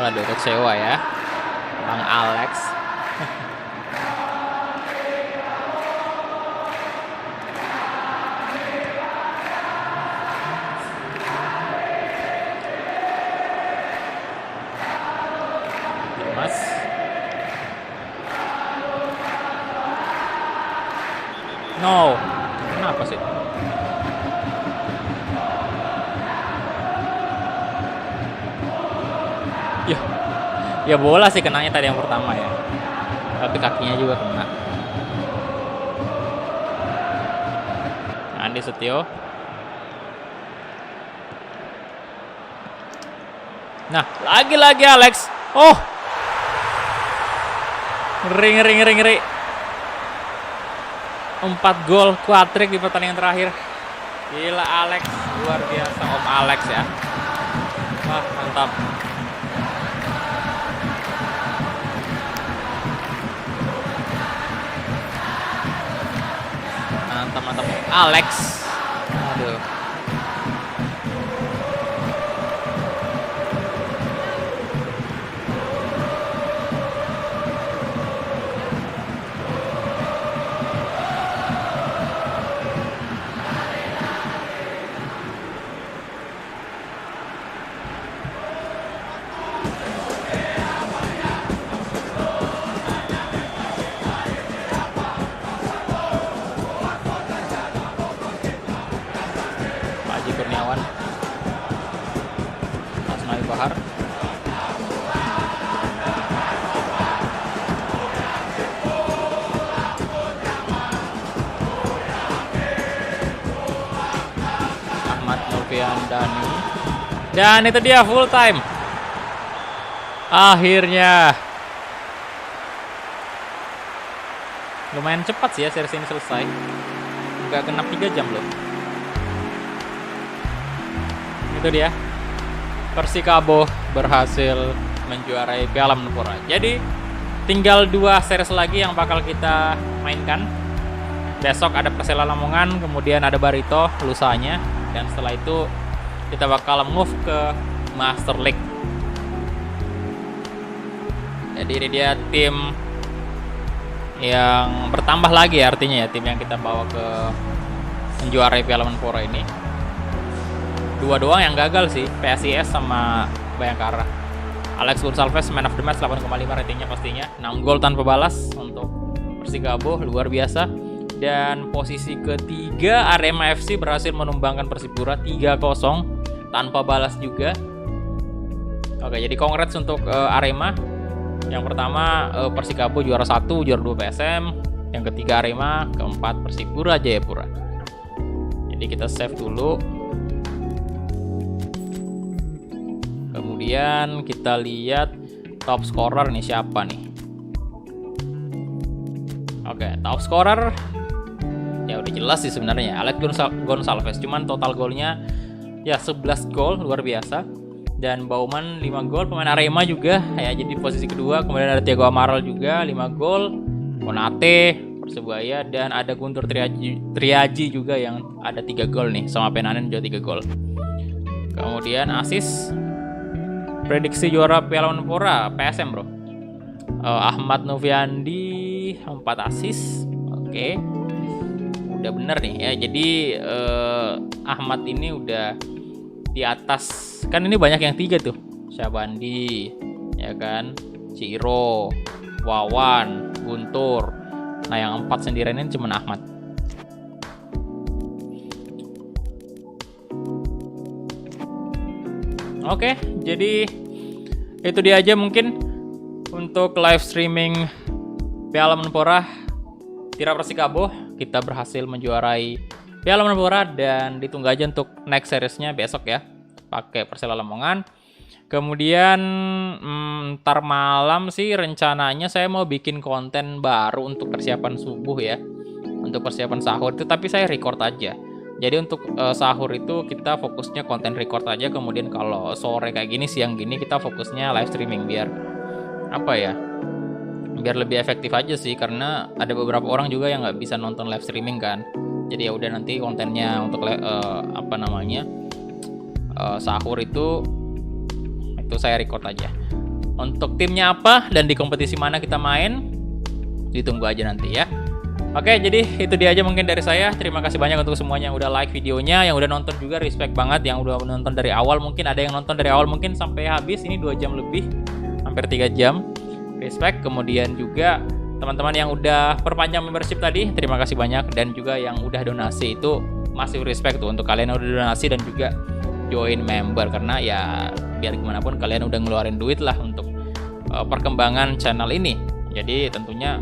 Aduh, kecewa ya Bang Alex. Mas no, kenapa sih? Ya bola sih kenanya tadi yang pertama ya. Tapi kakinya juga kena. Andi Setio. Nah, lagi-lagi Alex. Oh. Ngeri. 4 gol kuatrik di pertandingan terakhir. Gila Alex, luar biasa Om Alex ya. Wah, mantap. Mantap Alex. Aduh. Kurniawan, Asmail Bahar, Ahmad Novian Dani, dan itu dia full time. Akhirnya lumayan cepat sih ya series ini selesai, nggak genap 3 jam loh. Itu dia, Persikabo berhasil menjuarai Piala Menpora. Jadi tinggal 2 series lagi yang bakal kita mainkan. Besok ada Persela Lamongan, kemudian ada Barito lusanya, dan setelah itu kita bakal move ke Master League. Jadi ini dia tim yang bertambah lagi artinya ya, tim yang kita bawa ke menjuarai Piala Menpora ini. 2 doang yang gagal sih, PSIS sama Bayangkara. Alex Gonçalves man of the match 8,5 ratingnya pastinya. 6 gol tanpa balas untuk Persikabo, luar biasa. Dan posisi ketiga Arema FC berhasil menumbangkan Persipura 3-0 tanpa balas juga. Oke, jadi congrats untuk Arema. Yang pertama Persikabo juara 1, juara 2 PSM. Yang ketiga Arema, keempat Persipura Jayapura. Jadi kita save dulu. Kemudian kita lihat top scorer nih siapa nih. Oke, top scorer ya udah jelas sih sebenarnya, Alex Gonçalves, cuman total golnya ya 11 gol, luar biasa. Dan Bauman 5 gol, pemain Arema juga ya, jadi posisi kedua. Kemudian ada Thiago Amaral juga 5 gol, Konate Persebaya, dan ada Guntur Triaji juga yang ada 3 gol nih, sama Penanen juga 3 gol. Kemudian assist, prediksi juara Piala Menpora PSM bro, Ahmad Noviandi 4 assist. Oke, udah bener nih ya. Jadi Ahmad ini udah di atas, kan ini banyak yang 3 tuh, Syabandi ya kan, Ciro, Wawan, Guntur. Nah yang 4 sendirian ini cuma Ahmad. Oke, jadi itu dia aja mungkin untuk live streaming Piala Menpora Tira Persikabo. Kita berhasil menjuarai Piala Menpora dan ditunggu aja untuk next seriesnya besok ya, pakai Persela Lamongan. Kemudian ntar malam sih rencananya saya mau bikin konten baru untuk persiapan subuh ya, untuk persiapan sahur itu, tapi saya record aja. Jadi untuk sahur itu kita fokusnya konten record aja. Kemudian kalau sore kayak gini, siang gini, kita fokusnya live streaming biar apa ya, biar lebih efektif aja sih, karena ada beberapa orang juga yang nggak bisa nonton live streaming kan. Jadi ya udah, nanti kontennya untuk sahur itu saya record aja. Untuk timnya apa dan di kompetisi mana kita main, ditunggu aja nanti ya. Oke, jadi itu dia aja mungkin dari saya. Terima kasih banyak untuk semuanya yang udah like videonya, yang udah nonton juga respect banget, yang udah nonton dari awal. Mungkin ada yang nonton dari awal mungkin sampai habis, ini 2 jam lebih, hampir 3 jam. Respect. Kemudian juga teman-teman yang udah perpanjang membership tadi, terima kasih banyak. Dan juga yang udah donasi itu masih respect tuh untuk kalian yang udah donasi dan juga join member, karena ya biar gimana pun kalian udah ngeluarin duit lah untuk perkembangan channel ini. Jadi tentunya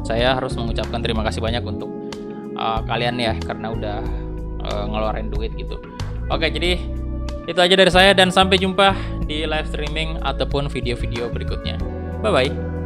saya harus mengucapkan terima kasih banyak untuk kalian ya, karena udah ngeluarin duit gitu. Oke, jadi itu aja dari saya dan sampai jumpa di live streaming ataupun video-video berikutnya. Bye bye.